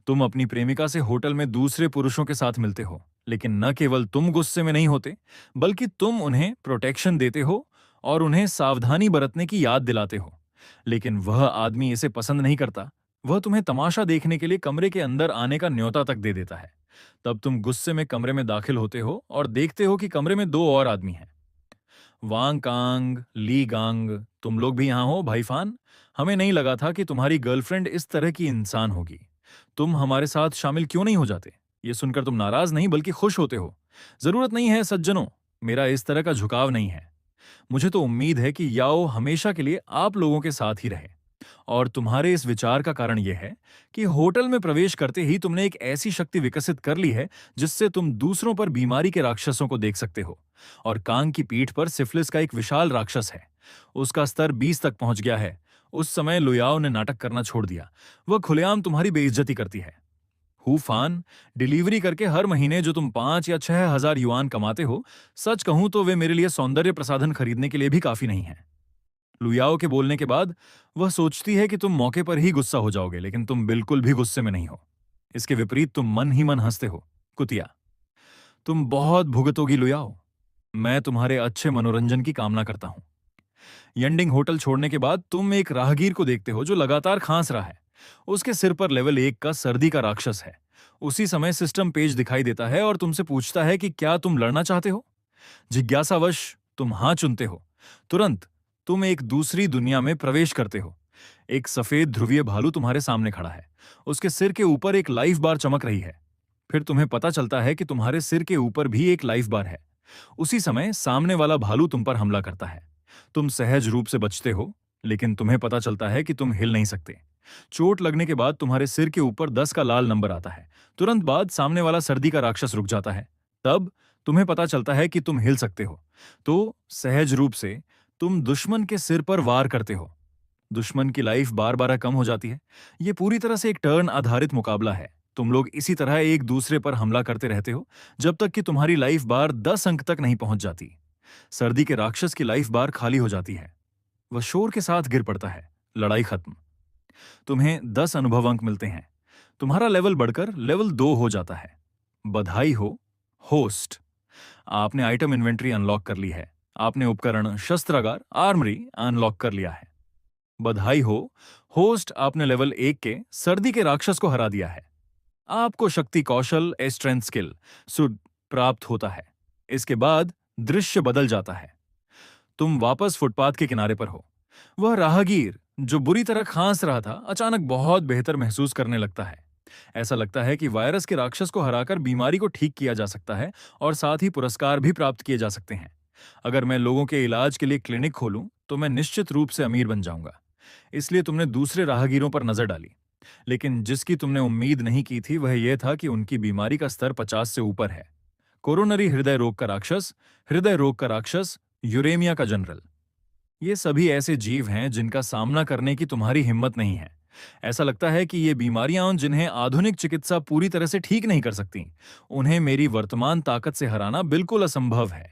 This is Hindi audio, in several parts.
तुम अपनी प्रेमिका से होटल में दूसरे पुरुषों के साथ मिलते हो, लेकिन न केवल तुम गुस्से में नहीं होते, बल्कि तुम उन्हें प्रोटेक्शन देते हो और उन्हें सावधानी बरतने की याद दिलाते हो। लेकिन वह आदमी इसे पसंद नहीं करता। वह तुम्हें तमाशा देखने के लिए कमरे के अंदर आने का न्योता तक दे देता है। तब तुम गुस्से में कमरे में दाखिल होते हो और देखते हो कि कमरे में दो और आदमी हैं। वांग कांग, ली गांग, तुम लोग भी यहाँ हो भाई फान। हमें नहीं लगा था कि तुम्हारी गर्लफ्रेंड इस तरह की इंसान होगी। तुम हमारे साथ शामिल क्यों नहीं हो जाते? ये सुनकर तुम नाराज नहीं बल्कि खुश होते हो। जरूरत नहीं है सज्जनों, मेरा इस तरह का झुकाव नहीं है। मुझे तो उम्मीद है कि याओ हमेशा के लिए आप लोगों के साथ ही रहे। और तुम्हारे इस विचार का कारण यह है कि होटल में प्रवेश करते ही तुमने एक ऐसी शक्ति विकसित कर ली है जिससे तुम दूसरों पर बीमारी के राक्षसों को देख सकते हो। और कांग की पीठ पर सिफिलिस का एक विशाल राक्षस है। उसका स्तर 20 तक पहुंच गया है। उस समय लुयाओ ने नाटक करना छोड़ दिया। वह खुलेआम तुम्हारी बेइज्जती करती है। हूफान, डिलीवरी करके हर महीने जो तुम 5 या 6 हजार युआन कमाते हो, सच कहूं तो वे मेरे लिए सौंदर्य प्रसाधन खरीदने के लिए भी काफी नहीं है। लुयाओ के बोलने के बाद वह सोचती है कि तुम मौके पर ही गुस्सा हो जाओगे, लेकिन तुम बिल्कुल भी गुस्से में नहीं हो। इसके विपरीत तुम मन ही मन हंसते हो। कुतिया, तुम बहुत भुगतोगी लुयाओ। मैं तुम्हारे अच्छे मनोरंजन की कामना करता हूं। यंडिंग होटल छोड़ने के बाद तुम एक राहगीर को देखते हो जो लगातार खांस रहा है। उसके सिर पर लेवल 1 का सर्दी का राक्षस है। उसी समय सिस्टम पेज दिखाई देता है और तुमसे पूछता है कि क्या तुम लड़ना चाहते हो। जिज्ञासावश तुम हां चुनते हो। तुरंत तुम एक दूसरी दुनिया में प्रवेश करते हो। एक सफेद ध्रुवीय भालू तुम्हारे सामने खड़ा है। उसके सिर के ऊपर एक लाइफ बार चमक रही है। फिर तुम्हें पता चलता है कि तुम्हारे सिर के ऊपर भी एक लाइफ बार है। उसी समय सामने वाला भालू तुम पर हमला करता है। तुम सहज रूप से बचते हो, लेकिन तुम्हें पता चलता है कि तुम हिल नहीं सकते। चोट लगने के बाद तुम्हारे सिर के ऊपर 10 का लाल नंबर आता है। तुरंत बाद सामने वाला सर्दी का राक्षस रुक जाता है। तब तुम्हें पता चलता है कि तुम हिल सकते हो। तो सहज रूप से तुम दुश्मन के सिर पर वार करते हो। दुश्मन की लाइफ बार बार कम हो जाती है। यह पूरी तरह से एक टर्न आधारित मुकाबला है। तुम लोग इसी तरह एक दूसरे पर हमला करते रहते हो जब तक कि तुम्हारी लाइफ बार 10 अंक तक नहीं पहुंच जाती। सर्दी के राक्षस की लाइफ बार खाली हो जाती है। वह शोर के साथ गिर पड़ता है। लड़ाई खत्म। तुम्हें 10 अनुभव अंक मिलते हैं। तुम्हारा लेवल बढ़कर लेवल 2 हो जाता है। बधाई हो, होस्ट। आपने आइटम इन्वेंट्री अनलॉक कर ली है। आपने उपकरण, शस्त्रागार, आर्मरी अनलॉक कर लिया है। बधाई हो, होस्ट। आपने लेवल 1 के सर्दी के राक्षस को हरा दिया है। आपको शक्ति कौशल स्ट्रेंथ स्किल सुड प्राप्त होता है। इसके बाद दृश्य बदल जाता है। तुम वापस फुटपाथ के किनारे पर हो। वह राहगीर जो बुरी तरह खांस रहा था अचानक बहुत बेहतर महसूस करने लगता है। ऐसा लगता है कि वायरस के राक्षस को हराकर बीमारी को ठीक किया जा सकता है और साथ ही पुरस्कार भी प्राप्त किए जा सकते हैं। अगर मैं लोगों के इलाज के लिए क्लिनिक खोलूं तो मैं निश्चित रूप से अमीर बन जाऊंगा। इसलिए तुमने दूसरे राहगीरों पर नजर डाली, लेकिन जिसकी तुमने उम्मीद नहीं की थी वह यह था कि उनकी बीमारी का स्तर 50 से ऊपर है। कोरोनरी हृदय रोग का राक्षस, हृदय रोग का राक्षस, यूरेमिया का जनरल। ये सभी ऐसे जीव हैं जिनका सामना करने की तुम्हारी हिम्मत नहीं है। ऐसा लगता है कि ये बीमारियां जिन्हें आधुनिक चिकित्सा पूरी तरह से ठीक नहीं कर सकती, उन्हें मेरी वर्तमान ताकत से हराना बिल्कुल असंभव है।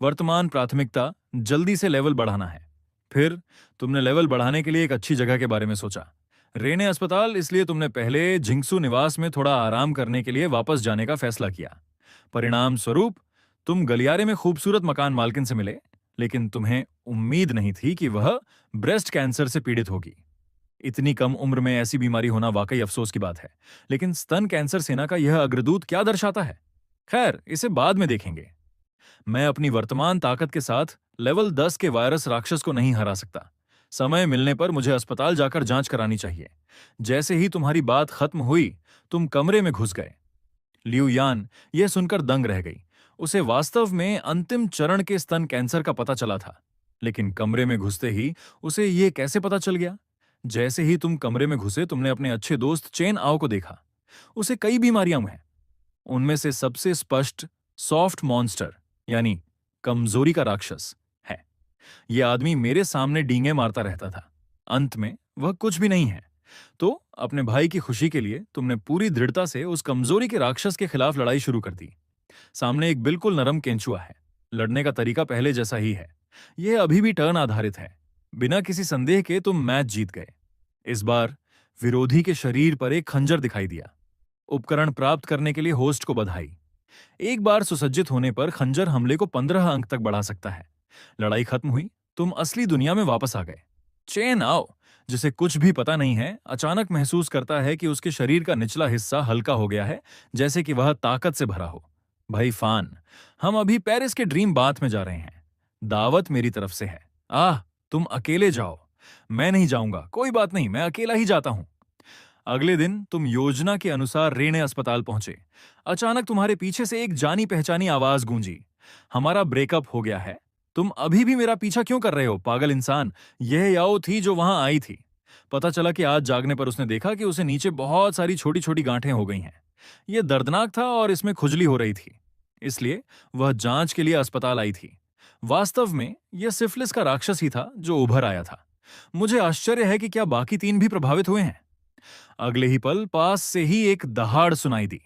वर्तमान प्राथमिकता जल्दी से लेवल बढ़ाना है। फिर तुमने लेवल बढ़ाने के लिए एक अच्छी जगह के बारे में सोचा, रेने अस्पताल। इसलिए तुमने पहले झिंगसू निवास में थोड़ा आराम करने के लिए वापस जाने का फैसला किया। परिणाम स्वरूप तुम गलियारे में खूबसूरत मकान मालकिन से मिले, लेकिन तुम्हें उम्मीद नहीं थी कि वह ब्रेस्ट कैंसर से पीड़ित होगी। इतनी कम उम्र में ऐसी बीमारी होना वाकई अफसोस की बात है। लेकिन स्तन कैंसर सेना का यह अग्रदूत क्या दर्शाता है? खैर, इसे बाद में देखेंगे। मैं अपनी वर्तमान ताकत के साथ लेवल 10 के वायरस राक्षस को नहीं हरा सकता। समय मिलने पर मुझे अस्पताल जाकर जांच करानी चाहिए। जैसे ही तुम्हारी बात खत्म हुई, तुम कमरे में घुस गए। लियू यान यह सुनकर दंग रह गई। उसे वास्तव में अंतिम चरण के स्तन कैंसर का पता चला था, लेकिन कमरे में घुसते ही उसे यह कैसे पता चल गया? जैसे ही तुम कमरे में घुसे, तुमने अपने अच्छे दोस्त चेन आओ को देखा। उसे कई बीमारियां हैं। उनमें से सबसे स्पष्ट सॉफ्ट मॉन्स्टर यानी कमजोरी का राक्षस है। यह आदमी मेरे सामने डींगे मारता रहता था। अंत में वह कुछ भी नहीं है। तो अपने भाई की खुशी के लिए तुमने पूरी दृढ़ता से उस कमजोरी के राक्षस के खिलाफ लड़ाई शुरू कर दी। सामने एक बिल्कुल नरम केंचुआ है। लड़ने का तरीका पहले जैसा ही है। यह अभी भी टर्न आधारित है। बिना किसी संदेह के तुम मैच जीत गए। इस बार विरोधी के शरीर पर एक खंजर दिखाई दिया। उपकरण प्राप्त करने के लिए होस्ट को बधाई। एक बार सुसज्जित होने पर खंजर हमले को 15 अंक तक बढ़ा सकता है। लड़ाई खत्म हुई, तुम असली दुनिया में वापस आ गए। चेन आओ, जिसे कुछ भी पता नहीं है, अचानक महसूस करता है कि उसके शरीर का निचला हिस्सा हल्का हो गया है, जैसे कि वह ताकत से भरा हो। भाई फान, हम अभी पेरिस के ड्रीम बाथ में जा रहे हैं। दावत मेरी तरफ से है। आह, तुम अकेले जाओ। मैं नहीं जाऊंगा, कोई बात नहीं, मैं अकेला ही जाता हूं। अगले दिन तुम योजना के अनुसार रेने अस्पताल पहुंचे। अचानक तुम्हारे पीछे से एक जानी पहचानी आवाज गूंजी। हमारा ब्रेकअप हो गया है। तुम अभी भी मेरा पीछा क्यों कर रहे हो, पागल इंसान? यह याओ थी जो वहां आई थी। पता चला कि आज जागने पर उसने देखा कि उसे नीचे बहुत सारी छोटी छोटी गांठें हो गई हैं। यह दर्दनाक था और इसमें खुजली हो रही थी। इसलिए वह जांच के लिए अस्पताल आई थी। वास्तव में यह सिफिलिस का राक्षस ही था जो उभर आया था। मुझे आश्चर्य है कि क्या बाकी 3 भी प्रभावित हुए हैं। अगले ही पल पास से ही एक दहाड़ सुनाई दी।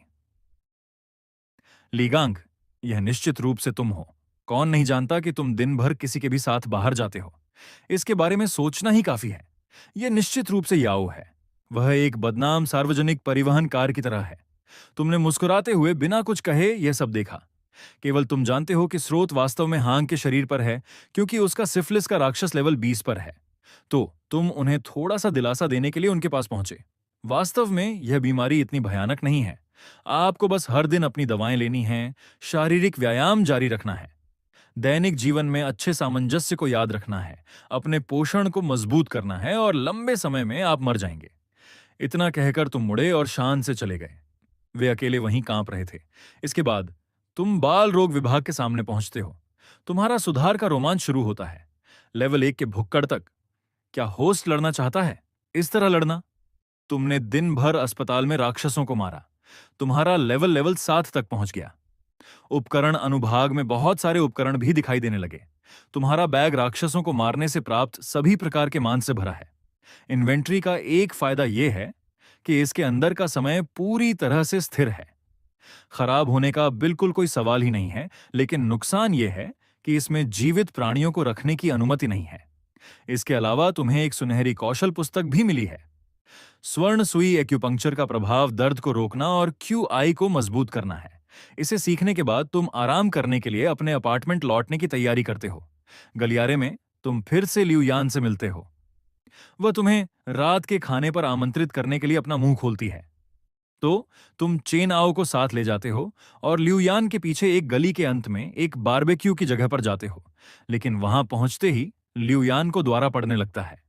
लीगांग, यह निश्चित रूप से तुम हो। कौन नहीं जानता कि तुम दिन भर किसी के भी साथ बाहर जाते हो। इसके बारे में सोचना ही काफी है। यह निश्चित रूप से याओ है। वह एक बदनाम सार्वजनिक परिवहन कार की तरह है। तुमने मुस्कुराते हुए बिना कुछ कहे यह सब देखा। केवल तुम जानते हो कि स्रोत वास्तव में हांग के शरीर पर है, क्योंकि उसका सिफिलिस का राक्षस लेवल 20 पर है। तो तुम उन्हें थोड़ा सा दिलासा देने के लिए उनके पास पहुंचे। वास्तव में यह बीमारी इतनी भयानक नहीं है। आपको बस हर दिन अपनी दवाएं लेनी हैं, शारीरिक व्यायाम जारी रखना है, दैनिक जीवन में अच्छे सामंजस्य को याद रखना है, अपने पोषण को मजबूत करना है और लंबे समय में आप मर जाएंगे। इतना कहकर तुम मुड़े और शान से चले गए। वे अकेले वहीं कांप रहे थे। इसके बाद तुम बाल रोग विभाग के सामने पहुंचते हो। तुम्हारा सुधार का रोमांच शुरू होता है। लेवल 1 के भुक्कड़ तक। क्या होस्ट लड़ना चाहता है? इस तरह लड़ना? तुमने दिन भर अस्पताल में राक्षसों को मारा। तुम्हारा लेवल 7 तक पहुंच गया। उपकरण अनुभाग में बहुत सारे उपकरण भी दिखाई देने लगे। तुम्हारा बैग राक्षसों को मारने से प्राप्त सभी प्रकार के मान से भरा है। इन्वेंट्री का एक फायदा यह है कि इसके अंदर का समय पूरी तरह से स्थिर है। खराब होने का बिल्कुल कोई सवाल ही नहीं है, लेकिन नुकसान यह है कि इसमें जीवित प्राणियों को रखने की अनुमति नहीं है। इसके अलावा तुम्हें एक सुनहरी कौशल पुस्तक भी मिली है। स्वर्ण सुई एक्यूपंक्चर का प्रभाव दर्द को रोकना और क्यूआई को मजबूत करना है। इसे सीखने के बाद तुम आराम करने के लिए अपने अपार्टमेंट लौटने की तैयारी करते हो। गलियारे में तुम फिर से लियू यान से मिलते हो। वह तुम्हें रात के खाने पर आमंत्रित करने के लिए अपना मुंह खोलती है। तो तुम चेन आओ को साथ ले जाते हो और लियू यान के पीछे एक गली के अंत में एक बारबेक्यू की जगह पर जाते हो। लेकिन वहां पहुंचते ही लियू यान को द्वारा पड़ने लगता है।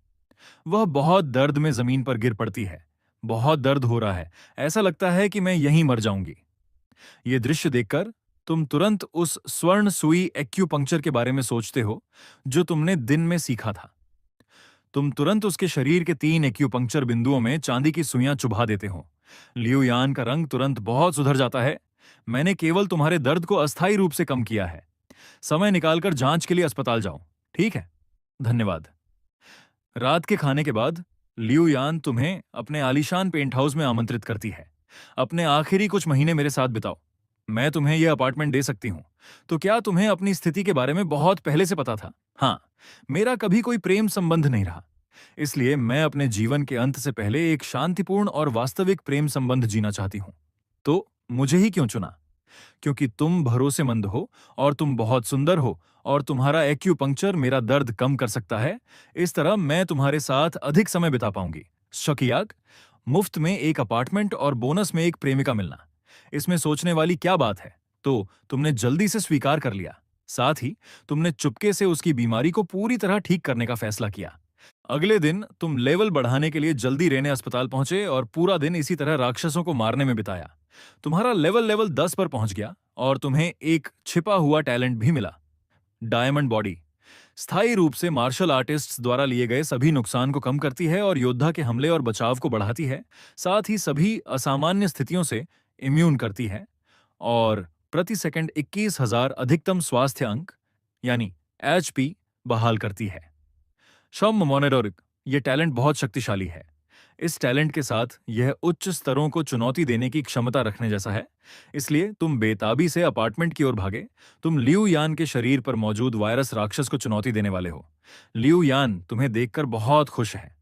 वह बहुत दर्द में जमीन पर गिर पड़ती है। बहुत दर्द हो रहा है, ऐसा लगता है कि मैं यहीं मर जाऊंगी। यह दृश्य देखकर तुम तुरंत उस स्वर्ण सुई एक्यूपंक्चर के बारे में सोचते हो जो तुमने दिन में सीखा था। तुम तुरंत उसके शरीर के 3 एक्यूपंक्चर बिंदुओं में चांदी की सुइयां चुभा देते हो। लियू यान का रंग तुरंत बहुत सुधर जाता है। मैंने केवल तुम्हारे दर्द को अस्थायी रूप से कम किया है। समय निकालकर जांच के लिए अस्पताल जाओ, ठीक है? धन्यवाद। रात के खाने के बाद लियू यान तुम्हें अपने आलीशान पेंट हाउस में आमंत्रित करती है। अपने आखिरी कुछ महीने मेरे साथ बिताओ। मैं तुम्हें यह अपार्टमेंट दे सकती हूं। तो क्या तुम्हें अपनी स्थिति के बारे में बहुत पहले से पता था? हाँ, मेरा कभी कोई प्रेम संबंध नहीं रहा। इसलिए मैं अपने जीवन के अंत से पहले एक शांतिपूर्ण और वास्तविक प्रेम संबंध जीना चाहती हूं। तो मुझे ही क्यों चुना? क्योंकि तुम भरोसेमंद हो और तुम बहुत सुंदर हो और तुम्हारा एक्यूपंक्चर मेरा दर्द कम कर सकता है। इस तरह मैं तुम्हारे साथ अधिक समय बिता पाऊंगी। शकियाक, मुफ्त में एक अपार्टमेंट और बोनस में एक प्रेमिका मिलना, इसमें सोचने वाली क्या बात है? तो तुमने जल्दी से स्वीकार कर लिया। साथ ही तुमने चुपके से उसकी बीमारी को पूरी तरह ठीक करने का फैसला किया। अगले दिन तुम लेवल बढ़ाने के लिए जल्दी रेने अस्पताल पहुंचे और पूरा दिन इसी तरह राक्षसों को मारने में बिताया। तुम्हारा लेवल 10 पर पहुंच गया और तुम्हें एक छिपा हुआ टैलेंट भी मिला, डायमंड बॉडी। स्थायी रूप से मार्शल आर्टिस्ट्स द्वारा लिए गए सभी नुकसान को कम करती है और योद्धा के हमले और बचाव को बढ़ाती है। साथ ही सभी असामान्य स्थितियों से इम्यून करती है और प्रति सेकंड 21,000 अधिकतम स्वास्थ्य अंक यानी एचपी बहाल करती है। शम मोनेडोरिक, यह टैलेंट बहुत शक्तिशाली है। इस टैलेंट के साथ यह उच्च स्तरों को चुनौती देने की क्षमता रखने जैसा है। इसलिए तुम बेताबी से अपार्टमेंट की ओर भागे। तुम लियू यान के शरीर पर मौजूद वायरस राक्षस को चुनौती देने वाले हो। लियू यान तुम्हें देखकर बहुत खुश है।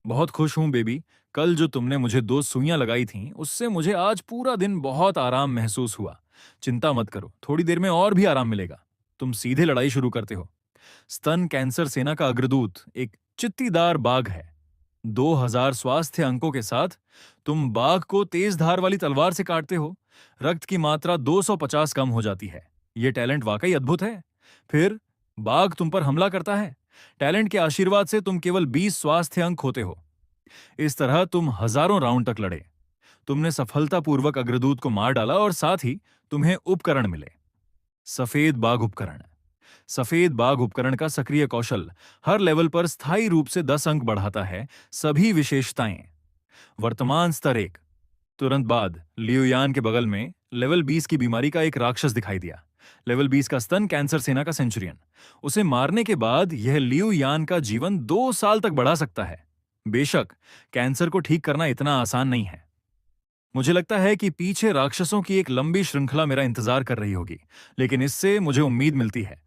बहुत खुश हूं बेबी, कल जो तुमने मुझे 2 सुइयां लगाई थीं, उससे मुझे आज पूरा दिन बहुत आराम महसूस हुआ। चिंता मत करो, थोड़ी देर में और भी आराम मिलेगा। तुम सीधे लड़ाई शुरू करते हो। स्तन कैंसर सेना का अग्रदूत एक चित्तीदार बाघ है। 2000 स्वास्थ्य अंकों के साथ तुम बाघ को तेज धार वाली तलवार से काटते हो। रक्त की मात्रा 250 कम हो जाती है। यह टैलेंट वाकई अद्भुत है। फिर बाघ तुम पर हमला करता है। टैलेंट के आशीर्वाद से तुम केवल 20 स्वास्थ्य अंक होते हो। इस तरह तुम हजारों राउंड तक लड़े। तुमने सफलतापूर्वक अग्रदूत को मार डाला और साथ ही तुम्हें उपकरण मिले। सफेद बाघ उपकरण। सफेद बाघ उपकरण का सक्रिय कौशल हर लेवल पर स्थायी रूप से 10 अंक बढ़ाता है। सभी विशेषताएं। वर्तमान स्तर 1। तुरंत बाद लियुयान के बगल में लेवल 20 की बीमारी का एक राक्षस दिखाई दिया। लेवल 20 का स्तन कैंसर सेना का सेंचुरियन। उसे मारने के बाद यह लियुयान का जीवन 2 साल तक बढ़ा सकता है। बेशक कैंसर को ठीक करना इतना आसान नहीं है। मुझे लगता है कि पीछे राक्षसों की एक लंबी श्रृंखला मेरा इंतजार कर रही होगी, लेकिन इससे मुझे उम्मीद मिलती है।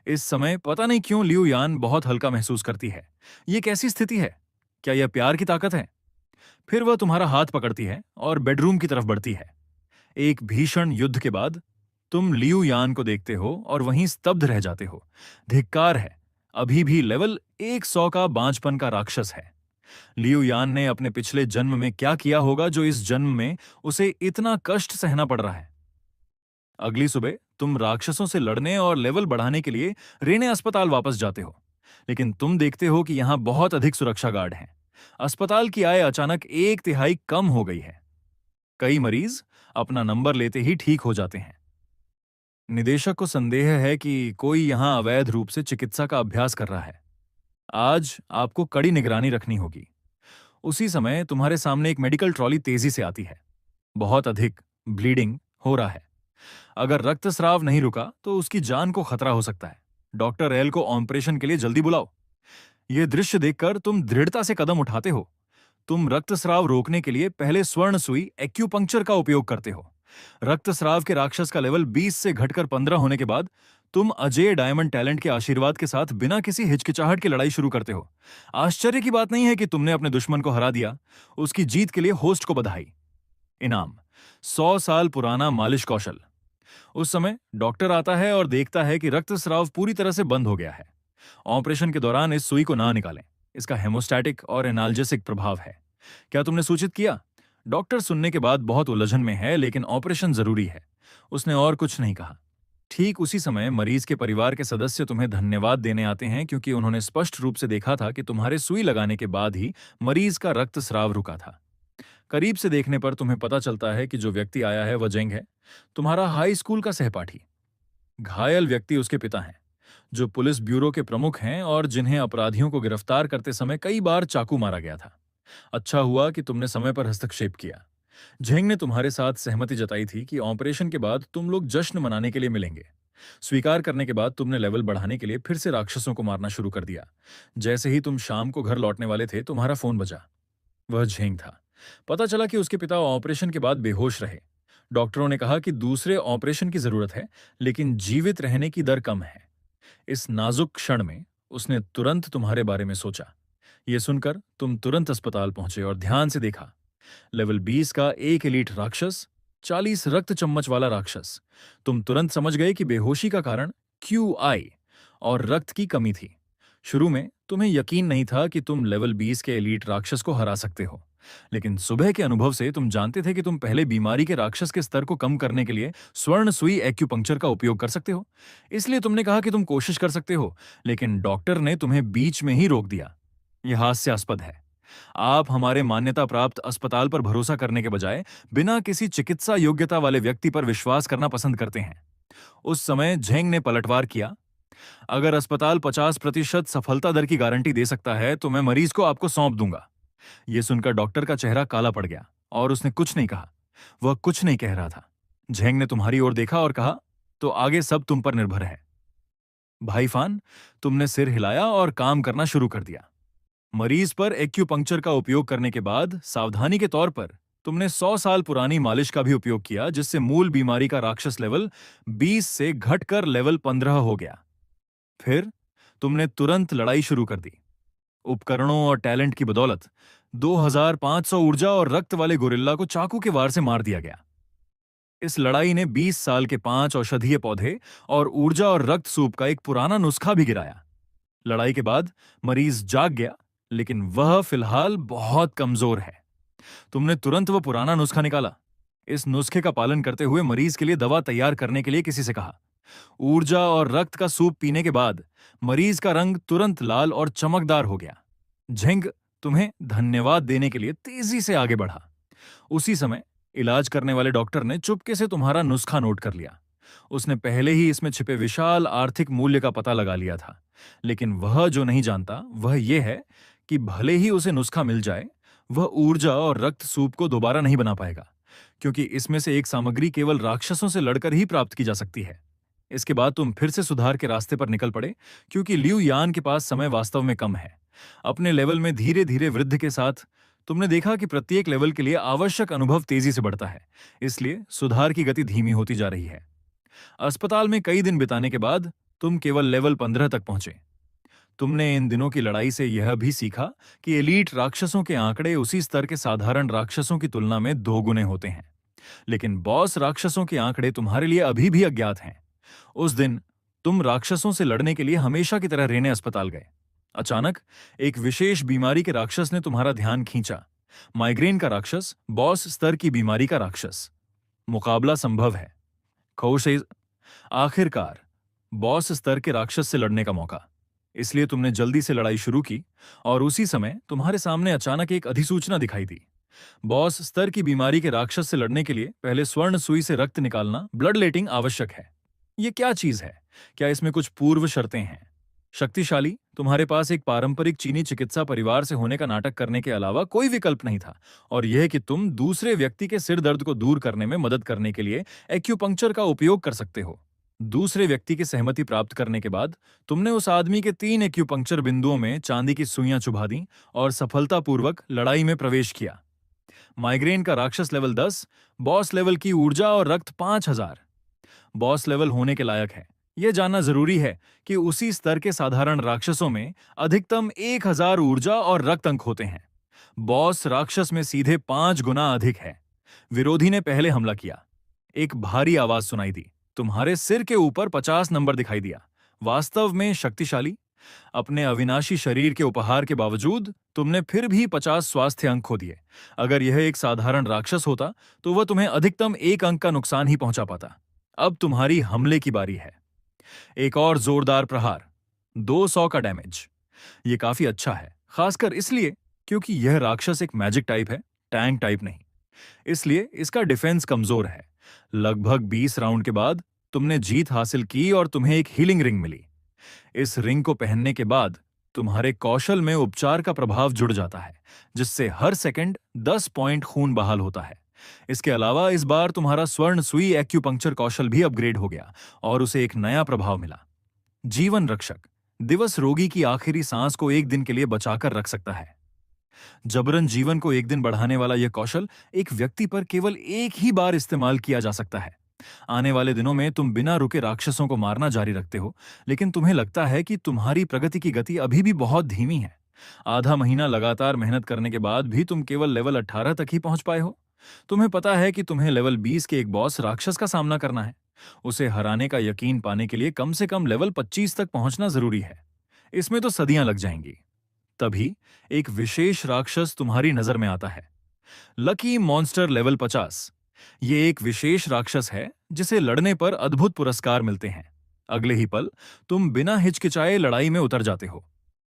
इस समय पता नहीं क्यों लियू यान बहुत हल्का महसूस करती है। ये कैसी स्थिति है? क्या यह प्यार की ताकत है? फिर वह तुम्हारा हाथ पकड़ती है और बेडरूम की तरफ बढ़ती है। एक भीषण युद्ध के बाद तुम लियू यान को देखते हो और वहीं स्तब्ध रह जाते हो। धिक्कार है, अभी भी लेवल 100 का बांझपन का राक्षस है। लियू यान ने अपने पिछले जन्म में क्या किया होगा जो इस जन्म में उसे इतना कष्ट सहना पड़ रहा है। अगली सुबह तुम राक्षसों से लड़ने और लेवल बढ़ाने के लिए रेने अस्पताल वापस जाते हो, लेकिन तुम देखते हो कि यहां बहुत अधिक सुरक्षा गार्ड हैं। अस्पताल की आय अचानक 1/3 कम हो गई है। कई मरीज अपना नंबर लेते ही ठीक हो जाते हैं। निदेशक को संदेह है कि कोई यहां अवैध रूप से चिकित्सा का अभ्यास कर रहा है। आज आपको कड़ी निगरानी रखनी होगी। उसी समय तुम्हारे सामने एक मेडिकल ट्रॉली तेजी से आती है। बहुत अधिक ब्लीडिंग हो रहा है। अगर रक्तस्राव नहीं रुका तो उसकी जान को खतरा हो सकता है। डॉक्टर एल को ऑपरेशन के लिए जल्दी बुलाओ। यह दृश्य देखकर तुम दृढ़ता से कदम उठाते हो। तुम रक्तस्राव रोकने के लिए पहले स्वर्ण सुई एक्यूपंक्चर का उपयोग करते हो। रक्तस्राव के राक्षस का लेवल 20 से घटकर 15 होने के बाद तुम अजय डायमंड टैलेंट के आशीर्वाद के साथ बिना किसी हिचकिचाहट की लड़ाई शुरू करते हो। आश्चर्य की बात नहीं है कि तुमने अपने दुश्मन को हरा दिया। उसकी जीत के लिए होस्ट को बधाई। इनाम 100 साल पुराना मालिश कौशल। उस समय डॉक्टर आता है और देखता है कि रक्तस्राव पूरी तरह से बंद हो गया है। ऑपरेशन के दौरान इस सुई को ना निकालें। इसका हेमोस्टैटिक और एनाल्जेसिक प्रभाव है। क्या तुमने सूचित किया? डॉक्टर सुनने के बाद बहुत उलझन में है, लेकिन ऑपरेशन जरूरी है। उसने और कुछ नहीं कहा। ठीक उसी समय मरीज के परिवार के सदस्य तुम्हें धन्यवाद देने आते हैं, क्योंकि उन्होंने स्पष्ट रूप से देखा था कि तुम्हारे सुई लगाने के बाद ही मरीज का रक्तस्राव रुका था। करीब से देखने पर तुम्हें पता चलता है कि जो व्यक्ति आया है वह जेंग है, तुम्हारा हाई स्कूल का सहपाठी। घायल व्यक्ति उसके पिता हैं, जो पुलिस ब्यूरो के प्रमुख हैं और जिन्हें अपराधियों को गिरफ्तार करते समय कई बार चाकू मारा गया था। अच्छा हुआ कि तुमने समय पर हस्तक्षेप किया। झेंग ने तुम्हारे साथ सहमति जताई थी कि ऑपरेशन के बाद तुम लोग जश्न मनाने के लिए मिलेंगे। स्वीकार करने के बाद तुमने लेवल बढ़ाने के लिए फिर से राक्षसों को मारना शुरू कर दिया। जैसे ही तुम शाम को घर लौटने वाले थे, तुम्हारा फोन बजा। वह झेंग था। पता चला कि उसके पिता ऑपरेशन के बाद बेहोश रहे। डॉक्टरों ने कहा कि दूसरे ऑपरेशन की जरूरत है, लेकिन जीवित रहने की दर कम है। इस नाजुक क्षण में उसने तुरंत तुम्हारे बारे में सोचा। यह सुनकर तुम तुरंत अस्पताल पहुंचे और ध्यान से देखा। लेवल 20 का एक एलीट राक्षस, 40 रक्त चम्मच वाला राक्षस। तुम तुरंत समझ गए कि बेहोशी का कारण QI और रक्त की कमी थी। शुरू में तुम्हें यकीन नहीं था कि तुम लेवल 20 के एलीट राक्षस को हरा सकते हो, लेकिन सुबह के अनुभव से तुम जानते थे कि तुम पहले बीमारी के राक्षस के स्तर को कम करने के लिए स्वर्ण सुई एक्यूपंक्चर का उपयोग कर सकते हो। इसलिए तुमने कहा कि तुम कोशिश कर सकते हो, लेकिन डॉक्टर ने तुम्हें बीच में ही रोक दिया। यह हास्यास्पद है। आप हमारे मान्यता प्राप्त अस्पताल पर भरोसा करने के बजाय बिना किसी चिकित्सा योग्यता वाले व्यक्ति पर विश्वास करना पसंद करते हैं। उस समय झेंग ने पलटवार किया। अगर अस्पताल 50% सफलता दर की गारंटी दे सकता है तो मैं मरीज को आपको सौंप दूंगा। यह सुनकर डॉक्टर का चेहरा काला पड़ गया और उसने कुछ नहीं कहा। वह कुछ नहीं कह रहा था। झेंग ने तुम्हारी ओर देखा और कहा, तो आगे सब तुम पर निर्भर है। भाई फान, तुमने सिर हिलाया और काम करना शुरू कर दिया। मरीज पर एक्यूपंक्चर का उपयोग करने के बाद सावधानी के तौर पर तुमने 100 साल पुरानी मालिश का भी उपयोग किया, जिससे मूल बीमारी का राक्षस लेवल 20 से घटकर लेवल 15 हो गया। फिर तुमने तुरंत लड़ाई शुरू कर दी। उपकरणों और टैलेंट की बदौलत 2500 ऊर्जा और रक्त वाले गोरिल्ला को चाकू के वार से मार दिया गया। इस लड़ाई ने 20 साल के 5 औषधीय पौधे और ऊर्जा और रक्त सूप का एक पुराना नुस्खा भी गिराया। लड़ाई के बाद मरीज जाग गया, लेकिन वह फिलहाल बहुत कमजोर है। तुमने तुरंत वो पुराना नुस्खा निकाला। इस नुस्खे का पालन करते हुए मरीज के लिए दवा तैयार करने के लिए किसी से कहा। ऊर्जा और रक्त का सूप पीने के बाद मरीज का रंग तुरंत लाल और चमकदार हो गया। झिंग तुम्हें धन्यवाद देने के लिए तेजी से आगे बढ़ा। उसी समय इलाज करने वाले डॉक्टर ने चुपके से तुम्हारा नुस्खा नोट कर लिया। उसने पहले ही इसमें छिपे विशाल आर्थिक मूल्य का पता लगा लिया था, लेकिन वह जो नहीं जानता वह यह है कि भले ही उसे नुस्खा मिल जाए, वह ऊर्जा और रक्त सूप को दोबारा नहीं बना पाएगा, क्योंकि इसमें से एक सामग्री केवल राक्षसों से लड़कर ही प्राप्त की जा सकती है। इसके बाद तुम फिर से सुधार के रास्ते पर निकल पड़े, क्योंकि लियू यान के पास समय वास्तव में कम है। अपने लेवल में धीरे धीरे वृद्धि के साथ तुमने देखा कि प्रत्येक लेवल के लिए आवश्यक अनुभव तेजी से बढ़ता है, इसलिए सुधार की गति धीमी होती जा रही है। अस्पताल में कई दिन बिताने के बाद तुम केवल लेवल 15 तक पहुंचे। तुमने इन दिनों की लड़ाई से यह भी सीखा कि एलीट राक्षसों के आंकड़े उसी स्तर के साधारण राक्षसों की तुलना में 2 गुने होते हैं, लेकिन बॉस राक्षसों के आंकड़े तुम्हारे लिए अभी भी अज्ञात हैं। उस दिन तुम राक्षसों से लड़ने के लिए हमेशा की तरह रेने अस्पताल गए। अचानक एक विशेष बीमारी के राक्षस ने तुम्हारा ध्यान खींचा। माइग्रेन का राक्षस, बॉस स्तर की बीमारी का राक्षस। मुकाबला संभव है। खौशे आखिरकार बॉस स्तर के राक्षस से लड़ने का मौका। इसलिए तुमने जल्दी से लड़ाई शुरू की, और उसी समय तुम्हारे सामने अचानक एक अधिसूचना दिखाई दी। बॉस स्तर की बीमारी के राक्षस से लड़ने के लिए पहले स्वर्ण सुई से रक्त निकालना, ब्लड लेटिंग आवश्यक है। ये क्या चीज है? क्या इसमें कुछ पूर्व शर्तें हैं? शक्तिशाली, तुम्हारे पास एक पारंपरिक चीनी चिकित्सा परिवार से होने का नाटक करने के अलावा कोई विकल्प नहीं था, और यह कि तुम दूसरे व्यक्ति के सिर दर्द को दूर करने में मदद करने के लिए एक्यूपंक्चर का उपयोग कर सकते हो। दूसरे व्यक्ति की सहमति प्राप्त करने के बाद तुमने उस आदमी के 3 एक्यूपंक्चर बिंदुओं में चांदी की सुइयां चुभा दी और सफलतापूर्वक लड़ाई में प्रवेश किया। माइग्रेन का राक्षस लेवल 10, बॉस लेवल की ऊर्जा और रक्त 5000। बॉस लेवल होने के लायक है। यह जानना जरूरी है कि उसी स्तर के साधारण राक्षसों में अधिकतम 1000 ऊर्जा और रक्त अंक होते हैं। बॉस राक्षस में सीधे 5 गुना अधिक है। विरोधी ने पहले हमला किया। एक भारी आवाज सुनाई दी। तुम्हारे सिर के ऊपर 50 नंबर दिखाई दिया। वास्तव में शक्तिशाली, अपने अविनाशी शरीर के उपहार के बावजूद तुमने फिर भी 50 स्वास्थ्य अंक खो दिए। अगर यह एक साधारण राक्षस होता तो वह तुम्हें अधिकतम 1 अंक का नुकसान ही पहुंचा पाता। अब तुम्हारी हमले की बारी है। एक और जोरदार प्रहार, 200 का डैमेज। यह काफी अच्छा है, खासकर इसलिए क्योंकि यह राक्षस एक मैजिक टाइप है, टैंक टाइप नहीं। इसलिए इसका डिफेंस कमजोर है। लगभग 20 राउंड के बाद तुमने जीत हासिल की और तुम्हें एक हीलिंग रिंग मिली। इस रिंग को पहनने के बाद तुम्हारे कौशल में उपचार का प्रभाव जुड़ जाता है, जिससे हर सेकंड 10 पॉइंट खून बहाल होता है। इसके अलावा इस बार तुम्हारा स्वर्ण सुई एक्यूपंक्चर कौशल भी अपग्रेड हो गया और उसे एक नया प्रभाव मिला। जीवन रक्षक, दिवस रोगी की आखिरी सांस को एक दिन के लिए बचाकर रख सकता है। जबरन जीवन को एक दिन बढ़ाने वाला यह कौशल एक व्यक्ति पर केवल एक ही बार इस्तेमाल किया जा सकता है। आने वाले दिनों में तुम बिना रुके राक्षसों को मारना जारी रखते हो, लेकिन तुम्हें लगता है कि तुम्हारी प्रगति की गति अभी भी बहुत धीमी है। आधा महीना लगातार मेहनत करने के बाद भी तुम केवल लेवल 18 तक ही पहुंच पाए हो। तुम्हें पता है कि तुम्हें लेवल 20 के एक बॉस राक्षस का सामना करना है। उसे हराने का यकीन पाने के लिए कम से कम लेवल 25 तक पहुंचना जरूरी है। इसमें तो सदियां लग जाएंगी। तभी एक विशेष राक्षस तुम्हारी नजर में आता है। Lucky monster level 50। ये एक विशेष राक्षस है जिसे लड़ने पर अद्भुत पुरस्कार मिलते हैं। अगले ही पल तुम बिना हिचकिचाए लड़ाई में उतर जाते हो।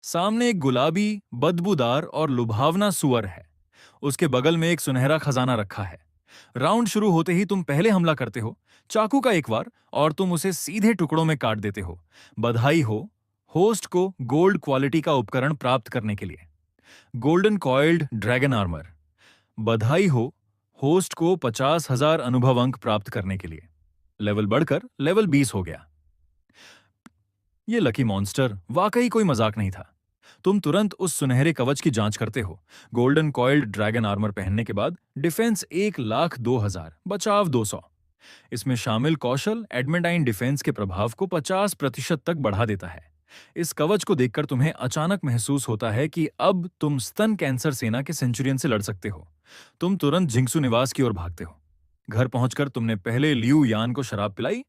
सामने एक गुलाबी, बदबूदार और लुभावना सुअर है। उसके बगल में एक सुनहरा खजाना रखा है। राउंड शुरू होते ही तुम पहले हमला करते हो, चाकू का एक वार, और तुम उसे सीधे टुकड़ों में काट देते हो। बधाई हो होस्ट को गोल्ड क्वालिटी का उपकरण प्राप्त करने के लिए। Golden coiled dragon armour. बधाई हो होस्ट को 50,000 अनुभव अंक प्राप्त करने के लिए। लेवल बढ़कर लेवल 20 हो गया। यह लकी मॉन्स्टर वाकई कोई मजाक नहीं था। तुम तुरंत उस सुनहरे कवच की जांच करते हो। गोल्डन कॉइल्ड ड्रैगन आर्मर पहनने के बाद डिफेंस 1,02,000, बचाव 200। इसमें शामिल कौशल एडमेंटाइन डिफेंस के प्रभाव को 50% तक बढ़ा देता है। इस कवच को देखकर तुम्हें अचानक महसूस होता है कि अब तुम स्तन कैंसर सेना के सेंचुरियन से लड़ सकते हो। तुम तुरंत जिंक्सू निवास की ओर भागते हो। घर पहुंचकर तुमने पहले लियू यान को शराब पिलाई,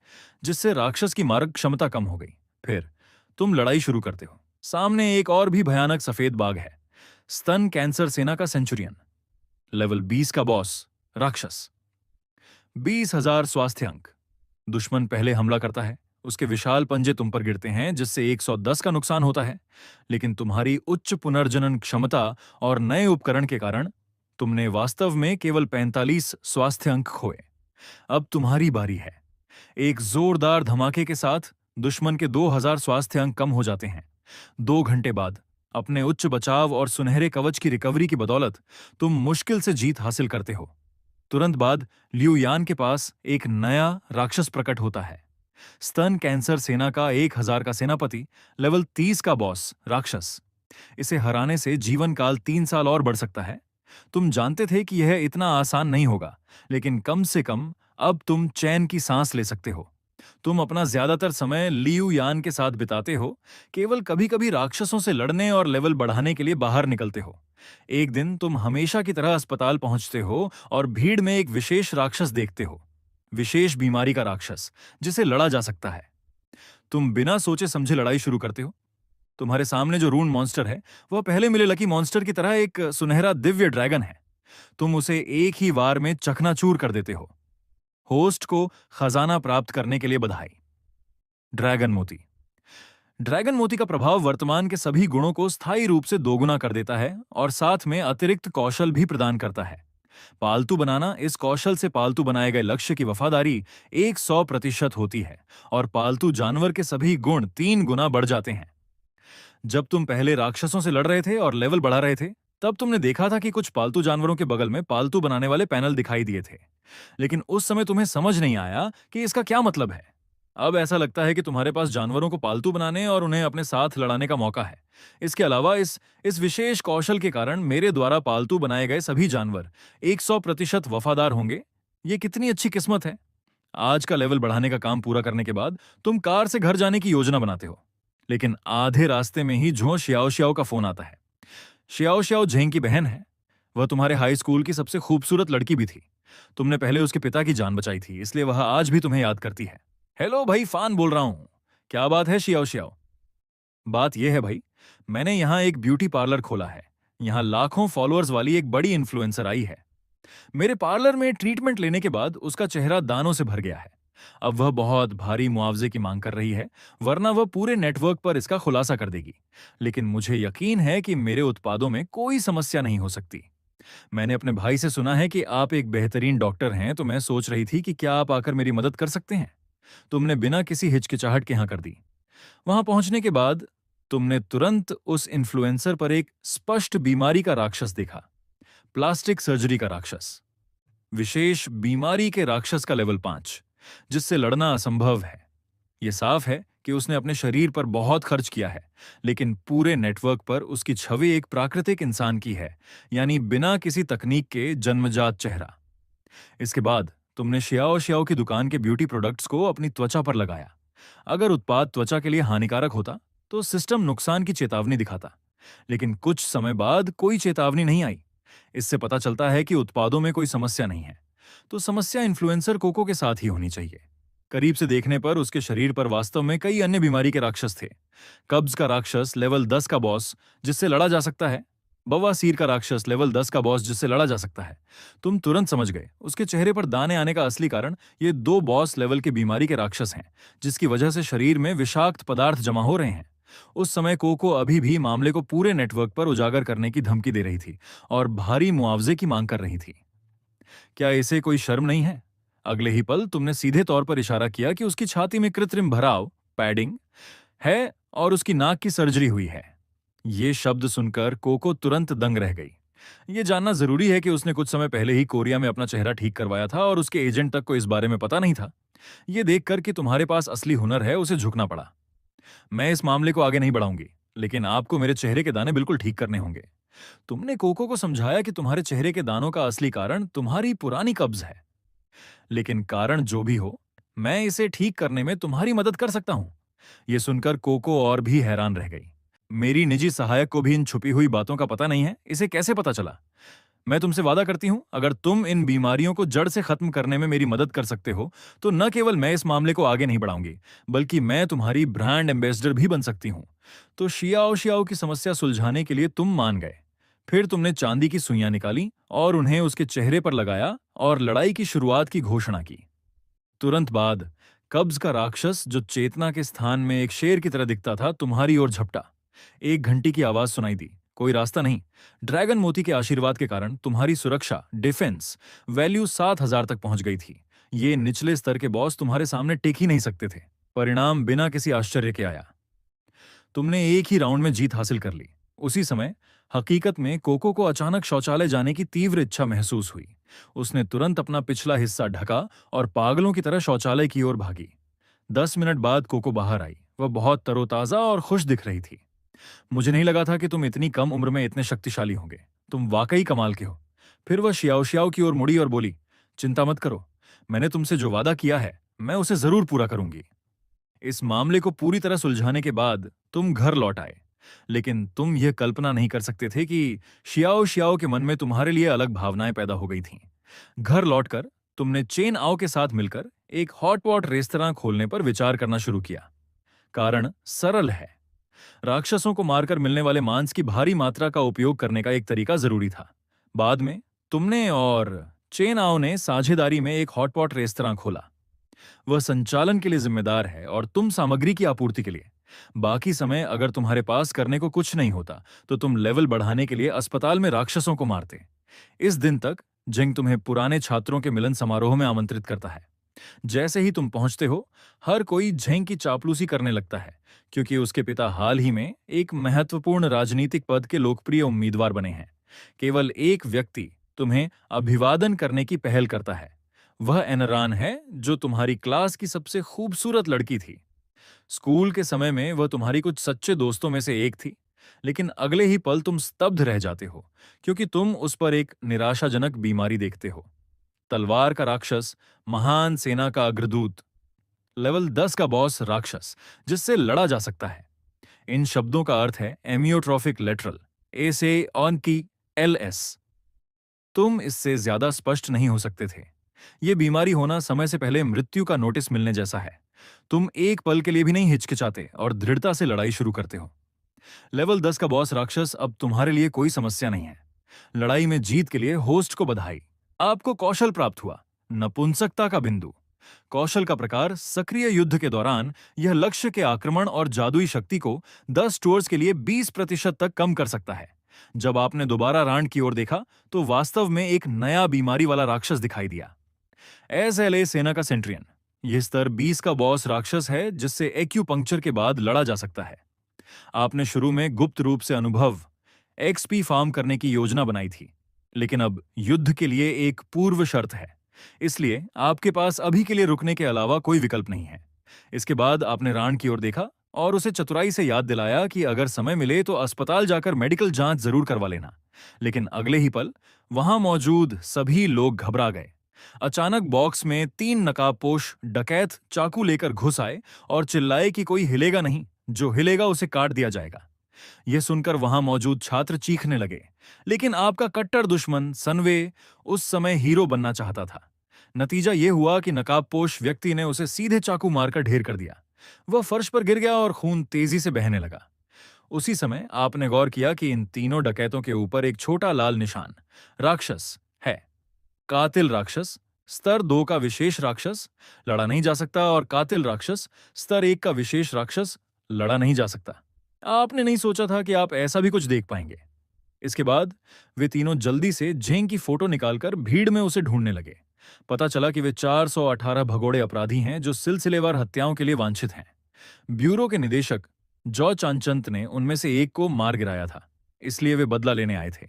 जिससे राक्षस की मारक क्षमता कम हो गई। फिर तुम लड़ाई शुरू करते हो। सामने एक और भी भयानक सफेद बाघ है, स्तन कैंसर सेना का सेंचुरियन, लेवल 20 का बॉस राक्षस। 20,000 स्वास्थ्य अंक। दुश्मन पहले हमला करता है, उसके विशाल पंजे तुम पर गिरते हैं, जिससे 110 का नुकसान होता है। लेकिन तुम्हारी उच्च पुनर्जनन क्षमता और नए उपकरण के कारण तुमने वास्तव में केवल 45 स्वास्थ्य अंक खोए। अब तुम्हारी बारी है। एक जोरदार धमाके के साथ दुश्मन के 2,000 स्वास्थ्य अंक कम हो जाते हैं। 2 घंटे बाद अपने उच्च बचाव और सुनहरे कवच की रिकवरी की बदौलत तुम मुश्किल से जीत हासिल करते हो। तुरंत बाद लियू यान के पास एक नया राक्षस प्रकट होता है, स्तन कैंसर सेना का 1,000 का सेनापति, लेवल 30 का बॉस राक्षस। इसे हराने से जीवन काल 3 साल और बढ़ सकता है। तुम जानते थे कि यह इतना आसान नहीं होगा, लेकिन कम से कम अब तुम चैन की सांस ले सकते हो। तुम अपना ज्यादातर समय लियू यान के साथ बिताते हो, केवल कभी कभी राक्षसों से लड़ने और लेवल बढ़ाने के लिए बाहर निकलते हो। एक दिन तुम हमेशा की तरह अस्पताल पहुंचते हो और भीड़ में एक विशेष राक्षस देखते हो, विशेष बीमारी का राक्षस जिसे लड़ा जा सकता है। तुम बिना सोचे समझे लड़ाई शुरू करते हो। तुम्हारे सामने जो रून मॉन्स्टर है, वह पहले मिले लकी मॉन्स्टर की तरह एक सुनहरा दिव्य ड्रैगन है। तुम उसे एक ही वार में चकनाचूर कर देते हो। होस्ट को खजाना प्राप्त करने के लिए बधाई। ड्रैगन मोती। ड्रैगन मोती का प्रभाव वर्तमान के सभी गुणों को स्थायी रूप से दोगुना कर देता है और साथ में अतिरिक्त कौशल भी प्रदान करता है। पालतू बनाना। इस कौशल से पालतू बनाए गए लक्ष्य की वफादारी 100% होती है और पालतू जानवर के सभी गुण 3 गुना बढ़ जाते हैं। जब तुम पहले राक्षसों से लड़ रहे थे और लेवल बढ़ा रहे थे, तब तुमने देखा था कि कुछ पालतू जानवरों के बगल में पालतू बनाने वाले पैनल दिखाई दिए थे, लेकिन उस समय तुम्हें समझ नहीं आया कि इसका क्या मतलब है। अब ऐसा लगता है कि तुम्हारे पास जानवरों को पालतू बनाने और उन्हें अपने साथ लड़ाने का मौका है। इसके अलावा इस विशेष कौशल के कारण मेरे द्वारा पालतू बनाए गए सभी जानवर 100% वफादार होंगे। ये कितनी अच्छी किस्मत है। आज का लेवल बढ़ाने का काम पूरा करने के बाद तुम कार से घर जाने की योजना बनाते हो, लेकिन आधे रास्ते में ही झो श्याओ श्याओ का फोन आता है। श्याओ श्याओ झेंग की बहन है। वह तुम्हारे हाई स्कूल की सबसे खूबसूरत लड़की भी थी। तुमने पहले उसके पिता की जान बचाई थी, इसलिए वह आज भी तुम्हें याद करती है। हेलो भाई, फान बोल रहा हूं। क्या बात है श्याओ श्याओ? बात यह है भाई, मैंने यहाँ एक ब्यूटी पार्लर खोला है। यहाँ लाखों फॉलोअर्स वाली एक बड़ी इन्फ्लुएंसर आई है। मेरे पार्लर में ट्रीटमेंट लेने के बाद उसका चेहरा दानों से भर गया है। अब वह बहुत भारी मुआवजे की मांग कर रही है, वरना वह पूरे नेटवर्क पर इसका खुलासा कर देगी। लेकिन मुझे यकीन है कि मेरे उत्पादों में कोई समस्या नहीं हो सकती। मैंने अपने भाई से सुना है कि आप एक बेहतरीन डॉक्टर हैं, तो मैं सोच रही थी कि क्या आप आकर मेरी मदद कर सकते हैं। तुमने बिना किसी हिचकिचाहट के हाँ कर दी। वहां पहुंचने के बाद तुमने तुरंत उस इन्फ्लुएंसर पर एक स्पष्ट बीमारी का राक्षस देखा, प्लास्टिक सर्जरी का राक्षस। विशेष बीमारी के राक्षस का लेवल 5, जिससे लड़ना असंभव है। यह साफ है कि उसने अपने शरीर पर बहुत खर्च किया है, लेकिन पूरे नेटवर्क पर उसकी छवि एक प्राकृतिक इंसान की है, यानी बिना किसी तकनीक के जन्मजात चेहरा। इसके बाद तुमने श्याओ श्याओ की दुकान के ब्यूटी प्रोडक्ट्स को अपनी त्वचा पर लगाया। अगर उत्पाद त्वचा के लिए हानिकारक होता तो सिस्टम नुकसान की चेतावनी दिखाता, लेकिन कुछ समय बाद कोई चेतावनी नहीं आई। इससे पता चलता है कि उत्पादों में कोई समस्या नहीं है। तो समस्या इन्फ्लुएंसर कोको के साथ ही होनी चाहिए। करीब से देखने पर उसके शरीर पर वास्तव में कई अन्य बीमारी के राक्षस थे। कब्ज का राक्षस, लेवल 10 का बॉस, जिससे लड़ा जा सकता है। बवासीर का राक्षस, लेवल 10 का बॉस, जिससे लड़ा जा सकता है। तुम तुरंत समझ गए, उसके चेहरे पर दाने आने का असली कारण ये 2 बॉस लेवल के बीमारी के राक्षस हैं, जिसकी वजह से शरीर में विषाक्त पदार्थ जमा हो रहे हैं। उस समय कोको अभी भी मामले को पूरे नेटवर्क पर उजागर करने की धमकी दे रही थी और भारी मुआवजे की मांग कर रही थी। क्या इसे कोई शर्म नहीं है? अगले ही पल तुमने सीधे तौर पर इशारा किया कि उसकी छाती में कृत्रिम भराव, पैडिंग है और उसकी नाक की सर्जरी हुई है। ये शब्द सुनकर कोको तुरंत दंग रह गई। ये जानना जरूरी है कि उसने कुछ समय पहले ही कोरिया में अपना चेहरा ठीक करवाया था और उसके एजेंट तक को इस बारे में पता नहीं था। ये देखकर कि तुम्हारे पास असली हुनर है, उसे झुकना पड़ा। मैं इस मामले को आगे नहीं बढ़ाऊंगी, लेकिन आपको मेरे चेहरे के दाने बिल्कुल ठीक करने होंगे। तुमने कोको को समझाया कि तुम्हारे चेहरे के दानों का असली कारण तुम्हारी पुरानी कब्ज है। लेकिन कारण जो भी हो, मैं इसे ठीक करने में तुम्हारी मदद कर सकता हूं। ये सुनकर कोको और भी हैरान रह गई। मेरी निजी सहायक को भी इन छुपी हुई बातों का पता नहीं है, इसे कैसे पता चला? मैं तुमसे वादा करती हूं, अगर तुम इन बीमारियों को जड़ से खत्म करने में मेरी मदद कर सकते हो, तो न केवल मैं इस मामले को आगे नहीं बढ़ाऊंगी, बल्कि मैं तुम्हारी ब्रांड एम्बेसडर भी बन सकती हूं। तो शियाओ शियाओ की समस्या सुलझाने के लिए तुम मान गए। फिर तुमने चांदी की सुइयां निकाली और उन्हें उसके चेहरे पर लगाया और लड़ाई की शुरुआत की घोषणा की। तुरंत बाद कब्ज का राक्षस, जो चेतना के स्थान में एक शेर की तरह दिखता था, तुम्हारी ओर झपटा। एक घंटी की आवाज सुनाई दी। कोई रास्ता नहीं। ड्रैगन मोती के आशीर्वाद के कारण तुम्हारी सुरक्षा, डिफेंस वैल्यू 7,000 तक पहुंच गई थी। ये निचले स्तर के बॉस तुम्हारे सामने टेक ही नहीं सकते थे। परिणाम बिना किसी आश्चर्य के आया। तुमने एक ही राउंड में जीत हासिल कर ली। उसी समय हकीकत में कोको को अचानक शौचालय जाने की तीव्र इच्छा महसूस हुई। उसने तुरंत अपना पिछला हिस्सा ढका और पागलों की तरह शौचालय की ओर भागी। 10 मिनट बाद कोको बाहर आई। वह बहुत तरोताजा और खुश दिख रही थी। मुझे नहीं लगा था कि तुम इतनी कम उम्र में इतने शक्तिशाली होंगे। तुम वाकई कमाल के हो। फिर वह शियाओ शियाओ की ओर मुड़ी और बोली, चिंता मत करो, मैंने तुमसे जो वादा किया है मैं उसे जरूर पूरा करूंगी। इस मामले को पूरी तरह सुलझाने के बाद तुम घर लौट आए, लेकिन तुम यह कल्पना नहीं कर सकते थे कि शियाओ शियाओ के मन में तुम्हारे लिए अलग भावनाएं पैदा हो गई थीं। घर लौटकर तुमने चेन आओ के साथ मिलकर एक हॉटपॉट रेस्तरां खोलने पर विचार करना शुरू किया। कारण सरल है। राक्षसों को मारकर मिलने वाले मांस की भारी मात्रा का उपयोग करने का एक तरीका जरूरी था। बाद में तुमने और चेन आओ ने साझेदारी में एक हॉटपॉट रेस्तरां खोला। वह संचालन के लिए जिम्मेदार है और तुम सामग्री की आपूर्ति के लिए। बाकी समय अगर तुम्हारे पास करने को कुछ नहीं होता, तो तुम लेवल बढ़ाने के लिए अस्पताल में राक्षसों को मारते। इस दिन तक जिंग तुम्हें पुराने छात्रों के मिलन समारोह में आमंत्रित करता है। जैसे ही तुम पहुंचते हो, हर कोई झेंग की चापलूसी करने लगता है, क्योंकि उसके पिता हाल ही में एक महत्वपूर्ण राजनीतिक पद के लोकप्रिय उम्मीदवार बने हैं। केवल एक व्यक्ति तुम्हें अभिवादन करने की पहल करता है। वह एनरान है, जो तुम्हारी क्लास की सबसे खूबसूरत लड़की थी। स्कूल के समय में वह तुम्हारी कुछ सच्चे दोस्तों में से एक थी, लेकिन अगले ही पल तुम स्तब्ध रह जाते हो, क्योंकि तुम उस पर एक निराशाजनक बीमारी देखते हो। तलवार का राक्षस, महान सेना का अग्रदूत, लेवल 10 का बॉस राक्षस जिससे लड़ा जा सकता है। इन शब्दों का अर्थ है एमियोट्रोफिक लेटरल, ए से ऑन की LS। तुम इससे ज्यादा स्पष्ट नहीं हो सकते थे। यह बीमारी होना समय से पहले मृत्यु का नोटिस मिलने जैसा है। तुम एक पल के लिए भी नहीं हिचकिचाते और दृढ़ता से लड़ाई शुरू करते हो। लेवल 10 का बॉस राक्षस अब तुम्हारे लिए कोई समस्या नहीं है। लड़ाई में जीत के लिए होस्ट को बधाई। आपको कौशल प्राप्त हुआ, नपुंसकता का बिंदु। कौशल का प्रकार, सक्रिय युद्ध के दौरान यह लक्ष्य के आक्रमण और जादुई शक्ति को 10 टूर्स के लिए 20% तक कम कर सकता है। जब आपने दोबारा रांड की ओर देखा, तो वास्तव में एक नया बीमारी वाला राक्षस दिखाई दिया। SLA सेना का सेंट्रियन, यह स्तर 20 का बॉस राक्षस है जिससे एक्यूपंक्चर के बाद लड़ा जा सकता है। आपने शुरू में गुप्त रूप से अनुभव XP फार्म करने की योजना बनाई थी, लेकिन अब युद्ध के लिए एक पूर्व शर्त है, इसलिए आपके पास अभी के लिए रुकने के अलावा कोई विकल्प नहीं है। इसके बाद आपने रांड की ओर देखा और उसे चतुराई से याद दिलाया कि अगर समय मिले तो अस्पताल जाकर मेडिकल जांच जरूर करवा लेना। लेकिन अगले ही पल वहां मौजूद सभी लोग घबरा गए। अचानक बॉक्स में 3 नकाबपोश डकैत चाकू लेकर घुस आए और चिल्लाए कि कोई हिलेगा नहीं, जो हिलेगा उसे काट दिया जाएगा। यह सुनकर वहां मौजूद छात्र चीखने लगे, लेकिन आपका कट्टर दुश्मन सनवे उस समय हीरो बनना चाहता था। नतीजा यह हुआ कि नकाबपोश व्यक्ति ने उसे सीधे चाकू मारकर ढेर कर दिया। वह फर्श पर गिर गया और खून तेजी से बहने लगा। उसी समय आपने गौर किया कि इन तीनों डकैतों के ऊपर एक छोटा लाल निशान राक्षस है। कातिल राक्षस, स्तर 2 का विशेष राक्षस, लड़ा नहीं जा सकता, और कातिल राक्षस, स्तर 1 का विशेष राक्षस, लड़ा नहीं जा सकता। आपने नहीं सोचा था कि आप ऐसा भी कुछ देख पाएंगे। इसके बाद वे तीनों जल्दी से झेंग की फोटो निकालकर भीड़ में उसे ढूंढने लगे। पता चला कि वे 418 भगोड़े अपराधी हैं जो सिलसिलेवार हत्याओं के लिए वांछित हैं। ब्यूरो के निदेशक जॉ चांचंत ने उनमें से एक को मार गिराया था, इसलिए वे बदला लेने आए थे।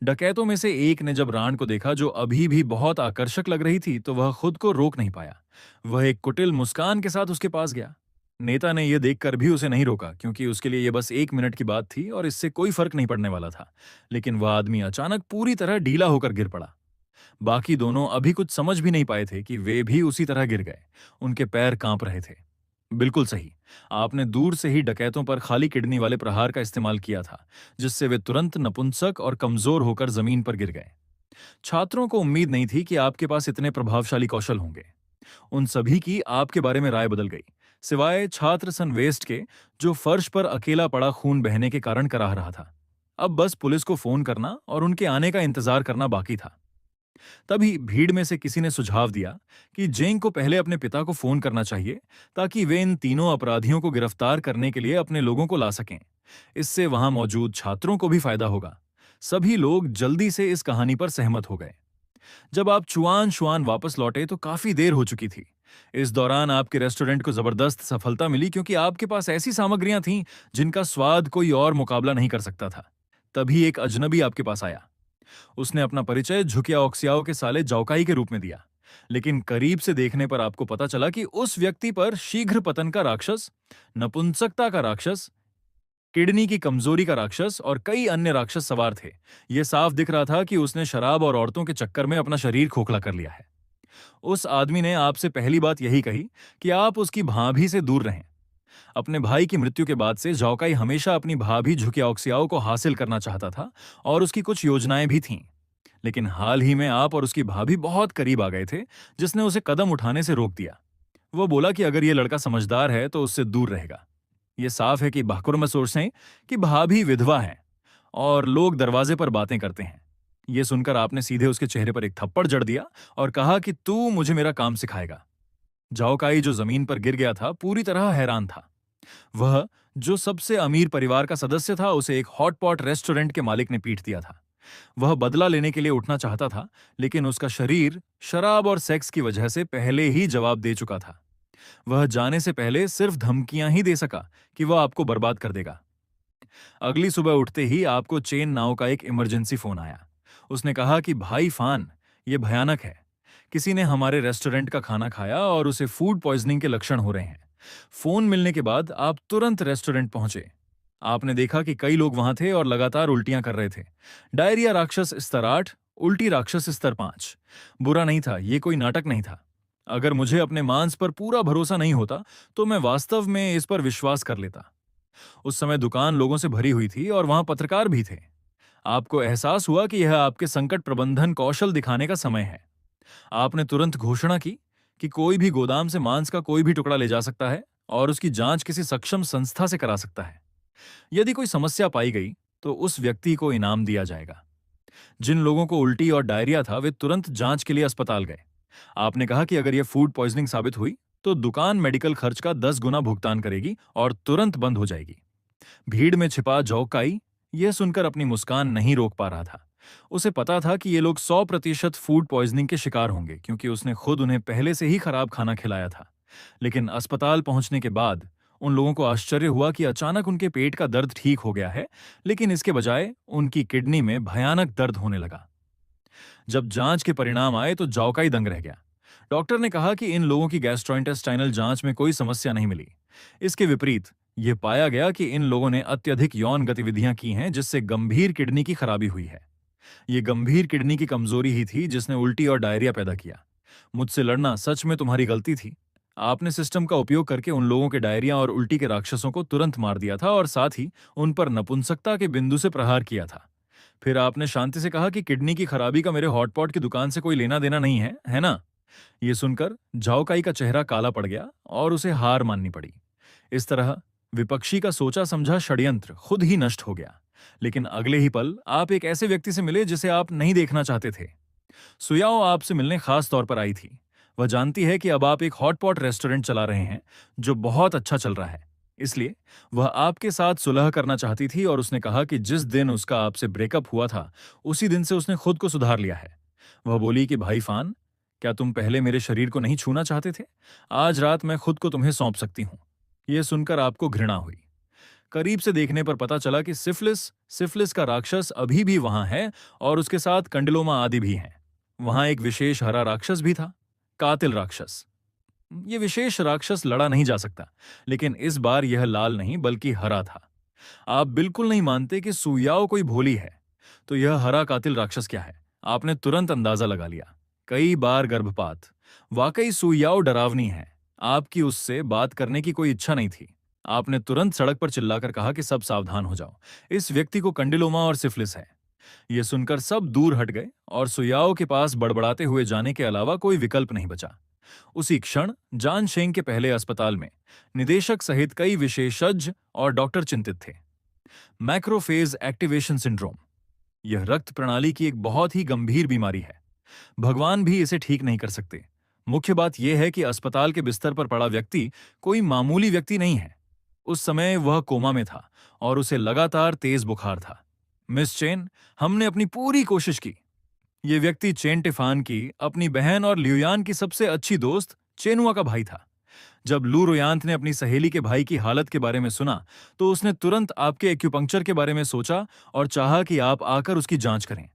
डकैतों में से एक ने जब रांड को देखा, जो अभी भी बहुत आकर्षक लग रही थी, तो वह खुद को रोक नहीं पाया। वह एक कुटिल मुस्कान के साथ उसके पास गया। नेता ने यह देखकर भी उसे नहीं रोका, क्योंकि उसके लिए यह बस 1 मिनट की बात थी और इससे कोई फर्क नहीं पड़ने वाला था। लेकिन वह आदमी अचानक पूरी तरह ढीला होकर गिर पड़ा। बाकी दोनों अभी कुछ समझ भी नहीं पाए थे कि वे भी उसी तरह गिर गए। उनके पैर कांप रहे थे। बिल्कुल सही। आपने दूर से ही डकैतों पर खाली किडनी वाले प्रहार का इस्तेमाल किया था, जिससे वे तुरंत नपुंसक और कमजोर होकर जमीन पर गिर गए। छात्रों को उम्मीद नहीं थी कि आपके पास इतने प्रभावशाली कौशल होंगे। उन सभी की आपके बारे में राय बदल गई, सिवाय छात्र सन वेस्ट के, जो फर्श पर अकेला पड़ा खून बहने के कारण कराह रहा था। अब बस पुलिस को फोन करना और उनके आने का इंतजार करना बाकी था। तभी भीड़ में से किसी ने सुझाव दिया कि जेंग को पहले अपने पिता को फोन करना चाहिए, ताकि वे इन तीनों अपराधियों को गिरफ्तार करने के लिए अपने लोगों को ला सकें। इससे वहां मौजूद छात्रों को भी फायदा होगा। सभी लोग जल्दी से इस कहानी पर सहमत हो गए। जब आप चुआन शुआन वापस लौटे तो काफी देर हो चुकी थी। इस दौरान आपके रेस्टोरेंट को जबरदस्त सफलता मिली, क्योंकि आपके पास ऐसी सामग्रियां थीं जिनका स्वाद कोई और मुकाबला नहीं कर सकता था। तभी एक अजनबी आपके पास आया। उसने अपना परिचय झुकिया ओक्सियाओ के साले जाओकाई के रूप में दिया। लेकिन करीब से देखने पर आपको पता चला कि उस व्यक्ति पर शीघ्र पतन का राक्षस, नपुंसकता का राक्षस, किडनी की कमजोरी का राक्षस और कई अन्य राक्षस सवार थे। यह साफ दिख रहा था कि उसने शराब और औरतों के चक्कर में अपना शरीर खोखला कर लिया है। उस आदमी ने आपसे पहली बात यही कही कि आप उसकी भाभी से दूर रहें। अपने भाई की मृत्यु के बाद से जाओकाई हमेशा अपनी भाभी झुकियाओक्सियाओ को हासिल करना चाहता था, और उसकी कुछ योजनाएं भी थीं। लेकिन हाल ही में आप और उसकी भाभी बहुत करीब आ गए थे, जिसने उसे कदम उठाने से रोक दिया। वो बोला कि अगर ये लड़का समझदार है तो उससे दूर रहेगा। ये साफ है कि भाकुर में सोचते हैं कि भाभी विधवा है और लोग दरवाजे पर बातें करते हैं। ये सुनकर आपने सीधे उसके चेहरे पर एक थप्पड़ जड़ दिया और कहा कि तू मुझे मेरा काम सिखाएगा। जाओकाई, जो जमीन पर गिर गया था, पूरी तरह हैरान था। वह, जो सबसे अमीर परिवार का सदस्य था, उसे एक हॉटपॉट रेस्टोरेंट के मालिक ने पीट दिया था। वह बदला लेने के लिए उठना चाहता था, लेकिन उसका शरीर शराब और सेक्स की वजह से पहले ही जवाब दे चुका था। वह जाने से पहले सिर्फ धमकियां ही दे सका कि वह आपको बर्बाद कर देगा। अगली सुबह उठते ही आपको चेन नाव का एक इमरजेंसी फोन आया। उसने कहा कि भाई फान, ये भयानक है। किसी ने हमारे रेस्टोरेंट का खाना खाया और उसे फूड पॉइजनिंग के लक्षण हो रहे हैं। फोन मिलने के बाद आप तुरंत रेस्टोरेंट पहुंचे। आपने देखा कि कई लोग वहां थे और लगातार उल्टियां कर रहे थे। डायरिया राक्षस स्तर 8, उल्टी राक्षस स्तर 5। बुरा नहीं था, ये कोई नाटक नहीं था। अगर मुझे अपने मांस पर पूरा भरोसा नहीं होता तो मैं वास्तव में इस पर विश्वास कर लेता। उस समय दुकान लोगों से भरी हुई थी और वहां पत्रकार भी थे। आपको एहसास हुआ कि यह आपके संकट प्रबंधन कौशल दिखाने का समय है। आपने तुरंत घोषणा की कि कोई भी गोदाम से मांस का कोई भी टुकड़ा ले जा सकता है और उसकी जांच किसी सक्षम संस्था से करा सकता है। यदि कोई समस्या पाई गई तो उस व्यक्ति को इनाम दिया जाएगा। जिन लोगों को उल्टी और डायरिया था, वे तुरंत जांच के लिए अस्पताल गए। आपने कहा कि अगर यह फूड पॉइजनिंग साबित हुई तो दुकान मेडिकल खर्च का 10 गुना भुगतान करेगी और तुरंत बंद हो जाएगी। भीड़ में छिपा जौकाई यह सुनकर अपनी मुस्कान नहीं रोक पा रहा था। उसे पता था कि ये लोग 100% फूड पॉइजनिंग के शिकार होंगे, क्योंकि उसने खुद उन्हें पहले से ही खराब खाना खिलाया था। लेकिन अस्पताल पहुंचने के बाद उन लोगों को आश्चर्य हुआ कि अचानक उनके पेट का दर्द ठीक हो गया है, लेकिन इसके बजाय उनकी किडनी में भयानक दर्द होने लगा। जब जांच के परिणाम आए तो जाओकाई दंग रह गया। डॉक्टर ने कहा कि इन लोगों की गैस्ट्रोइंटेस्टाइनल जांच में कोई समस्या नहीं मिली। इसके विपरीत यह पाया गया कि इन लोगों ने अत्यधिक यौन गतिविधियां की हैं, जिससे गंभीर किडनी की खराबी हुई है। ये गंभीर किडनी की कमजोरी ही थी जिसने उल्टी और डायरिया पैदा किया। मुझसे लड़ना सच में तुम्हारी गलती थी। आपने सिस्टम का उपयोग करके उन लोगों के डायरिया और उल्टी के राक्षसों को तुरंत मार दिया था और साथ ही उन पर नपुंसकता के बिंदु से प्रहार किया था। फिर आपने शांति से कहा कि किडनी की खराबी का मेरे हॉटपॉट की दुकान से कोई लेना देना नहीं है ना? ये सुनकर झाओकाई का चेहरा काला पड़ गया और उसे हार माननी पड़ी। इस तरह विपक्षी का सोचा समझा षड्यंत्र खुद ही नष्ट हो गया। लेकिन अगले ही पल आप एक ऐसे व्यक्ति से मिले जिसे आप नहीं देखना चाहते थे। सुयाओ आपसे मिलने खास तौर पर आई थी। वह जानती है कि अब आप एक हॉटपॉट रेस्टोरेंट चला रहे हैं जो बहुत अच्छा चल रहा है, इसलिए वह आपके साथ सुलह करना चाहती थी। और उसने कहा कि जिस दिन उसका आपसे ब्रेकअप हुआ था, उसी दिन से उसने खुद को सुधार लिया है। वह बोली कि भाई फान, क्या तुम पहले मेरे शरीर को नहीं छूना चाहते थे? आज रात मैं खुद को तुम्हें सौंप सकती हूं। यह सुनकर आपको घृणा हुई। करीब से देखने पर पता चला कि सिफिलिस सिफिलिस का राक्षस अभी भी वहां है और उसके साथ कंडिलोमा आदि भी हैं। वहां एक विशेष हरा राक्षस भी था, कातिल राक्षस। यह विशेष राक्षस लड़ा नहीं जा सकता, लेकिन इस बार यह लाल नहीं बल्कि हरा था। आप बिल्कुल नहीं मानते कि सुयाओ कोई भोली है, तो यह हरा कातिल राक्षस क्या है? आपने तुरंत अंदाजा लगा लिया। कई बार गर्भपात। वाकई सुयाओ डरावनी है। आपकी उससे बात करने की कोई इच्छा नहीं थी। आपने तुरंत सड़क पर चिल्लाकर कहा कि सब सावधान हो जाओ, इस व्यक्ति को कंडिलोमा और सिफिलिस है। ये सुनकर सब दूर हट गए और सुयाओ के पास बड़बड़ाते हुए जाने के अलावा कोई विकल्प नहीं बचा। उसी क्षण जान शेंग के पहले अस्पताल में निदेशक सहित कई विशेषज्ञ और डॉक्टर चिंतित थे। मैक्रोफेज एक्टिवेशन सिंड्रोम, यह रक्त प्रणाली की एक बहुत ही गंभीर बीमारी है। भगवान भी इसे ठीक नहीं कर सकते। मुख्य बात यह है कि अस्पताल के बिस्तर पर पड़ा व्यक्ति कोई मामूली व्यक्ति नहीं है। उस समय वह कोमा में था और उसे लगातार तेज बुखार था। मिस चेन, हमने अपनी पूरी कोशिश की। ये व्यक्ति चेन टिफान की अपनी बहन और ल्यूयान की सबसे अच्छी दोस्त चेनुआ का भाई था। जब लू रोयांत ने अपनी सहेली के भाई की हालत के बारे में सुना तो उसने तुरंत आपके एक्यूपंक्चर के बारे में सोचा और चाहा कि आप आकर उसकी जांच करें।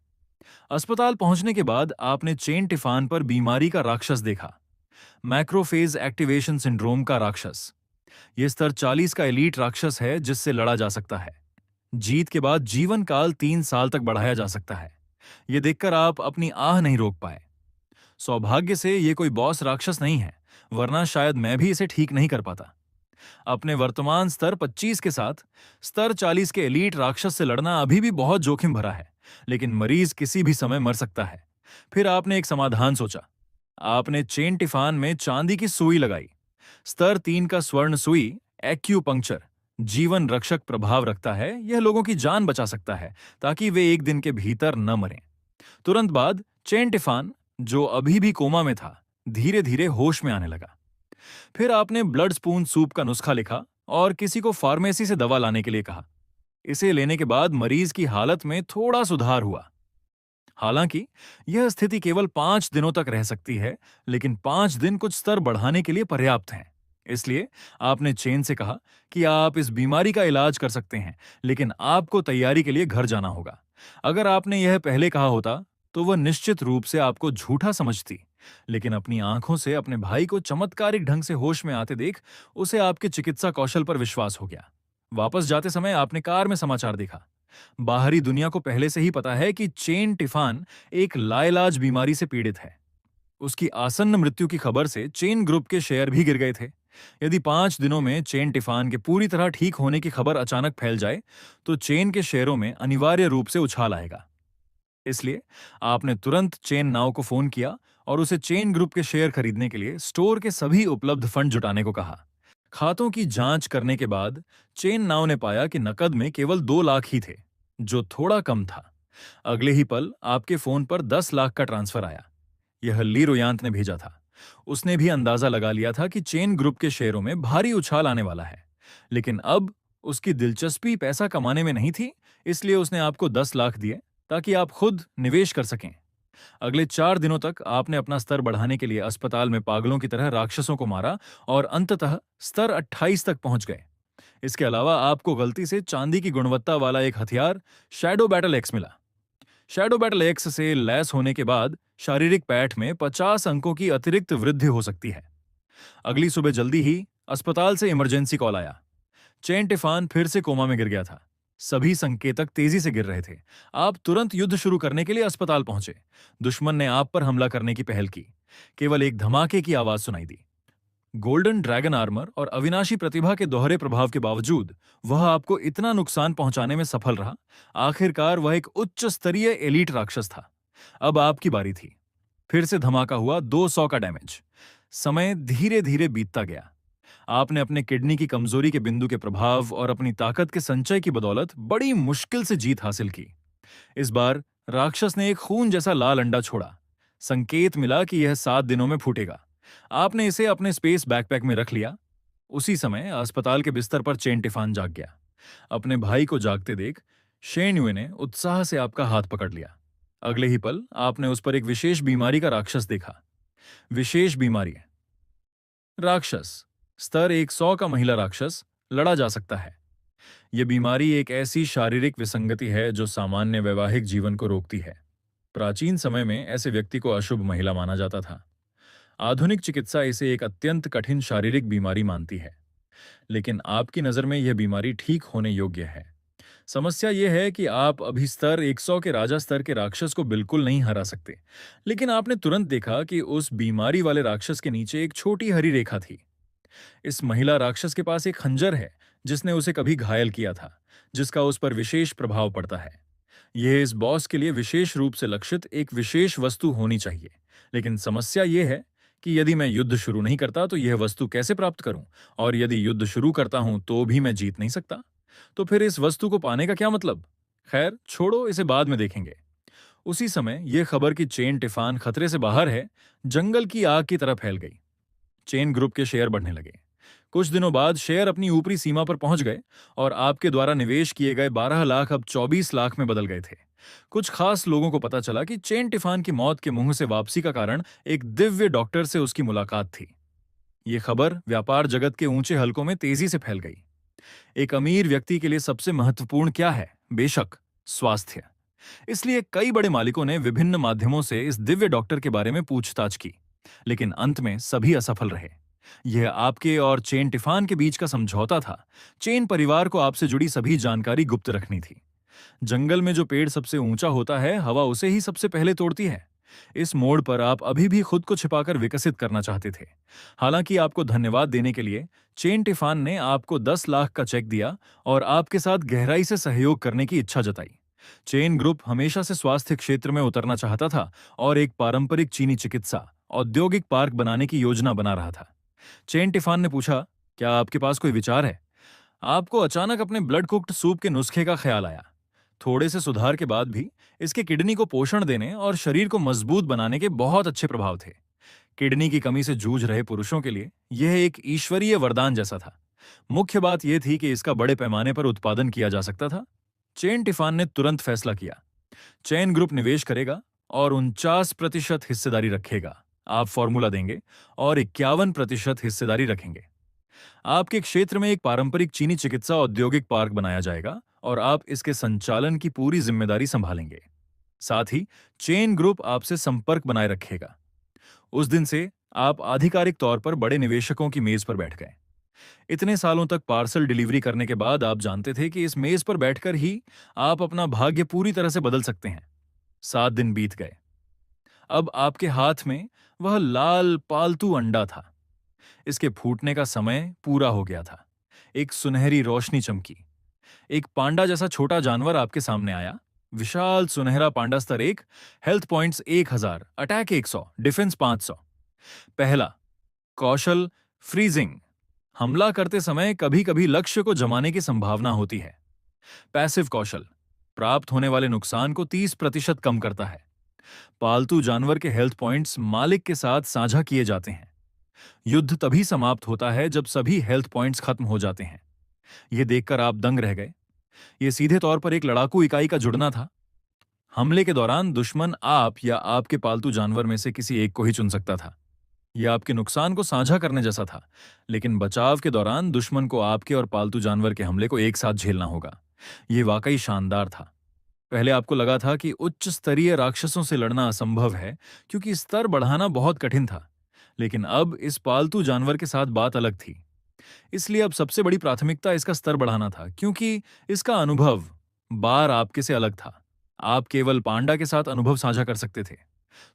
अस्पताल पहुंचने के बाद आपने चेन टिफान पर बीमारी का राक्षस देखा, मैक्रोफेज एक्टिवेशन सिंड्रोम का राक्षस। यह स्तर 40 का एलीट राक्षस है जिससे लड़ा जा सकता है। जीत के बाद जीवन काल 3 साल तक बढ़ाया जा सकता है। यह देखकर आप अपनी आह नहीं रोक पाए। सौभाग्य से यह कोई बॉस राक्षस नहीं है, वरना शायद मैं भी इसे ठीक नहीं कर पाता। अपने वर्तमान स्तर 25 के साथ स्तर 40 के एलीट राक्षस से लड़ना अभी भी बहुत जोखिम भरा है, लेकिन मरीज किसी भी समय मर सकता है। फिर आपने एक समाधान सोचा। आपने चेन टिफान में चांदी की सुई लगाई। स्तर 3 का स्वर्ण सुई एक्यूपंक्चर जीवन रक्षक प्रभाव रखता है। यह लोगों की जान बचा सकता है ताकि वे एक दिन के भीतर न मरें। तुरंत बाद चेन टिफान, जो अभी भी कोमा में था, धीरे धीरे होश में आने लगा। फिर आपने ब्लड स्पून सूप का नुस्खा लिखा और किसी को फार्मेसी से दवा लाने के लिए कहा। इसे लेने के बाद मरीज की हालत में थोड़ा सुधार हुआ। हालांकि यह स्थिति केवल 5 दिनों तक रह सकती है, लेकिन 5 दिन कुछ स्तर बढ़ाने के लिए पर्याप्त हैं। इसलिए आपने चेन से कहा कि आप इस बीमारी का इलाज कर सकते हैं, लेकिन आपको तैयारी के लिए घर जाना होगा। अगर आपने यह पहले कहा होता तो वह निश्चित रूप से आपको झूठा समझती, लेकिन अपनी आंखों से अपने भाई को चमत्कारिक ढंग से होश में आते देख उसे आपके चिकित्सा कौशल पर विश्वास हो गया। वापस जाते समय आपने कार में समाचार देखा। बाहरी दुनिया को पहले से ही पता है कि चेन टिफान एक लाइलाज बीमारी से पीड़ित है। उसकी आसन्न मृत्यु की खबर से चेन ग्रुप के शेयर भी गिर गए थे। यदि 5 दिनों में चेन टिफान के पूरी तरह ठीक होने की खबर अचानक फैल जाए तो चेन के शेयरों में अनिवार्य रूप से उछाल आएगा। इसलिए आपने तुरंत चेन नाव को फोन किया और उसे चेन ग्रुप के शेयर खरीदने के लिए स्टोर के सभी उपलब्ध फंड जुटाने को कहा। खातों की जांच करने के बाद चेन नाव ने पाया कि नकद में केवल 2 लाख ही थे, जो थोड़ा कम था। अगले ही पल आपके फोन पर 10 लाख का ट्रांसफर आया। यह ली रोयांत ने भेजा था। उसने भी अंदाजा लगा लिया था कि चेन ग्रुप के शेयरों में भारी उछाल आने वाला है, लेकिन अब उसकी दिलचस्पी पैसा कमाने में नहीं थी, इसलिए उसने आपको 10 लाख दिए ताकि आप खुद निवेश कर सकें। अगले 4 दिनों तक आपने अपना स्तर बढ़ाने के लिए अस्पताल में पागलों की तरह राक्षसों को मारा और अंततः स्तर 28 तक पहुंच गए। इसके अलावा आपको गलती से चांदी की गुणवत्ता वाला एक हथियार शैडो बैटल एक्स मिला। शैडो बैटल एक्स से लैस होने के बाद शारीरिक पैठ में 50 अंकों की अतिरिक्त वृद्धि हो सकती है। अगली सुबह जल्दी ही अस्पताल से इमरजेंसी कॉल आया। चेन टिफान फिर से कोमा में गिर गया था। सभी संकेतक तेजी से गिर रहे थे। आप तुरंत युद्ध शुरू करने के लिए अस्पताल पहुंचे। दुश्मन ने आप पर हमला करने की पहल की। केवल एक धमाके की आवाज सुनाई दी। गोल्डन ड्रैगन आर्मर और अविनाशी प्रतिभा के दोहरे प्रभाव के बावजूद वह आपको इतना नुकसान पहुंचाने में सफल रहा। आखिरकार वह एक उच्च स्तरीय एलीट राक्षस था। अब आपकी बारी थी। फिर से धमाका हुआ। 200 का डैमेज। समय धीरे धीरे बीतता गया। आपने अपने किडनी की कमजोरी के बिंदु के प्रभाव और अपनी ताकत के संचय की बदौलत बड़ी मुश्किल से जीत हासिल की। इस बार राक्षस ने एक खून जैसा लाल अंडा छोड़ा। संकेत मिला कि यह 7 दिनों में फूटेगा। आपने इसे अपने स्पेस बैकपैक में रख लिया। उसी समय अस्पताल के बिस्तर पर चेन टिफान जाग गया। अपने भाई को जागते देख शेन युए ने उत्साह से आपका हाथ पकड़ लिया। अगले ही पल आपने उस पर एक विशेष बीमारी का राक्षस देखा। विशेष बीमारी है राक्षस, स्तर 100 का महिला राक्षस, लड़ा जा सकता है। यह बीमारी एक ऐसी शारीरिक विसंगति है जो सामान्य वैवाहिक जीवन को रोकती है। प्राचीन समय में ऐसे व्यक्ति को अशुभ महिला माना जाता था। आधुनिक चिकित्सा इसे एक अत्यंत कठिन शारीरिक बीमारी मानती है, लेकिन आपकी नज़र में यह बीमारी ठीक होने योग्य है। समस्या यह है कि आप अभी स्तर 100 के राजा स्तर के राक्षस को बिल्कुल नहीं हरा सकते, लेकिन आपने तुरंत देखा कि उस बीमारी वाले राक्षस के नीचे एक छोटी हरी रेखा थी। इस महिला राक्षस के पास एक खंजर है जिसने उसे कभी घायल किया था, जिसका उस पर विशेष प्रभाव पड़ता है। यह इस बॉस के लिए विशेष रूप से लक्षित एक विशेष वस्तु होनी चाहिए। लेकिन समस्या यह है कि यदि मैं युद्ध शुरू नहीं करता तो यह वस्तु कैसे प्राप्त करूं, और यदि युद्ध शुरू करता हूं तो भी मैं जीत नहीं सकता। तो फिर इस वस्तु को पाने का क्या मतलब? खैर छोड़ो, इसे बाद में देखेंगे। उसी समय यह खबर कि चेन टिफान खतरे से बाहर है जंगल की आग की तरह फैल गई। चेन ग्रुप के शेयर बढ़ने लगे। कुछ दिनों बाद शेयर अपनी ऊपरी सीमा पर पहुंच गए और आपके द्वारा निवेश किए गए 12 लाख अब 24 लाख में बदल गए थे। कुछ खास लोगों को पता चला कि चेन टिफान की मौत के मुंह से वापसी का कारण एक दिव्य डॉक्टर से उसकी मुलाकात थी। यह खबर व्यापार जगत के ऊंचे हलकों में तेजी से फैल गई। एक अमीर व्यक्ति के लिए सबसे महत्वपूर्ण क्या है? बेशक स्वास्थ्य। इसलिए कई बड़े मालिकों ने विभिन्न माध्यमों से इस दिव्य डॉक्टर के बारे में पूछताछ की, लेकिन अंत में सभी असफल रहे। यह आपके और चेन टिफान के बीच का समझौता था। चेन परिवार को आपसे जुड़ी सभी जानकारी गुप्त रखनी थी। जंगल में जो पेड़ सबसे ऊंचा होता है, हवा उसे ही सबसे पहले तोड़ती है। इस मोड़ पर आप अभी भी खुद को छिपाकर विकसित करना चाहते थे। हालांकि आपको धन्यवाद देने के लिए चेन टिफान ने आपको 10 लाख का चेक दिया और आपके साथ गहराई से सहयोग करने की इच्छा जताई। चेन ग्रुप हमेशा से स्वास्थ्य क्षेत्र में उतरना चाहता था और एक पारंपरिक चीनी चिकित्सा औद्योगिक पार्क बनाने की योजना बना रहा था। चेन टिफान ने पूछा, क्या आपके पास कोई विचार है? आपको अचानक अपने ब्लड कुक्ड सूप के नुस्खे का ख्याल आया। थोड़े से सुधार के बाद भी इसके किडनी को पोषण देने और शरीर को मजबूत बनाने के बहुत अच्छे प्रभाव थे। किडनी की कमी से जूझ रहे पुरुषों के लिए यह एक ईश्वरीय वरदान जैसा था। मुख्य बात यह थी कि इसका बड़े पैमाने पर उत्पादन किया जा सकता था। चेन टिफान ने तुरंत फैसला किया। चेन ग्रुप निवेश करेगा और 49% हिस्सेदारी रखेगा। आप फॉर्मूला देंगे और 51% हिस्सेदारी रखेंगे। आपके क्षेत्र में एक पारंपरिक चीनी चिकित्सा औद्योगिक पार्क बनाया जाएगा और आप इसके संचालन की पूरी जिम्मेदारी संभालेंगे। साथ ही चेन ग्रुप आपसे संपर्क बनाए रखेगा। उस दिन से आप आधिकारिक तौर पर बड़े निवेशकों की मेज पर बैठ गए। इतने सालों तक पार्सल डिलीवरी करने के बाद आप जानते थे कि इस मेज पर बैठकर ही आप अपना भाग्य पूरी तरह से बदल सकते हैं। 7 दिन बीत गए। अब आपके हाथ में वह लाल पालतू अंडा था। इसके फूटने का समय पूरा हो गया था। एक सुनहरी रोशनी चमकी। एक पांडा जैसा छोटा जानवर आपके सामने आया। विशाल सुनहरा पांडा स्तर 1, हेल्थ पॉइंट्स 1000, अटैक 100, डिफेंस 500। पहला कौशल फ्रीजिंग। हमला करते समय कभी कभी लक्ष्य को जमाने की संभावना होती है। पैसिव कौशल प्राप्त होने वाले नुकसान को 30% कम करता है। पालतू जानवर के हेल्थ पॉइंट्स मालिक के साथ साझा किए जाते हैं। युद्ध तभी समाप्त होता है जब सभी हेल्थ पॉइंट्स खत्म हो जाते हैं। यह देखकर आप दंग रह गए। यह सीधे तौर पर एक लड़ाकू इकाई का जुड़ना था। हमले के दौरान दुश्मन आप या आपके पालतू जानवर में से किसी एक को ही चुन सकता था। यह आपके नुकसान को साझा करने जैसा था, लेकिन बचाव के दौरान दुश्मन को आपके और पालतू जानवर के हमले को एक साथ झेलना होगा। यह वाकई शानदार था। पहले आपको लगा था कि उच्च स्तरीय राक्षसों से लड़ना असंभव है क्योंकि स्तर बढ़ाना बहुत कठिन था, लेकिन अब इस पालतू जानवर के साथ बात अलग थी। इसलिए अब सबसे बड़ी प्राथमिकता इसका स्तर बढ़ाना था, क्योंकि इसका अनुभव बार आपके से अलग था। आप केवल पांडा के साथ अनुभव साझा कर सकते थे।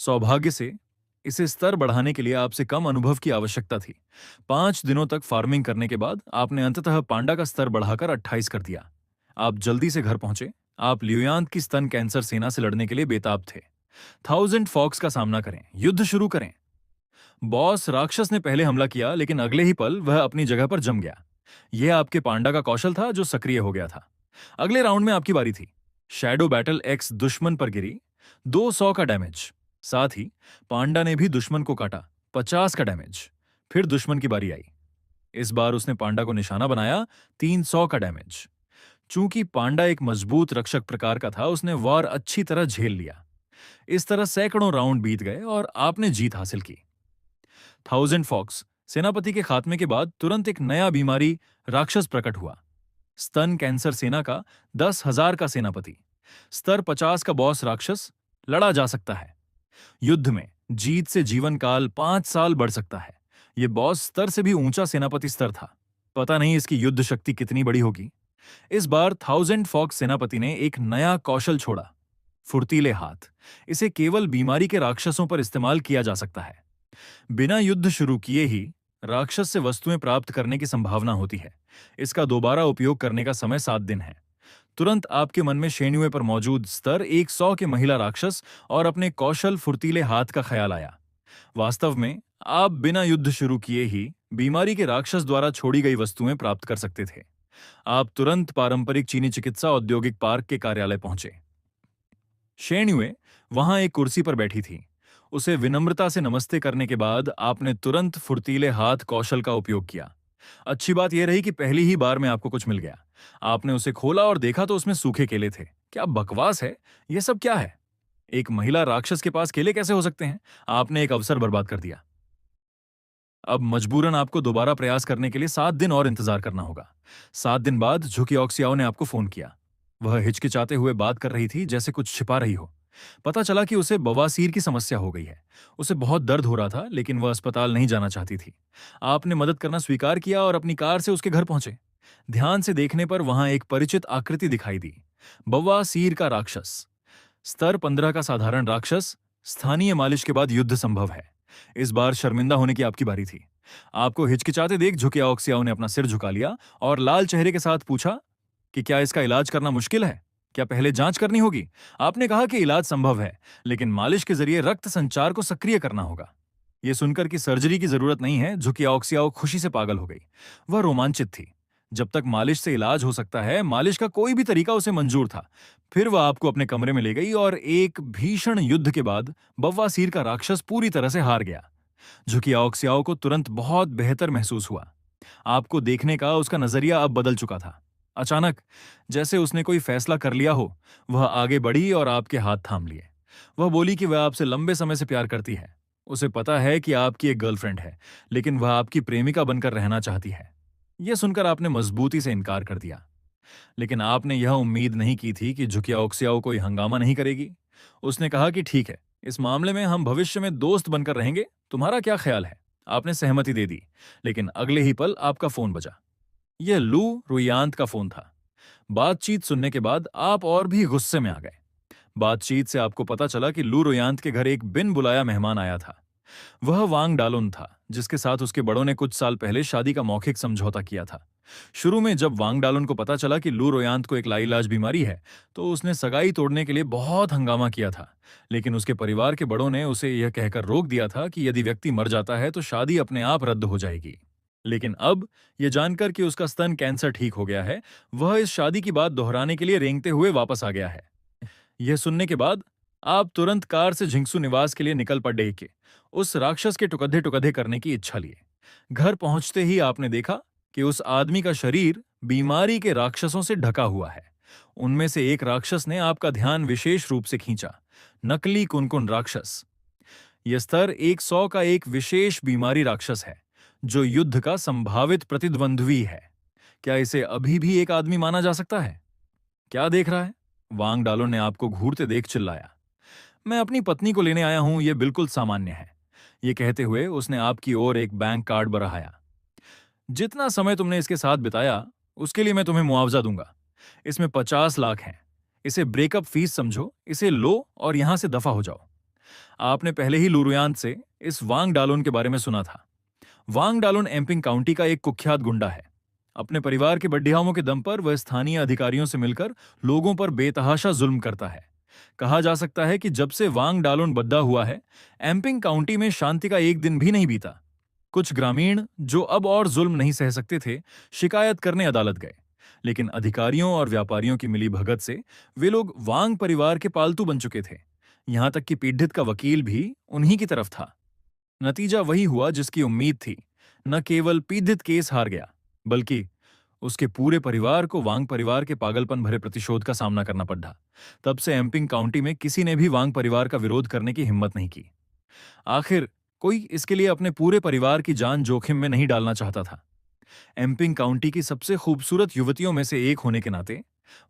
सौभाग्य से इसे स्तर बढ़ाने के लिए आपसे कम अनुभव की आवश्यकता थी। 5 दिनों तक फार्मिंग करने के बाद आपने अंततः पांडा का स्तर बढ़ाकर 28 कर दिया। आप जल्दी से घर पहुंचे। आप ल्यूयांत की स्तन कैंसर सेना से लड़ने के लिए बेताब थे। 1000 फॉक्स का सामना करें, युद्ध शुरू करें। बॉस राक्षस ने पहले हमला किया, लेकिन अगले ही पल वह अपनी जगह पर जम गया। यह आपके पांडा का कौशल था जो सक्रिय हो गया था। अगले राउंड में आपकी बारी थी। शैडो बैटल एक्स दुश्मन पर गिरी, 200 का डैमेज। साथ ही पांडा ने भी दुश्मन को काटा, 50 का डैमेज। फिर दुश्मन की बारी आई। इस बार उसने पांडा को निशाना बनाया, 300 का डैमेज। चूंकि पांडा एक मजबूत रक्षक प्रकार का था, उसने वार अच्छी तरह झेल लिया। इस तरह सैकड़ों राउंड बीत गए और आपने जीत हासिल की। 1000 फॉक्स सेनापति के खात्मे के बाद तुरंत एक नया बीमारी राक्षस प्रकट हुआ। स्तन कैंसर सेना का 10,000 का सेनापति, स्तर 50 का बॉस राक्षस। लड़ा जा सकता है। युद्ध में जीत से जीवन काल 5 साल बढ़ सकता है। यह बॉस स्तर से भी ऊंचा सेनापति स्तर था। पता नहीं इसकी युद्ध शक्ति कितनी बड़ी होगी। इस बार 1000 फॉक्स सेनापति ने एक नया कौशल छोड़ा, फुर्तीले हाथ। इसे केवल बीमारी के राक्षसों पर इस्तेमाल किया जा सकता है। बिना युद्ध शुरू किए ही राक्षस से वस्तुएं प्राप्त करने की संभावना होती है। इसका दोबारा उपयोग करने का समय 7 दिन है। तुरंत आपके मन में शेन्युए पर मौजूद स्तर 100 के महिला राक्षस और अपने कौशल फुर्तीले हाथ का ख्याल आया। वास्तव में आप बिना युद्ध शुरू किए ही बीमारी के राक्षस द्वारा छोड़ी गई वस्तुएं प्राप्त कर सकते थे। आप तुरंत पारंपरिक चीनी चिकित्सा औद्योगिक पार्क के कार्यालय पहुंचे। शेन्युए वहां एक कुर्सी पर बैठी थी। उसे विनम्रता से नमस्ते करने के बाद आपने तुरंत फुर्तीले हाथ कौशल का उपयोग किया। अच्छी बात यह रही कि पहली ही बार में आपको कुछ मिल गया। आपने उसे खोला और देखा तो उसमें सूखे केले थे। क्या बकवास है! यह सब क्या है? एक महिला राक्षस के पास केले कैसे हो सकते हैं? आपने एक अवसर बर्बाद कर दिया। अब मजबूरन आपको दोबारा प्रयास करने के लिए 7 दिन और इंतजार करना होगा। 7 दिन बाद झुकियोक्सियाओ ने आपको फोन किया। वह हिचकिचाते हुए बात कर रही थी, जैसे कुछ छिपा रही हो। पता चला कि उसे बवासीर की समस्या हो गई है। उसे बहुत दर्द हो रहा था, लेकिन वह अस्पताल नहीं जाना चाहती थी। आपने मदद करना स्वीकार किया और अपनी कार से उसके घर पहुंचे। ध्यान से देखने पर वहां एक परिचित आकृति दिखाई दी। बवासीर का राक्षस। स्तर 15 का साधारण राक्षस। स्थानीय मालिश के बाद युद्ध संभव है। इस बार शर्मिंदा होने की आपकी बारी थी। आपको हिचकिचाते देख झुकियाओक्सियाओ ने अपना सिर झुका लिया और लाल चेहरे के साथ पूछा कि क्या इसका इलाज करना मुश्किल है? क्या पहले जांच करनी होगी? आपने कहा कि इलाज संभव है, लेकिन मालिश के जरिए रक्त संचार को सक्रिय करना होगा। यह सुनकर कि सर्जरी की जरूरत नहीं है, झुकियाओक्सियाओ खुशी से पागल हो गई। वह रोमांचित थी। जब तक मालिश से इलाज हो सकता है, मालिश का कोई भी तरीका उसे मंजूर था। फिर वह आपको अपने कमरे में ले गई और एक भीषण युद्ध के बाद बव्वासीर का राक्षस पूरी तरह से हार गया। झुकियाओक्सियाओ को तुरंत बहुत बेहतर महसूस हुआ। आपको देखने का उसका नजरिया अब बदल चुका था। अचानक, जैसे उसने कोई फैसला कर लिया हो, वह आगे बढ़ी और आपके हाथ थाम लिए। वह बोली कि वह आपसे लंबे समय से प्यार करती है। उसे पता है कि आपकी एक गर्लफ्रेंड है, लेकिन वह आपकी प्रेमिका बनकर रहना चाहती है। यह सुनकर आपने मजबूती से इनकार कर दिया। लेकिन आपने यह उम्मीद नहीं की थी कि झुकियाओक्सियाओ कोई हंगामा नहीं करेगी। उसने कहा कि ठीक है, इस मामले में हम भविष्य में दोस्त बनकर रहेंगे। तुम्हारा क्या ख्याल है? आपने सहमति दे दी, लेकिन अगले ही पल आपका फोन बजा। यह लू रुयांत का फोन था। बातचीत सुनने के बाद आप और भी गुस्से में आ गए। बातचीत से आपको पता चला कि लू रुयांत के घर एक बिन बुलाया मेहमान आया था। वह वांग डालोन था, जिसके साथ उसके बड़ों ने कुछ साल पहले शादी का मौखिक समझौता किया था। शुरू में जब वांग डालोन को पता चला कि लू रोयांत को एक लाइलाज बीमारी है, तो उसने सगाई तोड़ने के लिए बहुत हंगामा किया था। लेकिन उसके परिवार के बड़ों ने उसे यह कहकर रोक दिया था कि यदि व्यक्ति मर जाता है तो शादी अपने आप रद्द हो जाएगी। लेकिन अब यह जानकर कि उसका स्तन कैंसर ठीक हो गया है, वह इस शादी की बात दोहराने के लिए रेंगते हुए वापस आ गया है। यह सुनने के बाद आप तुरंत कार से झिंगसू निवास के लिए निकल पड़े के उस राक्षस के टुकड़े टुकड़े करने की इच्छा लिए। घर पहुंचते ही आपने देखा कि उस आदमी का शरीर बीमारी के राक्षसों से ढका हुआ है। उनमें से एक राक्षस ने आपका ध्यान विशेष रूप से खींचा। नकली कुनकुन राक्षस। यह स्तर 100 का एक विशेष बीमारी राक्षस है, जो युद्ध का संभावित प्रतिद्वंद्वी है। क्या इसे अभी भी एक आदमी माना जा सकता है? क्या देख रहा है? वांग डालो ने आपको घूरते देख चिल्लाया। मैं अपनी पत्नी को लेने आया हूं, यह बिल्कुल सामान्य है। यह कहते हुए उसने आपकी ओर एक बैंक कार्ड बढ़ाया। जितना समय तुमने इसके साथ बिताया, उसके लिए मैं तुम्हें मुआवजा दूंगा। इसमें 50 लाख हैं। इसे ब्रेकअप फीस समझो, इसे लो और यहां से दफा हो जाओ। आपने पहले ही लुरुयांत से इस वांग डालोन के बारे में सुना था। वांग डालोन एम्पिंग काउंटी का एक कुख्यात गुंडा है। अपने परिवार के बड्ढियाओं के दम पर वह स्थानीय अधिकारियों से मिलकर लोगों पर बेतहाशा जुल्म करता है। कहा जा सकता है कि जब से वांग डालोन बद्दा हुआ है, एम्पिंग काउंटी में शांति का एक दिन भी नहीं बीता। कुछ ग्रामीण, जो अब और जुल्म नहीं सह सकते थे, शिकायत करने अदालत गए। लेकिन अधिकारियों और व्यापारियों की मिली भगत से वे लोग वांग परिवार के पालतू बन चुके थे। यहां तक कि पीड़ित का वकील भी उन्हीं की तरफ था। नतीजा वही हुआ जिसकी उम्मीद थी। न केवल पीड़ित केस हार गया, बल्कि उसके पूरे परिवार को वांग परिवार के पागलपन भरे प्रतिशोध का सामना करना पड़ा। तब से एम्पिंग काउंटी में किसी ने भी वांग परिवार का विरोध करने की हिम्मत नहीं की। आखिर कोई इसके लिए अपने पूरे परिवार की जान जोखिम में नहीं डालना चाहता था। एम्पिंग काउंटी की सबसे खूबसूरत युवतियों में से एक होने के नाते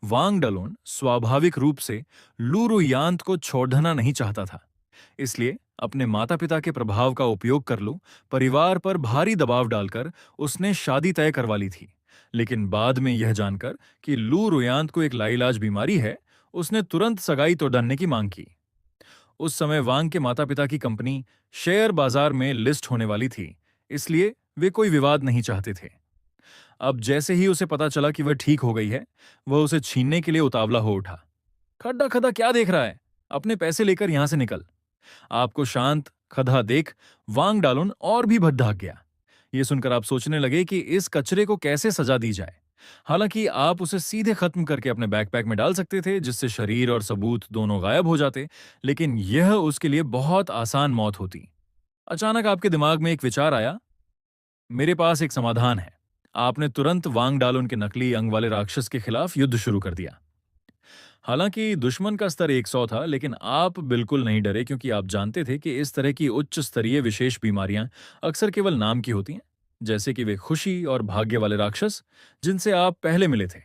वांग डालोन स्वाभाविक रूप से लुरुयांत को छोड़ना नहीं चाहता था। इसलिए अपने माता पिता के प्रभाव का उपयोग कर लू परिवार पर भारी दबाव डालकर उसने शादी तय करवा ली थी। लेकिन बाद में यह जानकर कि लू रुयांत को एक लाइलाज बीमारी है, उसने तुरंत सगाई तोड़ने की मांग की। उस समय वांग के माता पिता की कंपनी शेयर बाजार में लिस्ट होने वाली थी, इसलिए वे कोई विवाद नहीं चाहते थे। अब जैसे ही उसे पता चला कि वह ठीक हो गई है, वह उसे छीनने के लिए उतावला हो उठा। खड्डा खदा क्या देख रहा है? अपने पैसे लेकर यहां से निकल। आपको शांत खदा देख वांग डालोन और भी भद्दाक गया। ये सुनकर आप सोचने लगे कि इस कचरे को कैसे सजा दी जाए। हालांकि आप उसे सीधे खत्म करके अपने बैकपैक में डाल सकते थे, जिससे शरीर और सबूत दोनों गायब हो जाते, लेकिन यह उसके लिए बहुत आसान मौत होती। अचानक आपके दिमाग में एक विचार आया, मेरे पास एक समाधान है। आपने तुरंत वांग डालोन के नकली अंग वाले राक्षस के खिलाफ युद्ध शुरू कर दिया। हालांकि दुश्मन का स्तर 100 था, लेकिन आप बिल्कुल नहीं डरे, क्योंकि आप जानते थे कि इस तरह की उच्च स्तरीय विशेष बीमारियां अक्सर केवल नाम की होती हैं, जैसे कि वे खुशी और भाग्य वाले राक्षस जिनसे आप पहले मिले थे।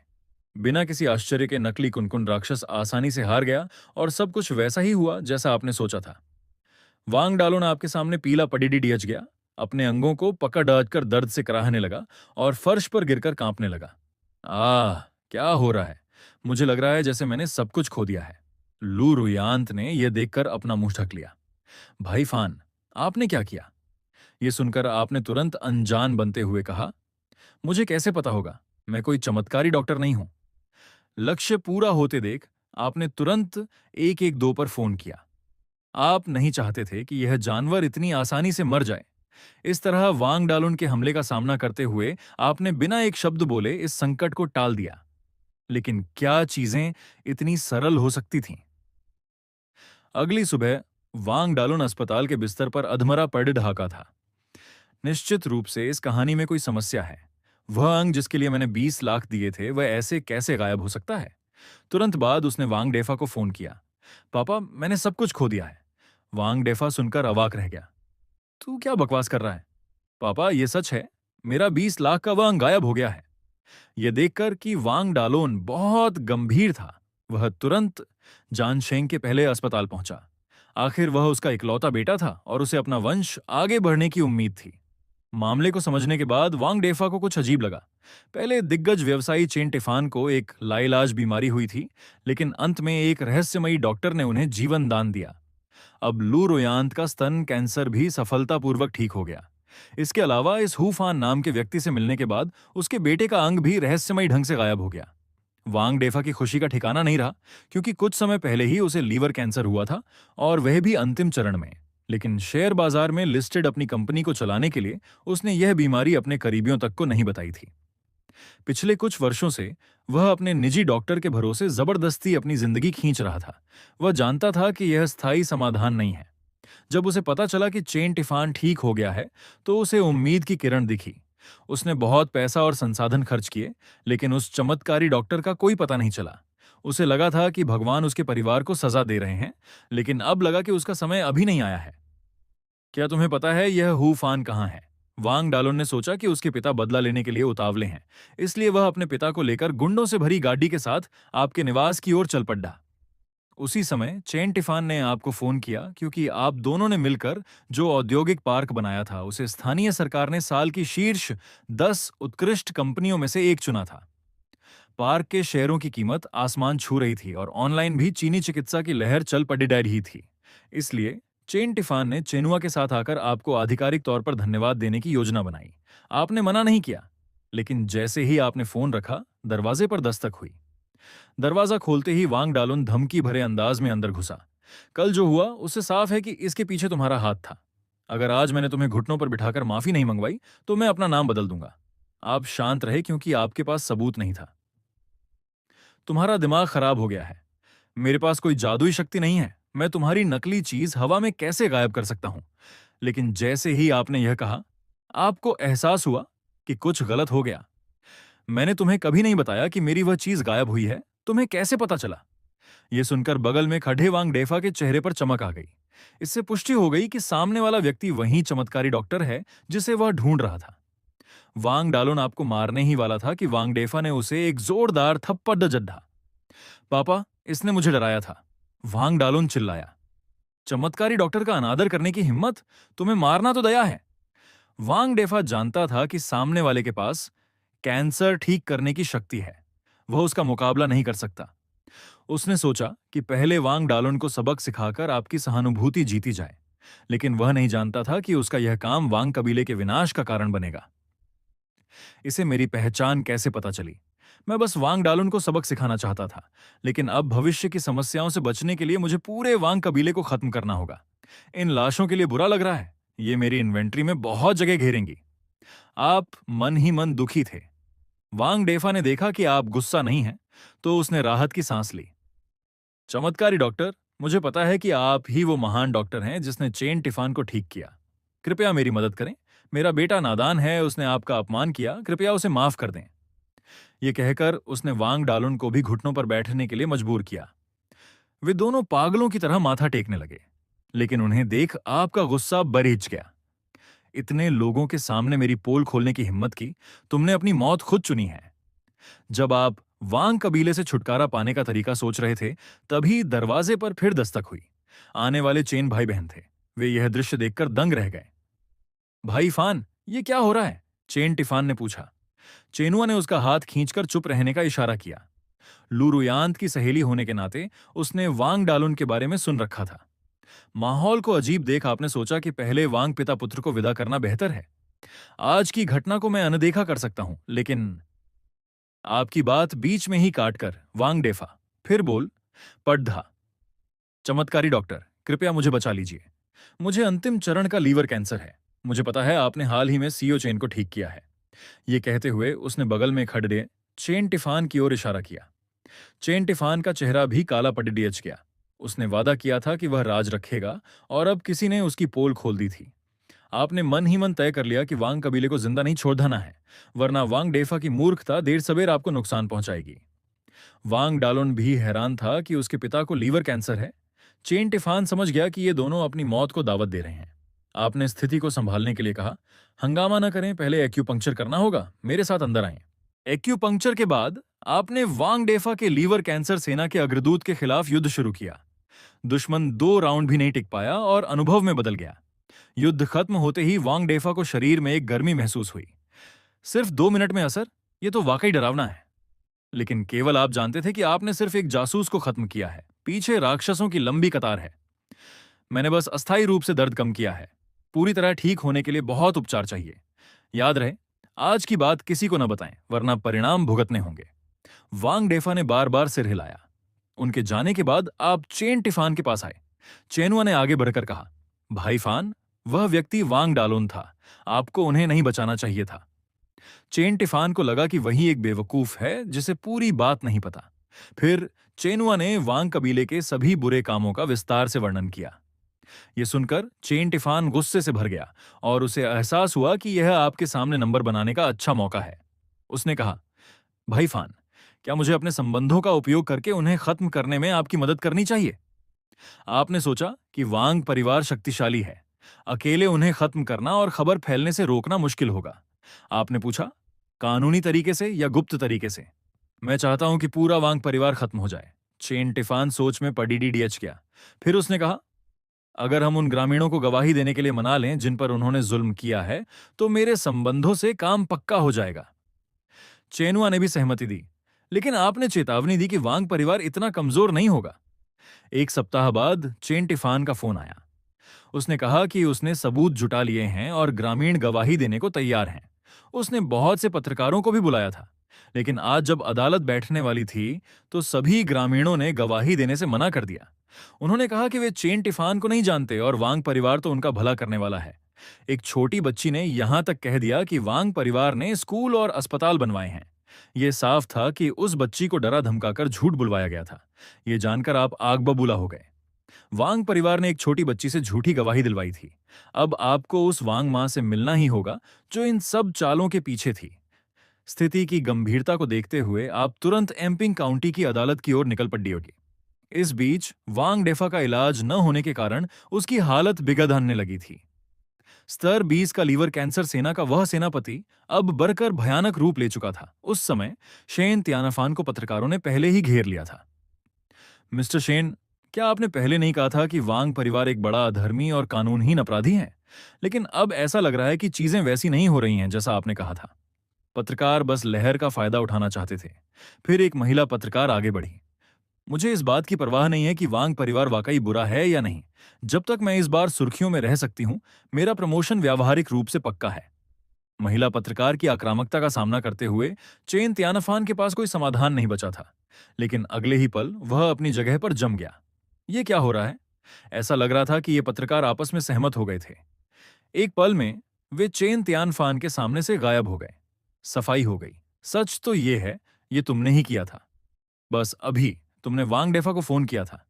बिना किसी आश्चर्य के नकली कुनकुन राक्षस आसानी से हार गया और सब कुछ वैसा ही हुआ जैसा आपने सोचा था। वांग डालोन आपके सामने पीला पडीडी डियच गया, अपने अंगों को पकड़ डांच कर दर्द से कराहने लगा और फर्श पर गिरकर कांपने लगा। आह, क्या हो रहा है? मुझे लग रहा है जैसे मैंने सब कुछ खो दिया है। लू रुयांत ने यह देखकर अपना मुंह ढक लिया। भाई फान, आपने क्या किया? यह सुनकर आपने तुरंत अनजान बनते हुए कहा, मुझे कैसे पता होगा? मैं कोई चमत्कारी डॉक्टर नहीं हूं। लक्ष्य पूरा होते देख आपने तुरंत 112 पर फोन किया। आप नहीं चाहते थे कि यह जानवर इतनी आसानी से मर जाए। इस तरह वांग डालुन के हमले का सामना करते हुए आपने बिना एक शब्द बोले इस संकट को टाल दिया। लेकिन क्या चीजें इतनी सरल हो सकती थीं? अगली सुबह वांग डालुन अस्पताल के बिस्तर पर अधमरा पड़ ढाका था। निश्चित रूप से इस कहानी में कोई समस्या है। वह अंग जिसके लिए मैंने 20 लाख दिए थे, वह ऐसे कैसे गायब हो सकता है? तुरंत बाद उसने वांग डेफा को फोन किया। पापा, मैंने सब कुछ खो दिया है। वांग डेफा सुनकर अवाक रह गया। तू क्या बकवास कर रहा है? पापा, यह सच है। मेरा 20 लाख का वह अंग गायब हो गया है। यह देखकर कि वांग डालोन बहुत गंभीर था, वह तुरंत जानशेंग के पहले अस्पताल पहुंचा। आखिर वह उसका इकलौता बेटा था और उसे अपना वंश आगे बढ़ने की उम्मीद थी। मामले को समझने के बाद वांग डेफा को कुछ अजीब लगा। पहले दिग्गज व्यवसायी चेन टिफान को एक लाइलाज बीमारी हुई थी, लेकिन अंत में एक रहस्यमयी डॉक्टर ने उन्हें जीवन दान दिया। अब लू रोयांत का स्तन कैंसर भी सफलतापूर्वक ठीक हो गया। इसके अलावा इस हूफान नाम के व्यक्ति से मिलने के बाद उसके बेटे का अंग भी रहस्यमयी ढंग से गायब हो गया। वांग डेफा की खुशी का ठिकाना नहीं रहा, क्योंकि कुछ समय पहले ही उसे लीवर कैंसर हुआ था, और वह भी अंतिम चरण में। लेकिन शेयर बाजार में लिस्टेड अपनी कंपनी को चलाने के लिए उसने यह बीमारी अपने करीबियों तक को नहीं बताई थी। पिछले कुछ वर्षों से वह अपने निजी डॉक्टर के भरोसे जबरदस्ती अपनी जिंदगी खींच रहा था। वह जानता था कि यह स्थायी समाधान नहीं है। जब उसे पता चला कि चेन टिफान ठीक हो गया है, तो उसे उम्मीद की किरण दिखी। उसने बहुत पैसा और संसाधन खर्च किए, लेकिन उस चमत्कारी डॉक्टर का कोई पता नहीं चला। उसे लगा था कि भगवान उसके परिवार को सजा दे रहे हैं, लेकिन अब लगा कि उसका समय अभी नहीं आया है। क्या तुम्हें पता है यह हूफान कहाँ है? वांग डालोन ने सोचा कि उसके पिता बदला लेने के लिए उतावले हैं, इसलिए वह अपने पिता को लेकर गुंडों से भरी गाड़ी के साथ आपके निवास की ओर चल पड़ा। उसी समय चेन टिफान ने आपको फोन किया, क्योंकि आप दोनों ने मिलकर जो औद्योगिक पार्क बनाया था, उसे स्थानीय सरकार ने साल की शीर्ष 10 उत्कृष्ट कंपनियों में से एक चुना था। पार्क के शेयरों की कीमत आसमान छू रही थी और ऑनलाइन भी चीनी चिकित्सा की लहर चल पड़ी जा रही थी। इसलिए चेन टिफान ने चेनुआ के साथ आकर आपको आधिकारिक तौर पर धन्यवाद देने की योजना बनाई। आपने मना नहीं किया, लेकिन जैसे ही आपने फोन रखा, दरवाजे पर दस्तक हुई। दरवाजा खोलते ही वांग डालुन धमकी भरे अंदाज में अंदर घुसा। कल जो हुआ उससे साफ है कि इसके पीछे तुम्हारा हाथ था। अगर आज मैंने तुम्हें घुटनों पर बिठाकर माफी नहीं मंगवाई, तो मैं अपना नाम बदल दूंगा। आप शांत रहे, क्योंकि आपके पास सबूत नहीं था। तुम्हारा दिमाग खराब हो गया है। मेरे पास कोई जादुई शक्ति नहीं है। मैं तुम्हारी नकली चीज हवा में कैसे गायब कर सकता हूं? लेकिन जैसे ही आपने यह कहा, आपको एहसास हुआ कि कुछ गलत हो गया। मैंने तुम्हें कभी नहीं बताया कि मेरी वह चीज गायब हुई है। तुम्हें कैसे पता चला? यह सुनकर बगल में खड़े वांग डेफा के चेहरे पर चमक आ गई। इससे पुष्टि हो गई कि सामने वाला व्यक्ति वही चमत्कारी डॉक्टर है जिसे वह ढूंढ रहा था। वांग डालोन आपको मारने ही वाला था कि वांग डेफा ने उसे एक जोरदार थप्पड़ जड्ढा। पापा, इसने मुझे डराया था। वांग डालोन चिल्लाया। चमत्कारी डॉक्टर का अनादर करने की हिम्मत? तुम्हें मारना तो दया है। वांग डेफा जानता था कि सामने वाले के पास कैंसर ठीक करने की शक्ति है। वह उसका मुकाबला नहीं कर सकता। उसने सोचा कि पहले वांग डालोन को सबक सिखाकर आपकी सहानुभूति जीती जाए। लेकिन वह नहीं जानता था कि उसका यह काम वांग कबीले के विनाश का कारण बनेगा। इसे मेरी पहचान कैसे पता चली? मैं बस वांग डालुन को सबक सिखाना चाहता था, लेकिन अब भविष्य की समस्याओं से बचने के लिए मुझे पूरे वांग कबीले को खत्म करना होगा। इन लाशों के लिए बुरा लग रहा है, ये मेरी इन्वेंट्री में बहुत जगह घेरेंगी। आप मन ही मन दुखी थे। वांग डेफा ने देखा कि आप गुस्सा नहीं हैं, तो उसने राहत की सांस ली। चमत्कारी डॉक्टर, मुझे पता है कि आप ही वो महान डॉक्टर हैं जिसने चेन टिफान को ठीक किया। कृपया मेरी मदद करें। मेरा बेटा नादान है, उसने आपका अपमान किया, कृपया उसे माफ कर दें। ये कहकर उसने वांग डालुन को भी घुटनों पर बैठने के लिए मजबूर किया। वे दोनों पागलों की तरह माथा टेकने लगे, लेकिन उन्हें देख आपका गुस्सा बरहिच गया। इतने लोगों के सामने मेरी पोल खोलने की हिम्मत की, तुमने अपनी मौत खुद चुनी है। जब आप वांग कबीले से छुटकारा पाने का तरीका सोच रहे थे, तभी दरवाजे पर फिर दस्तक हुई। आने वाले चेन भाई बहन थे। वे यह दृश्य देखकर दंग रह गए। भाई फान, ये क्या हो रहा है? चेन टिफान ने पूछा। चेनुआ ने उसका हाथ खींचकर चुप रहने का इशारा किया। लूरुयांत की सहेली होने के नाते उसने वांग डालुन के बारे में सुन रखा था। माहौल को अजीब देख आपने सोचा कि पहले वांग पिता पुत्र को विदा करना बेहतर है। आज की घटना को मैं अनदेखा कर सकता हूं, लेकिन आपकी बात बीच में ही काटकर वांग डेफा फिर बोल पढ़ा। चमत्कारी डॉक्टर, कृपया मुझे बचा लीजिए। मुझे अंतिम चरण का लीवर कैंसर है। मुझे पता है आपने हाल ही में सीओ चेन को ठीक किया है। ये कहते हुए उसने बगल में खड़े चेन टिफान की ओर इशारा किया। चेन टिफान का चेहरा भी काला पड़ियच गया। उसने वादा किया था कि वह राज रखेगा, और अब किसी ने उसकी पोल खोल दी थी। आपने मन ही मन तय कर लिया कि वांग कबीले को जिंदा नहीं छोड़ देना है, वरना वांग डेफा की मूर्खता देर सवेर आपको नुकसान पहुंचाएगी। वांग डालोन भी हैरान था कि उसके पिता को लीवर कैंसर है। चेन टिफान समझ गया कि ये दोनों अपनी मौत को दावत दे रहे हैं। आपने स्थिति को संभालने के लिए कहा, हंगामा न करें, पहले एक्यूपंक्चर करना होगा, मेरे साथ अंदर आएं। एक्यूपंक्चर के बाद आपने वांग डेफा के लीवर कैंसर सेना के अग्रदूत के खिलाफ युद्ध शुरू किया। दुश्मन 2 राउंड भी नहीं टिक पाया और अनुभव में बदल गया। युद्ध खत्म होते ही वांग डेफा को शरीर में एक गर्मी महसूस हुई। सिर्फ 2 मिनट में असर, ये तो वाकई डरावना है। लेकिन केवल आप जानते थे कि आपने सिर्फ एक जासूस को खत्म किया है, पीछे राक्षसों की लंबी कतार है। मैंने बस अस्थायी रूप से दर्द कम किया है। पूरी तरह ठीक होने के लिए बहुत उपचार चाहिए। याद रहे, आज की बात किसी को न बताएं, वरना परिणाम भुगतने होंगे। वांग डेफा ने बार बार सिर हिलाया। उनके जाने के बाद आप चेन टिफान के पास आए। चेनुआ ने आगे बढ़कर कहा, भाई फान, वह व्यक्ति वांग डालोन था, आपको उन्हें नहीं बचाना चाहिए था। चेन टिफान को लगा कि वही एक बेवकूफ है जिसे पूरी बात नहीं पता। फिर चेनुआ ने वांग कबीले के सभी बुरे कामों का विस्तार से वर्णन किया। यह सुनकर चेन टिफान गुस्से से भर गया और उसे एहसास हुआ कि यह आपके सामने नंबर बनाने का अच्छा मौका है। उसने कहा, भाई फान, क्या मुझे अपने संबंधों का उपयोग करके उन्हें खत्म करने में आपकी मदद करनी चाहिए? आपने सोचा कि वांग परिवार शक्तिशाली है, अकेले उन्हें खत्म करना और खबर फैलने से रोकना मुश्किल होगा। आपने पूछा, कानूनी तरीके से या गुप्त तरीके से? मैं चाहता हूं कि पूरा वांग परिवार खत्म हो जाए। चेन टिफान सोच में पड़ीडीएच गया। फिर उसने कहा, अगर हम उन ग्रामीणों को गवाही देने के लिए मना लें जिन पर उन्होंने जुल्म किया है, तो मेरे संबंधों से काम पक्का हो जाएगा। चेनुआ ने भी सहमति दी, लेकिन आपने चेतावनी दी कि वांग परिवार इतना कमजोर नहीं होगा। 1 सप्ताह बाद चेन टिफान का फोन आया। उसने कहा कि उसने सबूत जुटा लिए हैं और ग्रामीण गवाही देने को तैयार हैं। उसने बहुत से पत्रकारों को भी बुलाया था, लेकिन आज जब अदालत बैठने वाली थी, तो सभी ग्रामीणों ने गवाही देने से मना कर दिया। उन्होंने कहा कि वे चेन टिफान को नहीं जानते और वांग परिवार तो उनका भला करने वाला है। एक छोटी बच्ची ने यहां तक कह दिया कि वांग परिवार ने स्कूल और अस्पताल बनवाए हैं। यह साफ था कि उस बच्ची को डरा धमकाकर झूठ बुलवाया गया था। यह जानकर आप आग बबूला हो गए। वांग परिवार ने एक छोटी बच्ची से झूठी गवाही दिलवाई थी। अब आपको उस वांग मां से मिलना ही होगा जो इन सब चालों के पीछे थी। स्थिति की गंभीरता को देखते हुए आप तुरंत एम्पिंग काउंटी की अदालत की ओर निकल पड़ियोगे। इस बीच वांग डेफा का इलाज न होने के कारण उसकी हालत बिगड़ने लगी थी। स्तर 20 का लीवर कैंसर सेना का वह सेनापति अब बढ़कर भयानक रूप ले चुका था। उस समय शेन त्यानाफान को पत्रकारों ने पहले ही घेर लिया था। मिस्टर शेन, क्या आपने पहले नहीं कहा था कि वांग परिवार एक बड़ा अधर्मी और कानूनहीन अपराधी है? लेकिन अब ऐसा लग रहा है कि चीजें वैसी नहीं हो रही हैं जैसा आपने कहा था। पत्रकार बस लहर का फायदा उठाना चाहते थे। फिर एक महिला पत्रकार आगे बढ़ी। मुझे इस बात की परवाह नहीं है कि वांग परिवार वाकई बुरा है या नहीं। जब तक मैं इस बार सुर्खियों में रह सकती हूं, मेरा प्रमोशन व्यावहारिक रूप से पक्का है। महिला पत्रकार की आक्रामकता का सामना करते हुए चेन त्यानफान के पास कोई समाधान नहीं बचा था। लेकिन अगले ही पल वह अपनी जगह पर जम गया। ये क्या हो रहा है? ऐसा लग रहा था कि ये पत्रकार आपस में सहमत हो गए थे। एक पल में वे चेन त्यानफान के सामने से गायब हो गए। सफाई हो गई। सच तो ये है, ये तुमने ही किया था। बस अभी तुमने वांग डेफा को फोन किया था।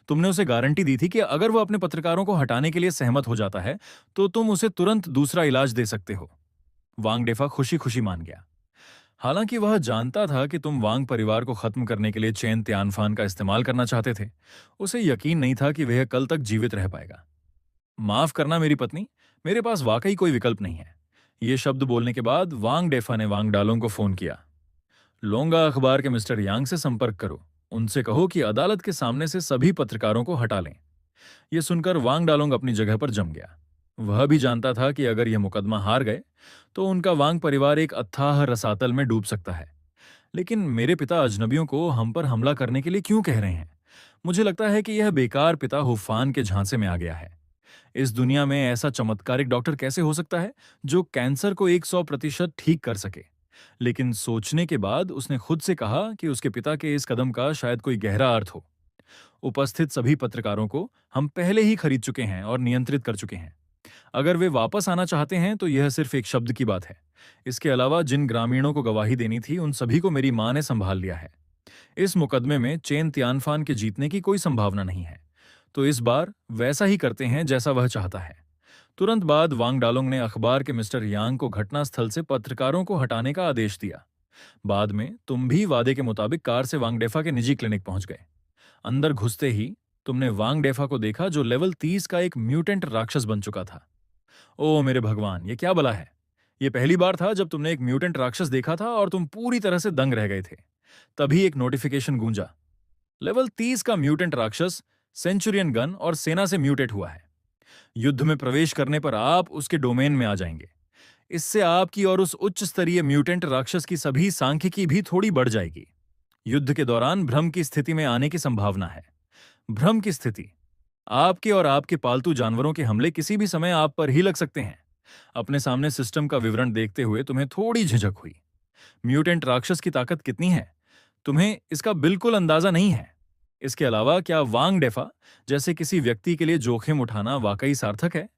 तुमने उसे गारंटी दी थी कि अगर वो अपने पत्रकारों को हटाने के लिए सहमत हो जाता है तो तुम उसे तुरंत दूसरा इलाज दे सकते हो। वांग डेफा खुशी खुशी मान गया। हालांकि वह जानता था कि तुम वांग परिवार को खत्म करने के लिए चेन त्यानफान का इस्तेमाल करना चाहते थे। उसे यकीन नहीं था कि वह कल तक जीवित रह पाएगा। माफ करना मेरी पत्नी, मेरे पास वाकई कोई विकल्प नहीं है। ये शब्द बोलने के बाद वांग डेफा ने वांग डालोंग को फोन किया। लोंगा अखबार के मिस्टर यांग से संपर्क करो। उनसे कहो कि अदालत के सामने से सभी पत्रकारों को हटा लें। यह सुनकर वांग डालोंग अपनी जगह पर जम गया। वह भी जानता था कि अगर यह मुकदमा हार गए तो उनका वांग परिवार एक अथाह रसातल में डूब सकता है। लेकिन मेरे पिता अजनबियों को हम पर हमला करने के लिए क्यों कह रहे हैं? मुझे लगता है कि यह बेकार पिता हुफान के झांसे में आ गया है। इस दुनिया में ऐसा चमत्कारिक डॉक्टर कैसे हो सकता है जो कैंसर को 100% ठीक कर सके? लेकिन सोचने के बाद उसने खुद से कहा कि उसके पिता के इस कदम का शायद कोई गहरा अर्थ हो। उपस्थित सभी पत्रकारों को हम पहले ही खरीद चुके हैं और नियंत्रित कर चुके हैं। अगर वे वापस आना चाहते हैं तो यह सिर्फ एक शब्द की बात है। इसके अलावा जिन ग्रामीणों को गवाही देनी थी उन सभी को मेरी मां ने संभाल लिया है। इस मुकदमे में चेन त्यानफान के जीतने की कोई संभावना नहीं है। तो इस बार वैसा ही करते हैं जैसा वह चाहता है। तुरंत बाद वांग डालोंग ने अखबार के मिस्टर यांग को घटनास्थल से पत्रकारों को हटाने का आदेश दिया। बाद में तुम भी वादे के मुताबिक कार से वांगडेफा के निजी क्लिनिक पहुंच गए। अंदर घुसते ही तुमने वांगडेफा को देखा जो लेवल 30 का एक म्यूटेंट राक्षस बन चुका था। ओ मेरे भगवान, ये क्या बला है? ये पहली बार था जब तुमने एक म्यूटेंट राक्षस देखा था और तुम पूरी तरह से दंग रह गए थे। तभी एक नोटिफिकेशन गूंजा। लेवल 30 का म्यूटेंट राक्षस सेंचुरियन गन और सेना से म्यूटेट हुआ है। युद्ध में प्रवेश करने पर आप उसके डोमेन में आ जाएंगे। इससे आपकी और उस उच्च स्तरीय म्यूटेंट राक्षस की सभी सांख्यिकी भी थोड़ी बढ़ जाएगी। युद्ध के दौरान भ्रम की स्थिति में आने की संभावना है। भ्रम की स्थिति, आपके और आपके पालतू जानवरों के हमले किसी भी समय आप पर ही लग सकते हैं। अपने सामने सिस्टम का विवरण देखते हुए तुम्हें थोड़ी झिझक हुई। म्यूटेंट राक्षस की ताकत कितनी है तुम्हें इसका बिल्कुल अंदाजा नहीं है। इसके अलावा क्या वांग डेफा जैसे किसी व्यक्ति के लिए जोखिम उठाना वाकई सार्थक है?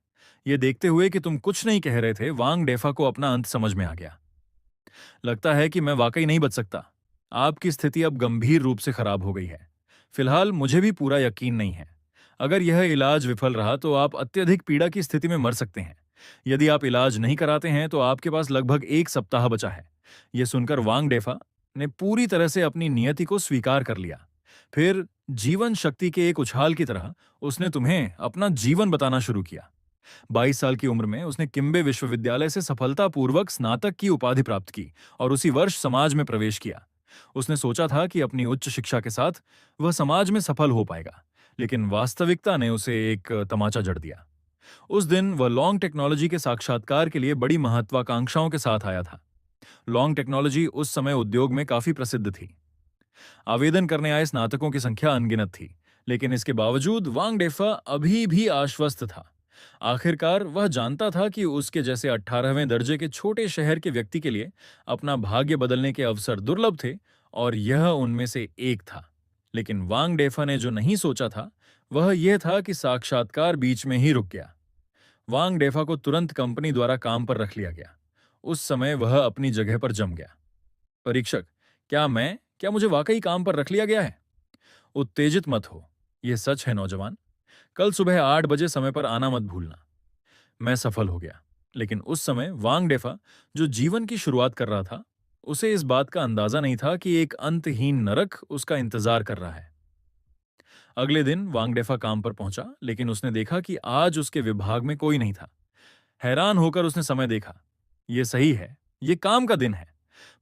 यह देखते हुए कि तुम कुछ नहीं कह रहे थे, वांग डेफा को अपना अंत समझ में आ गया। लगता है कि मैं वाकई नहीं बच सकता। आपकी स्थिति अब गंभीर रूप से खराब हो गई है। फिलहाल मुझे भी पूरा यकीन नहीं है। अगर यह इलाज विफल रहा तो आप अत्यधिक पीड़ा की स्थिति में मर सकते हैं। यदि आप इलाज नहीं कराते हैं तो आपके पास लगभग 1 सप्ताह बचा है। यह सुनकर वांग डेफा ने पूरी तरह से अपनी नियति को स्वीकार कर लिया। फिर जीवन शक्ति के एक उछाल की तरह उसने तुम्हें अपना जीवन बताना शुरू किया। 22 साल की उम्र में उसने किम्बे विश्वविद्यालय से सफलतापूर्वक स्नातक की उपाधि प्राप्त की और उसी वर्ष समाज में प्रवेश किया। उसने सोचा था कि अपनी उच्च शिक्षा के साथ वह समाज में सफल हो पाएगा, लेकिन वास्तविकता ने उसे एक तमाचा जड़ दिया। उस दिन वह लॉन्ग टेक्नोलॉजी के साक्षात्कार के लिए बड़ी महत्वाकांक्षाओं के साथ आया था। लॉन्ग टेक्नोलॉजी उस समय उद्योग में काफी प्रसिद्ध थी। आवेदन करने आए स्नातकों की संख्या अनगिनत थी, लेकिन इसके बावजूद वांग डेफा अभी भी आश्वस्त था। आखिरकार वह जानता था कि उसके जैसे 18वें दर्जे के छोटे शहर के व्यक्ति के लिए अपना भाग्य बदलने के अवसर दुर्लभ थे और यह उनमें से एक था। लेकिन वांग डेफा ने जो नहीं सोचा था वह यह था कि साक्षात्कार बीच में ही रुक गया। वांग डेफा को तुरंत कंपनी द्वारा काम पर रख लिया गया। उस समय वह अपनी जगह पर जम गया। परीक्षक, क्या मुझे वाकई काम पर रख लिया गया है? उत्तेजित मत हो, यह सच है नौजवान। कल सुबह 8 बजे समय पर आना मत भूलना। मैं सफल हो गया, लेकिन उस समय वांग डेफा जो जीवन की शुरुआत कर रहा था उसे इस बात का अंदाजा नहीं था कि एक अंतहीन नरक उसका इंतजार कर रहा है। अगले दिन वांग डेफा काम पर पहुंचा, लेकिन उसने देखा कि आज उसके विभाग में कोई नहीं था। हैरान होकर उसने समय देखा। यह सही है, यह काम का दिन है।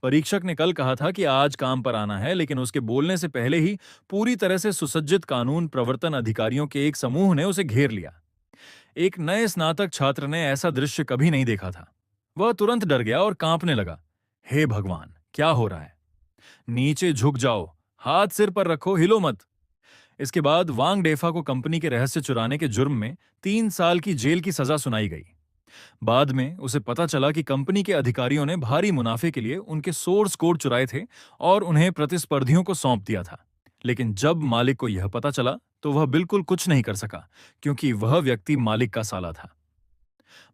परीक्षक ने कल कहा था कि आज काम पर आना है, लेकिन उसके बोलने से पहले ही पूरी तरह से सुसज्जित कानून प्रवर्तन अधिकारियों के एक समूह ने उसे घेर लिया। एक नए स्नातक छात्र ने ऐसा दृश्य कभी नहीं देखा था। वह तुरंत डर गया और कांपने लगा। हे भगवान, क्या हो रहा है? नीचे झुक जाओ, हाथ सिर पर रखो, हिलो मत। इसके बाद वांग डेफा को कंपनी के रहस्य चुराने के जुर्म में 3 साल की जेल की सजा सुनाई गई। बाद में उसे पता चला कि कंपनी के अधिकारियों ने भारी मुनाफे के लिए उनके सोर्स कोड चुराए थे और उन्हें प्रतिस्पर्धियों को सौंप दिया था। लेकिन जब मालिक को यह पता चला तो वह बिल्कुल कुछ नहीं कर सका, क्योंकि वह व्यक्ति मालिक का साला था।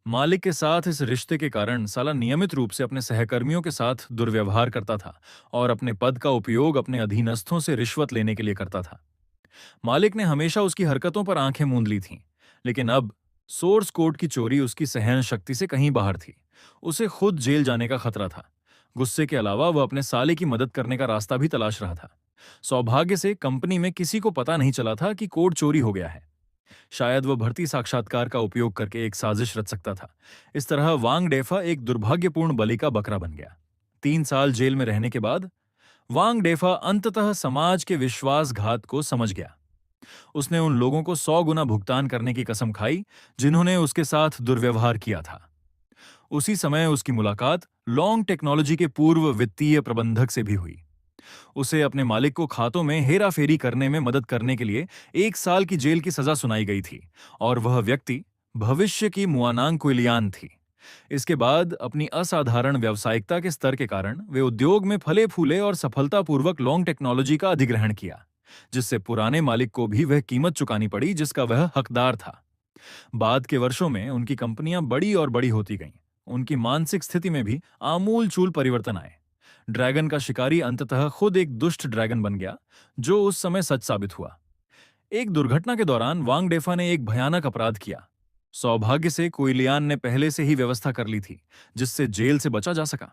मालिक के साथ इस रिश्ते के कारण साला नियमित रूप से अपने सहकर्मियों के साथ दुर्व्यवहार करता था और अपने पद का उपयोग अपने अधीनस्थों से रिश्वत लेने के लिए करता था। मालिक ने हमेशा उसकी हरकतों पर आंखें मूंद ली थीं, लेकिन अब सोर्स कोड की चोरी उसकी सहन शक्ति से कहीं बाहर थी। उसे खुद जेल जाने का खतरा था। गुस्से के अलावा वह अपने साले की मदद करने का रास्ता भी तलाश रहा था। सौभाग्य से कंपनी में किसी को पता नहीं चला था कि कोड चोरी हो गया है। शायद वह भर्ती साक्षात्कार का उपयोग करके एक साजिश रच सकता था। इस तरह वांग डेफा एक दुर्भाग्यपूर्ण बलि का बकरा बन गया। 3 साल जेल में रहने के बाद वांग डेफा अंततः समाज के विश्वासघात को समझ गया। उसने उन लोगों को 100 गुना भुगतान करने की कसम खाई जिन्होंने उसके साथ दुर्व्यवहार किया था। उसी समय उसकी मुलाकात लॉन्ग टेक्नोलॉजी के पूर्व वित्तीय प्रबंधक से भी हुई। उसे अपने मालिक को खातों में हेराफेरी करने में मदद करने के लिए 1 साल की जेल की सजा सुनाई गई थी और वह व्यक्ति भविष्य की मुआनांग क्विलियान थी। इसके बाद अपनी असाधारण व्यावसायिकता के स्तर के कारण वे उद्योग में फले फूले और सफलतापूर्वक लॉन्ग टेक्नोलॉजी का अधिग्रहण किया, जिससे पुराने मालिक को भी वह कीमत चुकानी पड़ी जिसका वह हकदार था। बाद के वर्षों में उनकी कंपनियां बड़ी और बड़ी होती गईं। उनकी मानसिक स्थिति में भी आमूल-चूल परिवर्तन आए। ड्रैगन का शिकारी अंततः खुद एक दुष्ट ड्रैगन बन गया, जो उस समय सच साबित हुआ। एक दुर्घटना के दौरान वांग डेफा ने एक भयानक अपराध किया। सौभाग्य से कुइलियान ने पहले से ही व्यवस्था कर ली थी, जिससे जेल से बचा जा सका।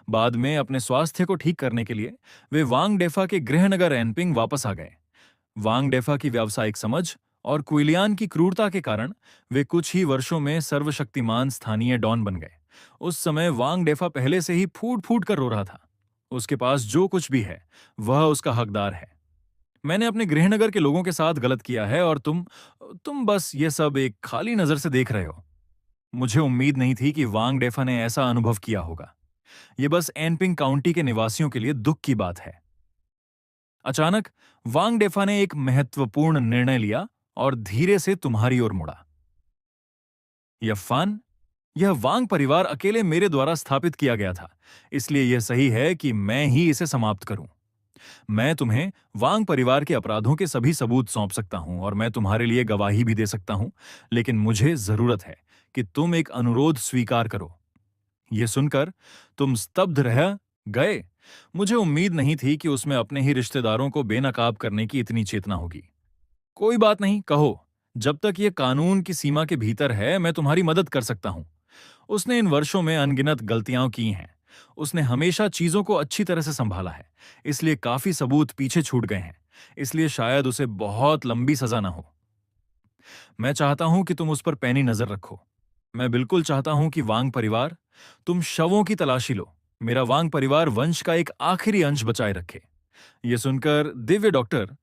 बाद में अपने स्वास्थ्य को ठीक करने के लिए वे वांग डेफा के गृहनगर एनपिंग वापस आ गए। वांग डेफा की व्यावसायिक समझ और कुइलियान की क्रूरता के कारण वे कुछ ही वर्षों में सर्वशक्तिमान स्थानीय डॉन बन गए। उस समय वांग डेफा पहले से ही फूट फूट कर रो रहा था। उसके पास जो कुछ भी है वह उसका हकदार है। मैंने अपने गृहनगर के लोगों के साथ गलत किया है और तुम बस ये सब एक खाली नजर से देख रहे हो। मुझे उम्मीद नहीं थी कि वांग डेफा ने ऐसा अनुभव किया होगा। ये बस एनपिंग काउंटी के निवासियों के लिए दुख की बात है। अचानक वांग डेफा ने एक महत्वपूर्ण निर्णय लिया और धीरे से तुम्हारी ओर मुड़ा। यफ्फान, यह वांग परिवार अकेले मेरे द्वारा स्थापित किया गया था, इसलिए यह सही है कि मैं ही इसे समाप्त करूं। मैं तुम्हें वांग परिवार के अपराधों के सभी सबूत सौंप सकता हूं और मैं तुम्हारे लिए गवाही भी दे सकता हूं, लेकिन मुझे जरूरत है कि तुम एक अनुरोध स्वीकार करो। यह सुनकर तुम स्तब्ध रह गए। मुझे उम्मीद नहीं थी कि उसमें अपने ही रिश्तेदारों को बेनकाब करने की इतनी चेतना होगी। कोई बात नहीं, कहो। जब तक यह कानून की सीमा के भीतर है, मैं तुम्हारी मदद कर सकता हूं। उसने इन वर्षों में अनगिनत गलतियां की हैं। उसने हमेशा चीजों को अच्छी तरह से संभाला है, इसलिए काफी सबूत पीछे छूट गए हैं। इसलिए शायद उसे बहुत लंबी सजा ना हो। मैं चाहता हूं कि तुम उस पर पैनी नजर रखो। मैं बिल्कुल चाहता हूं कि वांग परिवार, तुम शवों की तलाशी लो। मेरा वांग परिवार वंश का एक आखिरी अंश बचाए रखे। यह सुनकर दिव्य डॉक्टर,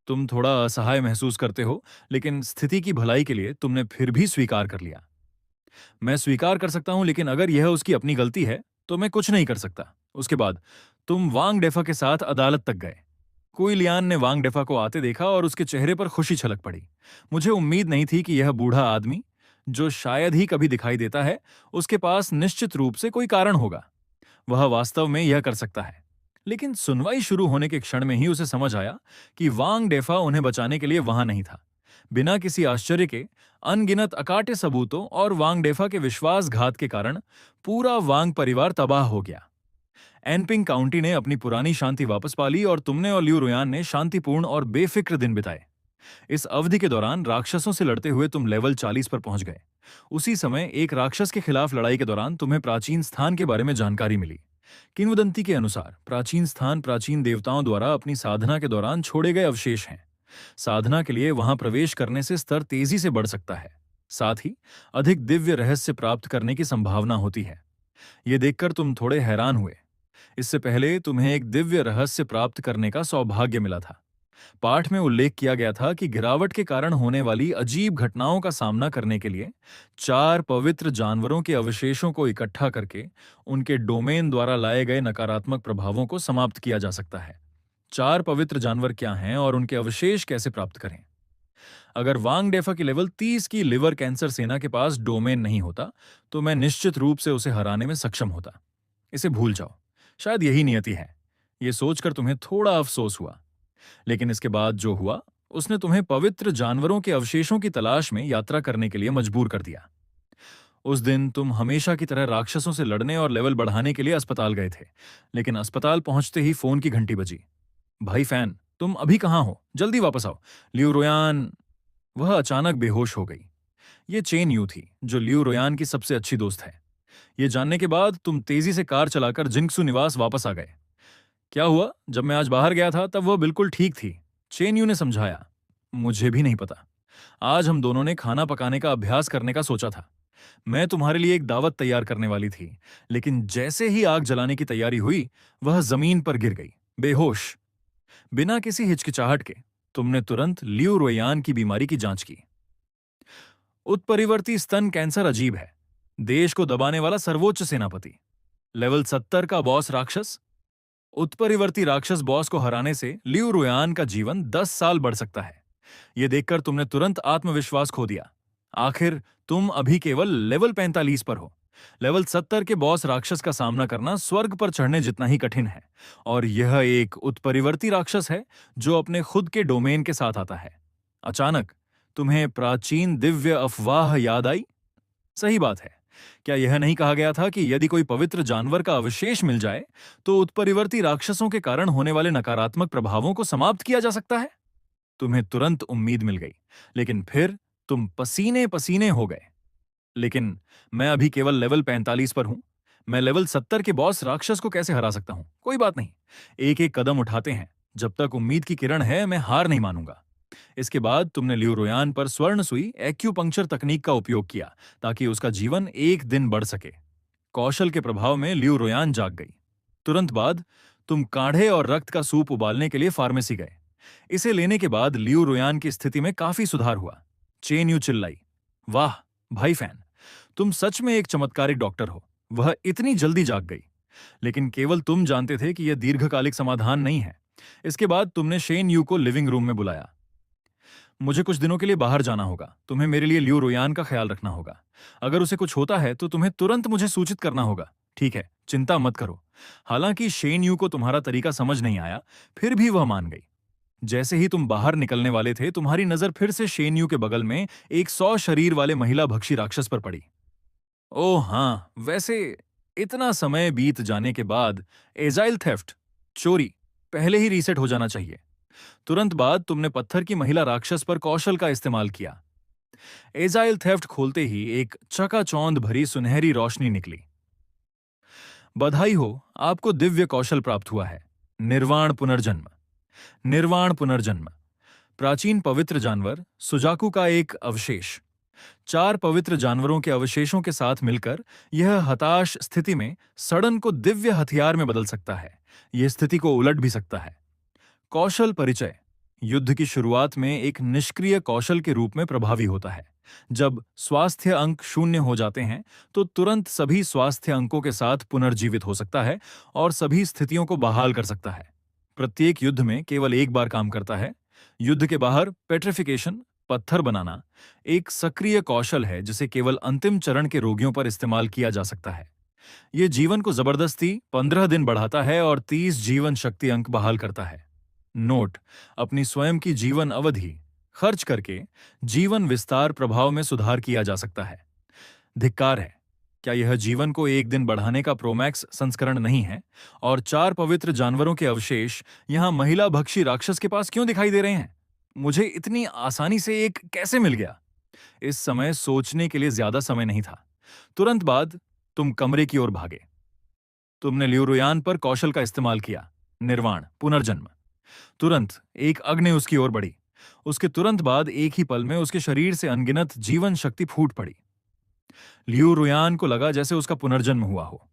तुम थोड़ा असहाय महसूस करते हो, लेकिन स्थिति की भलाई के लिए तुमने फिर भी स्वीकार कर लिया। मैं स्वीकार कर सकता हूं, लेकिन अगर यह उसकी अपनी गलती है तो मैं कुछ नहीं कर सकता। उसके बाद तुम वांग डेफा के साथ अदालत तक गए। कुइलियान ने वांग डेफा को आते देखा और उसके चेहरे पर खुशी छलक पड़ी। मुझे उम्मीद नहीं थी कि यह बूढ़ा आदमी, जो शायद ही कभी दिखाई देता है, उसके पास निश्चित रूप से कोई कारण होगा। वह वास्तव में यह कर सकता है। लेकिन सुनवाई शुरू होने के क्षण में ही उसे समझ आया कि वांग डेफा उन्हें बचाने के लिए वहां नहीं था। बिना किसी आश्चर्य के अनगिनत अकाटे सबूतों और वांग डेफा के विश्वासघात के कारण पूरा वांग परिवार तबाह हो गया। एनपिंग काउंटी ने अपनी पुरानी शांति वापस पा ली और तुमने और लियू रुयान ने शांतिपूर्ण और बेफिक्र दिन बिताए। इस अवधि के दौरान राक्षसों से लड़ते हुए तुम लेवल 40 पर पहुंच गए। उसी समय एक राक्षस के खिलाफ लड़ाई के दौरान तुम्हें प्राचीन स्थान के बारे में जानकारी मिली। किंवदंती के अनुसार प्राचीन स्थान प्राचीन देवताओं द्वारा अपनी साधना के दौरान छोड़े गए अवशेष हैं। साधना के लिए वहां प्रवेश करने से स्तर तेजी से बढ़ सकता है। साथ ही अधिक दिव्य रहस्य प्राप्त करने की संभावना होती है। यह देखकर तुम थोड़े हैरान हुए। इससे पहले तुम्हें एक दिव्य रहस्य प्राप्त करने का सौभाग्य मिला था। पाठ में उल्लेख किया गया था कि गिरावट के कारण होने वाली अजीब घटनाओं का सामना करने के लिए 4 पवित्र जानवरों के अवशेषों को इकट्ठा करके उनके डोमेन द्वारा लाए गए नकारात्मक प्रभावों को समाप्त किया जा सकता है। 4 पवित्र जानवर क्या हैं और उनके अवशेष कैसे प्राप्त करें। अगर वांग डेफा की लेवल 30 की लिवर कैंसर सेना के पास डोमेन नहीं होता, तो मैं निश्चित रूप से उसे हराने में सक्षम होता। इसे भूल जाओ। शायद यही नियति है। ये सोचकर तुम्हें थोड़ा अफसोस हुआ, लेकिन इसके बाद जो हुआ, उसने तुम्हें पवित्र जानवरों के अवशेषों की तलाश में यात्रा करने के लिए मजबूर कर दिया। उस दिन तुम हमेशा की तरह राक्षसों से लड़ने और लेवल बढ़ाने के लिए अस्पताल गए थे, लेकिन अस्पताल पहुंचते ही फोन की घंटी बजी। भाई फैन, तुम अभी कहाँ हो? जल्दी वापस आओ। लियू रोयान। वह अचानक बेहोश हो गई। ये चेन यू थी, जो लियू रोयान की सबसे अच्छी दोस्त है। ये जानने के बाद तुम तेजी से कार चलाकर जिंक्सू निवास वापस आ गए। क्या हुआ? जब मैं आज बाहर गया था तब वह बिल्कुल ठीक थी, चेन यू ने समझाया। मुझे भी नहीं पता। आज हम दोनों ने खाना पकाने का अभ्यास करने का सोचा था। मैं तुम्हारे लिए एक दावत तैयार करने वाली थी, लेकिन जैसे ही आग जलाने की तैयारी हुई, वह जमीन पर गिर गई, बेहोश। बिना किसी हिचकिचाहट के तुमने तुरंत लियू रोयान की बीमारी की जांच की। उत्परिवर्ती स्तन कैंसर अजीब है। देश को दबाने वाला सर्वोच्च सेनापति, लेवल 70 का बॉस राक्षस। उत्परिवर्ती राक्षस बॉस को हराने से लियू रोयान का जीवन 10 साल बढ़ सकता है। यह देखकर तुमने तुरंत आत्मविश्वास खो दिया। आखिर तुम अभी केवल लेवल 45 पर हो। लेवल 70 के बॉस राक्षस का सामना करना स्वर्ग पर चढ़ने जितना ही कठिन है, और यह एक उत्परिवर्ती राक्षस है जो अपने खुद के डोमेन के साथ आता है। अचानक तुम्हें प्राचीन दिव्य अफवाह याद आई। सही बात है। क्या यह नहीं कहा गया था कि यदि कोई पवित्र जानवर का अवशेष मिल जाए तो उत्परिवर्ती राक्षसों के कारण होने वाले नकारात्मक प्रभावों को समाप्त किया जा सकता है? तुम्हें तुरंत उम्मीद मिल गई, लेकिन फिर तुम पसीने पसीने हो गए। लेकिन मैं अभी केवल लेवल 45 पर हूं। मैं लेवल 70 के बॉस राक्षस को कैसे हरा सकता हूं? कोई बात नहीं, एक एक कदम उठाते हैं। जब तक उम्मीद की किरण है, मैं हार नहीं मानूंगा। इसके बाद तुमने लियू रोयान पर स्वर्ण सुई एक्यूपंक्चर तकनीक का उपयोग किया, ताकि उसका जीवन एक दिन बढ़ सके। कौशल के प्रभाव में लियू रोयान जाग गई। तुरंत बाद तुम काढ़े और रक्त का सूप उबालने के लिए फार्मेसी गए। इसे लेने के बाद लियू रोयान की स्थिति में काफी सुधार हुआ। चेन यू चिल्लाई, वाह भाई फैन, तुम सच में एक चमत्कारिक डॉक्टर हो। वह इतनी जल्दी जाग गई। लेकिन केवल तुम जानते थे कि यह दीर्घकालिक समाधान नहीं है। इसके बाद तुमने शेन यू को लिविंग रूम में बुलाया। मुझे कुछ दिनों के लिए बाहर जाना होगा। तुम्हें मेरे लिए लियू रोयान का ख्याल रखना होगा। अगर उसे कुछ होता है तो तुम्हें तुरंत मुझे सूचित करना होगा। ठीक है, चिंता मत करो। हालांकि शेन यू को तुम्हारा तरीका समझ नहीं आया, फिर भी वह मान गई। जैसे ही तुम बाहर निकलने वाले थे, तुम्हारी नजर फिर से शेन यू के बगल में एक 100 शरीर वाले महिला भक्षी राक्षस पर पड़ी। ओह हाँ, वैसे इतना समय बीत जाने के बाद एजाइल थेफ्ट, चोरी, पहले ही रीसेट हो जाना चाहिए। तुरंत बाद तुमने पत्थर की महिला राक्षस पर कौशल का इस्तेमाल किया। एजाइल थेफ्ट खोलते ही एक चकाचौंध भरी सुनहरी रोशनी निकली। बधाई हो, आपको दिव्य कौशल प्राप्त हुआ है, निर्वाण पुनर्जन्म। निर्वाण पुनर्जन्म, प्राचीन पवित्र जानवर सुजाकू का एक अवशेष। 4 पवित्र जानवरों के अवशेषों के साथ मिलकर यह हताश स्थिति में सड़न को दिव्य हथियार में बदल सकता है। यह स्थिति को उलट भी सकता है। कौशल परिचय युद्ध की शुरुआत में एक निष्क्रिय कौशल के रूप में प्रभावी होता है। जब स्वास्थ्य अंक 0 हो जाते हैं तो तुरंत सभी स्वास्थ्य अंकों के साथ पुनर्जीवित हो सकता है और सभी स्थितियों को बहाल कर सकता है। प्रत्येक युद्ध में केवल एक बार काम करता है। युद्ध के बाहर पेट्रिफिकेशन, पत्थर बनाना, एक सक्रिय कौशल है जिसे केवल अंतिम चरण के रोगियों पर इस्तेमाल किया जा सकता है। यह जीवन को जबरदस्ती 15 दिन बढ़ाता है और 30 जीवन शक्ति अंक बहाल करता है। नोट, अपनी स्वयं की जीवन अवधि खर्च करके जीवन विस्तार प्रभाव में सुधार किया जा सकता है। धिक्कार है, क्या यह जीवन को एक दिन बढ़ाने का प्रोमैक्स संस्करण नहीं है? और 4 पवित्र जानवरों के अवशेष यहां महिला भक्षी राक्षस के पास क्यों दिखाई दे रहे हैं? मुझे इतनी आसानी से एक कैसे मिल गया? इस समय सोचने के लिए ज्यादा समय नहीं था। तुरंत बाद तुम कमरे की ओर भागे। तुमने लियू रोयान पर कौशल का इस्तेमाल किया, निर्वाण पुनर्जन्म। तुरंत एक अग्नि उसकी ओर बढ़ी। उसके तुरंत बाद एक ही पल में उसके शरीर से अनगिनत जीवन शक्ति फूट पड़ी। लियू रोयान को लगा जैसे उसका पुनर्जन्म हुआ हो।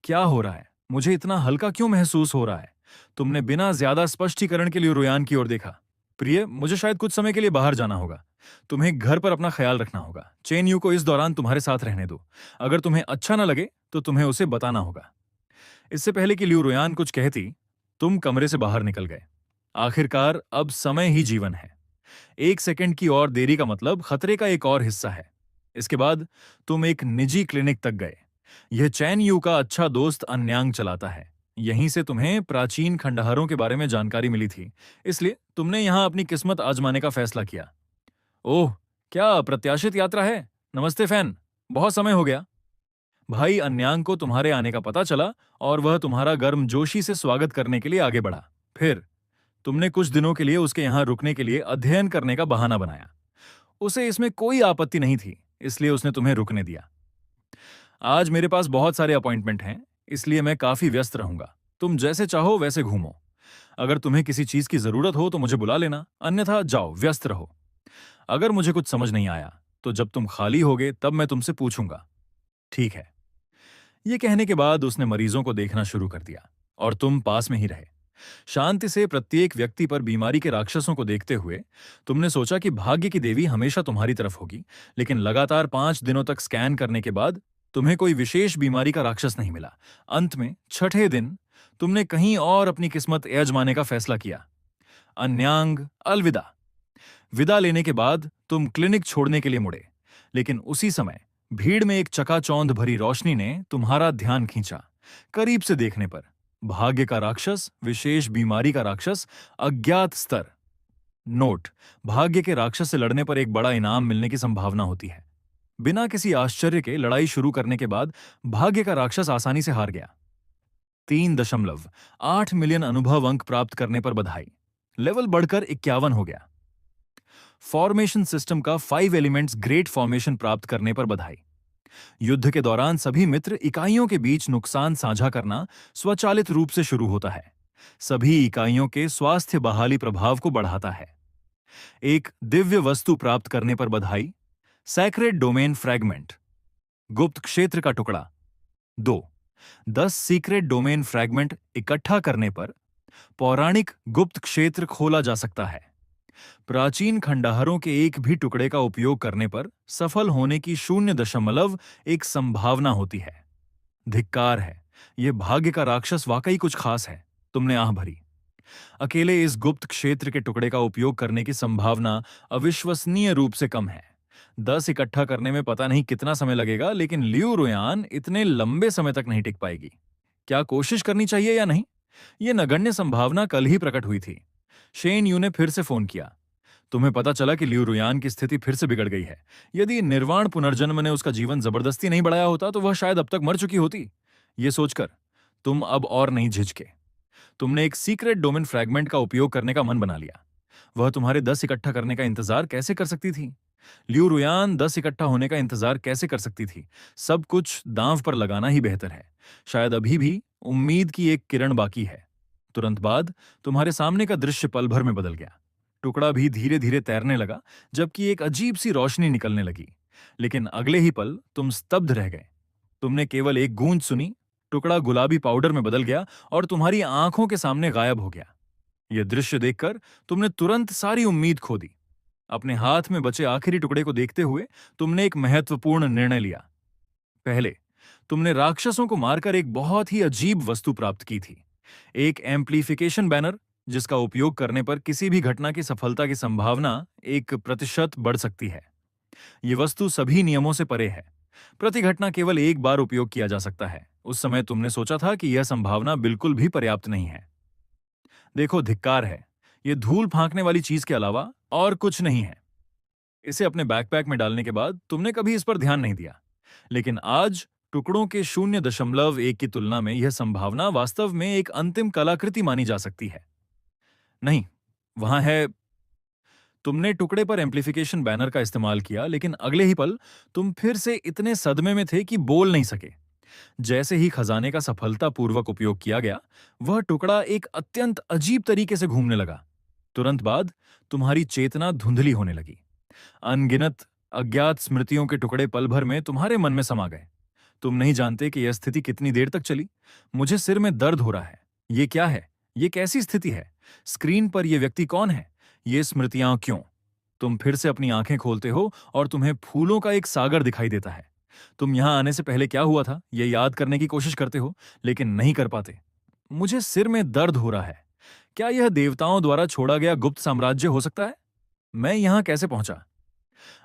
क्या हो रहा है? मुझे इतना हल्का क्यों महसूस हो रहा है? तुमने बिना ज्यादा स्पष्टीकरण के लियू रोयान की ओर देखा। प्रिय, मुझे शायद कुछ समय के लिए बाहर जाना होगा। तुम्हें घर पर अपना ख्याल रखना होगा। चेन यू को इस दौरान तुम्हारे साथ रहने दो। अगर तुम्हें अच्छा ना लगे तो तुम्हें उसे बताना होगा। इससे पहले कि लियू रोयान कुछ कहती, तुम कमरे से बाहर निकल गए। आखिरकार अब समय ही जीवन है। 1 सेकंड की और देरी का मतलब खतरे का एक और हिस्सा है। इसके बाद तुम एक निजी क्लिनिक तक गए। यह चैन यू का अच्छा दोस्त अन्यांग चलाता है। यहीं से तुम्हें प्राचीन खंडहरों के बारे में जानकारी मिली थी, इसलिए तुमने यहां अपनी किस्मत आजमाने का फैसला किया। ओह, क्या अप्रत्याशित यात्रा है। नमस्ते फैन, बहुत समय हो गया। भाई अन्यांग को तुम्हारे आने का पता चला और वह तुम्हारा गर्मजोशी से स्वागत करने के लिए आगे बढ़ा। फिर तुमने कुछ दिनों के लिए उसके यहां रुकने के लिए अध्ययन करने का बहाना बनाया। उसे इसमें कोई आपत्ति नहीं थी, इसलिए उसने तुम्हें रुकने दिया। आज मेरे पास बहुत सारे अपॉइंटमेंट हैं, इसलिए मैं काफी व्यस्त रहूंगा। तुम जैसे चाहो वैसे घूमो। अगर तुम्हें किसी चीज की जरूरत हो तो मुझे बुला लेना, अन्यथा जाओ, व्यस्त रहो। अगर मुझे कुछ समझ नहीं आया तो जब तुम खाली होगे तब मैं तुमसे पूछूंगा। ठीक है। ये कहने के बाद उसने मरीजों को देखना शुरू कर दिया और तुम पास में ही रहे। शांति से प्रत्येक व्यक्ति पर बीमारी के राक्षसों को देखते हुए तुमने सोचा कि भाग्य की देवी हमेशा तुम्हारी तरफ होगी, लेकिन लगातार 5 दिनों तक स्कैन करने के बाद तुम्हें कोई विशेष बीमारी का राक्षस नहीं मिला। अंत में छठे दिन तुमने कहीं और अपनी किस्मत आजमाने का फैसला किया। अन्यांग, अलविदा। विदा लेने के बाद तुम क्लिनिक छोड़ने के लिए मुड़े, लेकिन उसी समय भीड़ में एक चकाचौंध भरी रोशनी ने तुम्हारा ध्यान खींचा। करीब से देखने पर भाग्य का राक्षस, विशेष बीमारी का राक्षस, अज्ञात स्तर। नोट: भाग्य के राक्षस से लड़ने पर एक बड़ा इनाम मिलने की संभावना होती है। बिना किसी आश्चर्य के लड़ाई शुरू करने के बाद भाग्य का राक्षस आसानी से हार गया। 3.8 मिलियन अनुभव अंक प्राप्त करने पर बधाई। लेवल बढ़कर 51 हो गया। फॉर्मेशन सिस्टम का 5 एलिमेंट्स ग्रेट फॉर्मेशन प्राप्त करने पर बधाई। युद्ध के दौरान सभी मित्र इकाइयों के बीच नुकसान साझा करना स्वचालित रूप से शुरू होता है। सभी इकाइयों के स्वास्थ्य बहाली प्रभाव को बढ़ाता है। एक दिव्य वस्तु प्राप्त करने पर बधाई। सैक्रेड डोमेन फ्रैगमेंट, गुप्त क्षेत्र का टुकड़ा। 2. 10 सीक्रेट डोमेन फ्रैगमेंट इकट्ठा करने पर पौराणिक गुप्त क्षेत्र खोला जा सकता है। प्राचीन खंडहरों के एक भी टुकड़े का उपयोग करने पर सफल होने की 0.1 संभावना होती है। धिक्कार है, यह भाग्य का राक्षस वाकई कुछ खास है। तुमने आह भरी। अकेले इस गुप्त क्षेत्र के टुकड़े का उपयोग करने की संभावना अविश्वसनीय रूप से कम है। 10 इकट्ठा करने में पता नहीं कितना समय लगेगा, लेकिन लियू रुयान इतने लंबे समय तक नहीं टिक पाएगी। क्या कोशिश करनी चाहिए या नहीं? यह नगण्य संभावना कल ही प्रकट हुई थी। शेन यू ने फिर से फोन किया। तुम्हें पता चला कि लियू रुयान की स्थिति फिर से बिगड़ गई है। यदि निर्वाण पुनर्जन्म ने उसका जीवन जबरदस्ती नहीं बढ़ाया होता तो वह शायद अब तक मर चुकी होती। ये सोचकर तुम अब और नहीं झिझके। तुमने एक सीक्रेट डोमेन फ्रैगमेंट का उपयोग करने का मन बना लिया। वह तुम्हारे 10 इकट्ठा करने का इंतजार कैसे कर सकती थी? लियू रुयान 10 इकट्ठा होने का इंतजार कैसे कर सकती थी? सब कुछ दांव पर लगाना ही बेहतर है। शायद अभी भी उम्मीद की एक किरण बाकी है। तुरंत बाद तुम्हारे सामने का दृश्य पल भर में बदल गया। टुकड़ा भी धीरे धीरे तैरने लगा, जबकि एक अजीब सी रोशनी निकलने लगी। लेकिन अगले ही पल तुम स्तब्ध रह गए। तुमने केवल एक गूंज सुनी, टुकड़ा गुलाबी पाउडर में बदल गया और तुम्हारी आंखों के सामने गायब हो गया। यह दृश्य देखकर तुमने तुरंत सारी उम्मीद खो दी। अपने हाथ में बचे आखिरी टुकड़े को देखते हुए तुमने एक महत्वपूर्ण निर्णय लिया। पहले तुमने राक्षसों को मारकर एक बहुत ही अजीब वस्तु प्राप्त की थी, एक एम्प्लीफिकेशन बैनर, जिसका उपयोग करने पर किसी भी घटना की सफलता की संभावना 1% बढ़ सकती है। यह वस्तु सभी नियमों से परे है। प्रति घटना केवल एक बार उपयोग किया जा सकता है। उस समय तुमने सोचा था कि यह संभावना बिल्कुल भी पर्याप्त नहीं है। देखो, धिक्कार है, यह धूल फांकने वाली चीज के अलावा और कुछ नहीं है। इसे अपने बैकपैक में डालने के बाद तुमने कभी इस पर ध्यान नहीं दिया, लेकिन आज टुकड़ों के 0.1 की तुलना में यह संभावना वास्तव में एक अंतिम कलाकृति मानी जा सकती है। नहीं, वहां है। तुमने टुकड़े पर एम्प्लीफिकेशन बैनर का इस्तेमाल किया, लेकिन अगले ही पल तुम फिर से इतने सदमे में थे कि बोल नहीं सके। जैसे ही खजाने का सफलतापूर्वक उपयोग किया गया, वह टुकड़ा एक अत्यंत अजीब तरीके से घूमने लगा। तुरंत बाद तुम्हारी चेतना धुंधली होने लगी। अनगिनत अज्ञात स्मृतियों के टुकड़े पल भर में तुम्हारे मन में समा गए। तुम नहीं जानते कि यह स्थिति कितनी देर तक चली। मुझे सिर में दर्द हो रहा है। ये क्या है? ये कैसी स्थिति है? स्क्रीन पर यह व्यक्ति कौन है? ये स्मृतियां क्यों? तुम फिर से अपनी आंखें खोलते हो और तुम्हें फूलों का एक सागर दिखाई देता है। तुम यहां आने से पहले क्या हुआ था, यह याद करने की कोशिश करते हो, लेकिन नहीं कर पाते। मुझे सिर में दर्द हो रहा है। क्या यह देवताओं द्वारा छोड़ा गया गुप्त साम्राज्य हो सकता है? मैं यहां कैसे पहुंचा?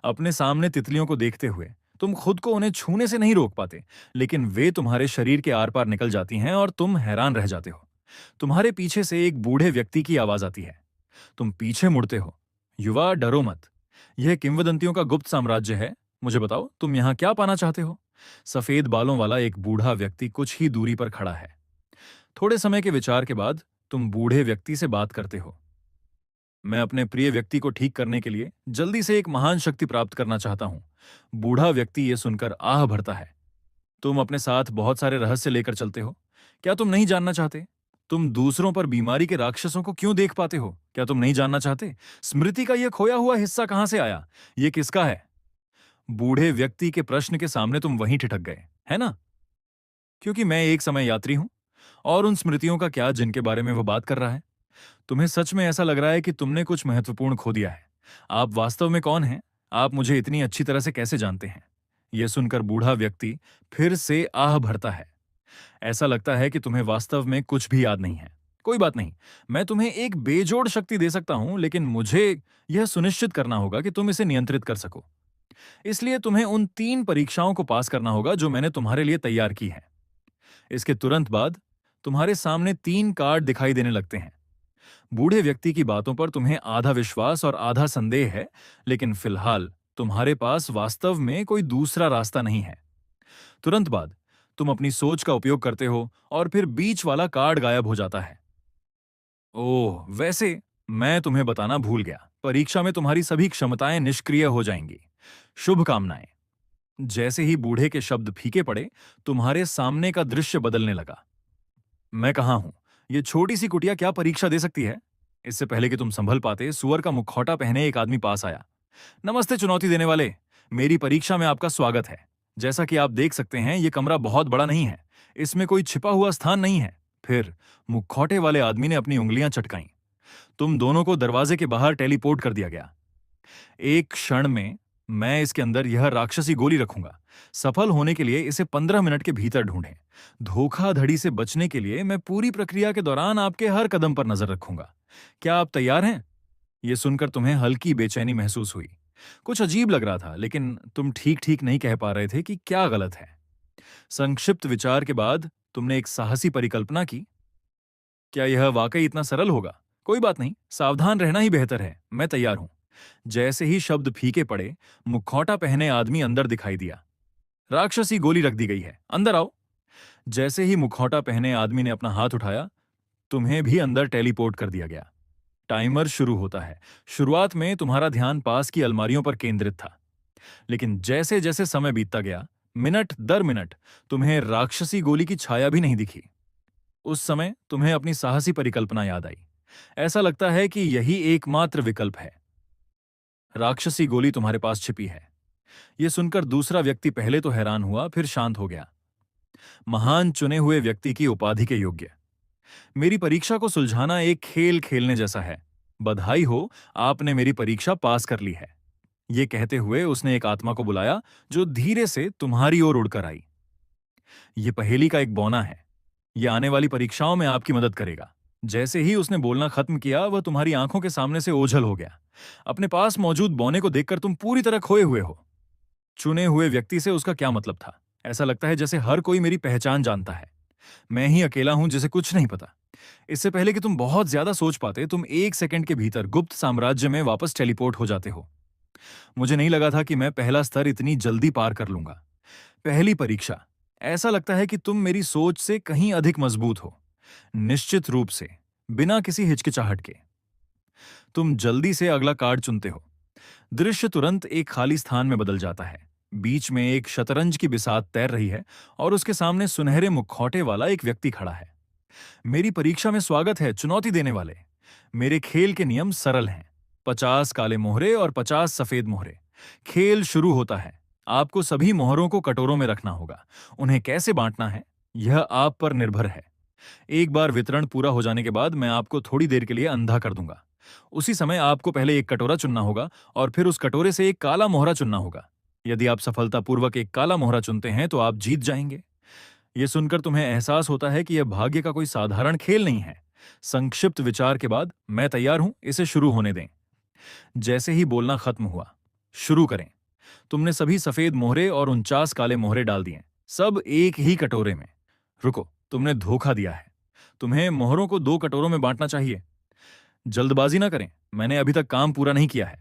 अपने सामने तितलियों को देखते हुए तुम खुद को उन्हें छूने से नहीं रोक पाते, लेकिन वे तुम्हारे शरीर के आर पार निकल जाती हैं और तुम हैरान रह जाते हो। तुम्हारे पीछे से एक बूढ़े व्यक्ति की आवाज आती है। तुम पीछे मुड़ते हो। युवा, डरो मत। यह किंवदंतियों का गुप्त साम्राज्य है। मुझे बताओ, तुम यहां क्या पाना चाहते हो? सफेद बालों वाला एक बूढ़ा व्यक्ति कुछ ही दूरी पर खड़ा है। थोड़े समय के विचार के बाद तुम बूढ़े व्यक्ति से बात करते हो। मैं अपने प्रिय व्यक्ति को ठीक करने के लिए जल्दी से एक महान शक्ति प्राप्त करना चाहता हूं। बूढ़ा व्यक्ति ये सुनकर आह भरता है। तुम अपने साथ बहुत सारे रहस्य लेकर चलते हो। क्या तुम नहीं जानना चाहते? तुम दूसरों पर बीमारी के राक्षसों को क्यों देख पाते हो? क्या तुम नहीं जानना चाहते? स्मृति का यह खोया हुआ हिस्सा कहां से आया? ये किसका है? बूढ़े व्यक्ति के प्रश्न के सामने तुम वहीं ठिठक गए, है ना? क्योंकि मैं एक समय यात्री हूं। और उन स्मृतियों का क्या जिनके बारे में वो बात कर रहा है? तुम्हें सच में ऐसा लग रहा है कि तुमने कुछ महत्वपूर्ण खो दिया है। आप वास्तव में कौन हैं? आप मुझे इतनी अच्छी तरह से कैसे जानते हैं? यह सुनकर बूढ़ा व्यक्ति फिर से आह भरता है। ऐसा लगता है कि तुम्हें वास्तव में कुछ भी याद नहीं है। कोई बात नहीं, मैं तुम्हें एक बेजोड़ शक्ति दे सकता हूं, लेकिन मुझे यह सुनिश्चित करना होगा कि तुम इसे नियंत्रित कर सको। इसलिए तुम्हें उन 3 परीक्षाओं को पास करना होगा जो मैंने तुम्हारे लिए तैयार की है। इसके तुरंत बाद तुम्हारे सामने 3 कार्ड दिखाई देने लगते हैं। बूढ़े व्यक्ति की बातों पर तुम्हें आधा विश्वास और आधा संदेह है, लेकिन फिलहाल तुम्हारे पास वास्तव में कोई दूसरा रास्ता नहीं है। तुरंत बाद तुम अपनी सोच का उपयोग करते हो और फिर बीच वाला कार्ड गायब हो जाता है। ओह, वैसे मैं तुम्हें बताना भूल गया, परीक्षा में तुम्हारी सभी क्षमताएं निष्क्रिय हो जाएंगी। शुभकामनाएं। जैसे ही बूढ़े के शब्द फीके पड़े, तुम्हारे सामने का दृश्य बदलने लगा। मैं कहाँ हूं? ये छोटी सी कुटिया क्या परीक्षा दे सकती है? इससे पहले कि तुम संभल पाते, सुअर का मुखौटा पहने एक आदमी पास आया। नमस्ते चुनौती देने वाले, मेरी परीक्षा में आपका स्वागत है। जैसा कि आप देख सकते हैं, ये कमरा बहुत बड़ा नहीं है। इसमें कोई छिपा हुआ स्थान नहीं है। फिर मुखौटे वाले आदमी ने अपनी उंगलियां चटकाईं। तुम दोनों को दरवाजे के बाहर टेलीपोर्ट कर दिया गया। एक क्षण में मैं इसके अंदर यह राक्षसी गोली रखूंगा। सफल होने के लिए इसे 15 मिनट के भीतर ढूंढें। धोखाधड़ी से बचने के लिए मैं पूरी प्रक्रिया के दौरान आपके हर कदम पर नजर रखूंगा। क्या आप तैयार हैं? यह सुनकर तुम्हें हल्की बेचैनी महसूस हुई। कुछ अजीब लग रहा था, लेकिन तुम ठीक ठीक नहीं कह पा रहे थे कि क्या गलत है। संक्षिप्त विचार के बाद तुमने एक साहसी परिकल्पना की। क्या यह वाकई इतना सरल होगा? कोई बात नहीं, सावधान रहना ही बेहतर है। मैं तैयार हूं। जैसे ही शब्द फीके पड़े, मुखौटा पहने आदमी अंदर दिखाई दिया। राक्षसी गोली रख दी गई है, अंदर आओ। जैसे ही मुखौटा पहने आदमी ने अपना हाथ उठाया, तुम्हें भी अंदर टेलीपोर्ट कर दिया गया। टाइमर शुरू होता है। शुरुआत में तुम्हारा ध्यान पास की अलमारियों पर केंद्रित था, लेकिन जैसे जैसे समय बीतता गया, मिनट दर मिनट तुम्हें राक्षसी गोली की छाया भी नहीं दिखी। उस समय तुम्हें अपनी साहसी परिकल्पना याद आई। ऐसा लगता है कि यही एकमात्र विकल्प है। राक्षसी गोली तुम्हारे पास छिपी है। यह सुनकर दूसरा व्यक्ति पहले तो हैरान हुआ, फिर शांत हो गया। महान चुने हुए व्यक्ति की उपाधि के योग्य। मेरी परीक्षा को सुलझाना एक खेल खेलने जैसा है। बधाई हो, आपने मेरी परीक्षा पास कर ली है। ये कहते हुए उसने एक आत्मा को बुलाया जो धीरे से तुम्हारी ओर उड़कर आई। ये पहेली का एक बौना है। यह आने वाली परीक्षाओं में आपकी मदद करेगा। जैसे ही उसने बोलना खत्म किया, वह तुम्हारी आंखों के सामने से ओझल हो गया। अपने पास मौजूद बौने को देखकर तुम पूरी तरह खोए हुए हो। चुने हुए व्यक्ति से उसका क्या मतलब था? ऐसा लगता है जैसे हर कोई मेरी पहचान जानता है। मैं ही अकेला हूं जिसे कुछ नहीं पता। इससे पहले कि तुम बहुत ज्यादा सोच पाते, तुम 1 सेकंड के भीतर गुप्त साम्राज्य में वापस टेलीपोर्ट हो जाते हो। मुझे नहीं लगा था कि मैं पहला स्तर इतनी जल्दी पार कर लूंगा। पहली परीक्षा। ऐसा लगता है कि तुम मेरी सोच से कहीं अधिक मजबूत हो। निश्चित रूप से, बिना किसी हिचकिचाहट के। तुम जल्दी से अगला कार्ड चुनते हो। दृश्य तुरंत एक खाली स्थान में बदल जाता है। बीच में एक शतरंज की बिसात तैर रही है और उसके सामने सुनहरे मुखौटे वाला एक व्यक्ति खड़ा है। मेरी परीक्षा में स्वागत है, चुनौती देने वाले। मेरे खेल के नियम सरल हैं। 50 काले मोहरे और 50 सफेद मोहरे। खेल शुरू होता है। आपको सभी मोहरों को कटोरों में रखना होगा। उन्हें कैसे बांटना है, यह आप पर निर्भर है। एक बार वितरण पूरा हो जाने के बाद मैं आपको थोड़ी देर के लिए अंधा कर दूंगा। उसी समय आपको पहले एक कटोरा चुनना होगा और फिर उस कटोरे से एक काला मोहरा चुनना होगा। यदि आप सफलतापूर्वक एक काला मोहरा चुनते हैं तो आप जीत जाएंगे। ये सुनकर तुम्हें एहसास होता है कि यह भाग्य का कोई साधारण खेल नहीं है। संक्षिप्त विचार के बाद मैं तैयार हूं, इसे शुरू होने दें। जैसे ही बोलना खत्म हुआ, शुरू करें। तुमने सभी सफेद मोहरे और 49 काले मोहरे डाल दिए, सब एक ही कटोरे में। रुको, तुमने धोखा दिया है। तुम्हें मोहरों को 2 कटोरों में बांटना चाहिए। जल्दबाजी ना करें, मैंने अभी तक काम पूरा नहीं किया है।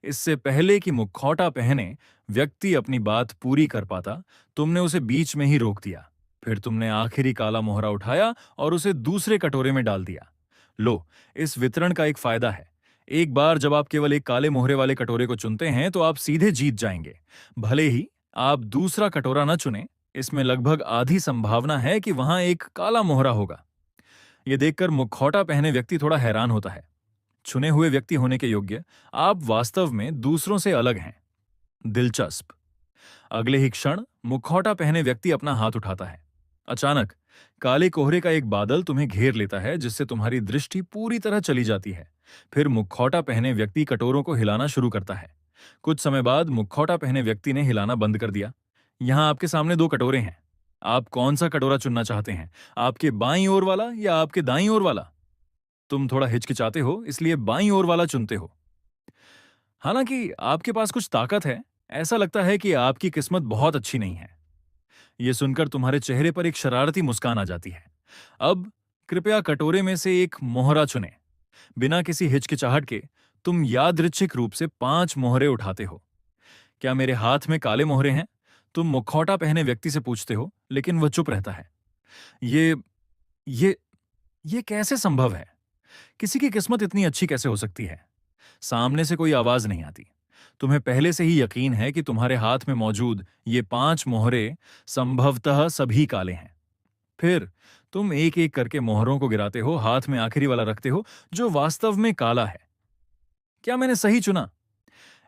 इससे पहले कि मुखौटा पहने व्यक्ति अपनी बात पूरी कर पाता, तुमने उसे बीच में ही रोक दिया। फिर तुमने आखिरी काला मोहरा उठाया और उसे दूसरे कटोरे में डाल दिया। लो, इस वितरण का एक फायदा है। एक बार जब आप केवल एक काले मोहरे वाले कटोरे को चुनते हैं तो आप सीधे जीत जाएंगे। भले ही आप दूसरा कटोरा न चुनें, इसमें लगभग आधी संभावना है कि वहां एक काला मोहरा होगा। यह देखकर मुखौटा पहने व्यक्ति थोड़ा हैरान होता है। चुने हुए व्यक्ति होने के योग्य आप वास्तव में दूसरों से अलग हैं। दिलचस्प। अगले ही क्षण मुखौटा पहने व्यक्ति अपना हाथ उठाता है। अचानक काले कोहरे का एक बादल तुम्हें घेर लेता है, जिससे तुम्हारी दृष्टि पूरी तरह चली जाती है। फिर मुखौटा पहने व्यक्ति कटोरों को हिलाना शुरू करता है। कुछ समय बाद मुखौटा पहने व्यक्ति ने हिलाना बंद कर दिया। यहां आपके सामने 2 कटोरे हैं। आप कौन सा कटोरा चुनना चाहते हैं, आपके बाईं ओर वाला या आपके दाईं ओर वाला? तुम थोड़ा हिचकिचाते हो, इसलिए बाईं ओर वाला चुनते हो। हालांकि आपके पास कुछ ताकत है, ऐसा लगता है कि आपकी किस्मत बहुत अच्छी नहीं है। यह सुनकर तुम्हारे चेहरे पर एक शरारती मुस्कान आ जाती है। अब कृपया कटोरे में से एक मोहरा चुनें। बिना किसी हिचकिचाहट के तुम यादृच्छिक रूप से 5 मोहरे उठाते हो। क्या मेरे हाथ में काले मोहरे हैं? तुम मुखौटा पहने व्यक्ति से पूछते हो, लेकिन वह चुप रहता है। ये ये ये कैसे संभव है? किसी की किस्मत इतनी अच्छी कैसे हो सकती है? सामने से कोई आवाज नहीं आती। तुम्हें पहले से ही यकीन है कि तुम्हारे हाथ में मौजूद ये 5 मोहरे संभवतः सभी काले हैं। फिर तुम एक एक करके मोहरों को गिराते हो, हाथ में आखिरी वाला रखते हो जो वास्तव में काला है। क्या मैंने सही चुना?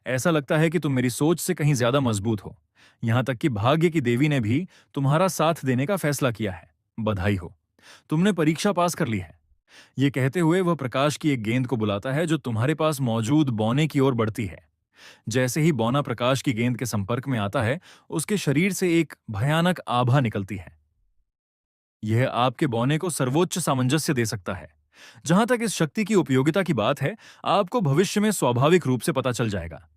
ऐसा लगता है कि तुम मेरी सोच से कहीं ज्यादा मजबूत हो। यहां तक कि भाग्य की देवी ने भी तुम्हारा साथ देने का फैसला किया है। बधाई हो, तुमने परीक्षा पास कर ली है। ये कहते हुए वह प्रकाश की एक गेंद को बुलाता है जो तुम्हारे पास मौजूद बौने की ओर बढ़ती है। जैसे ही बौना प्रकाश की गेंद के संपर्क में आता है, उसके शरीर से एक भयानक आभा निकलती है। यह आपके बौने को सर्वोच्च सामंजस्य दे सकता है। जहां तक इस शक्ति की उपयोगिता की बात है, आपको भविष्य में स्वाभाविक रूप से पता चल जाएगा।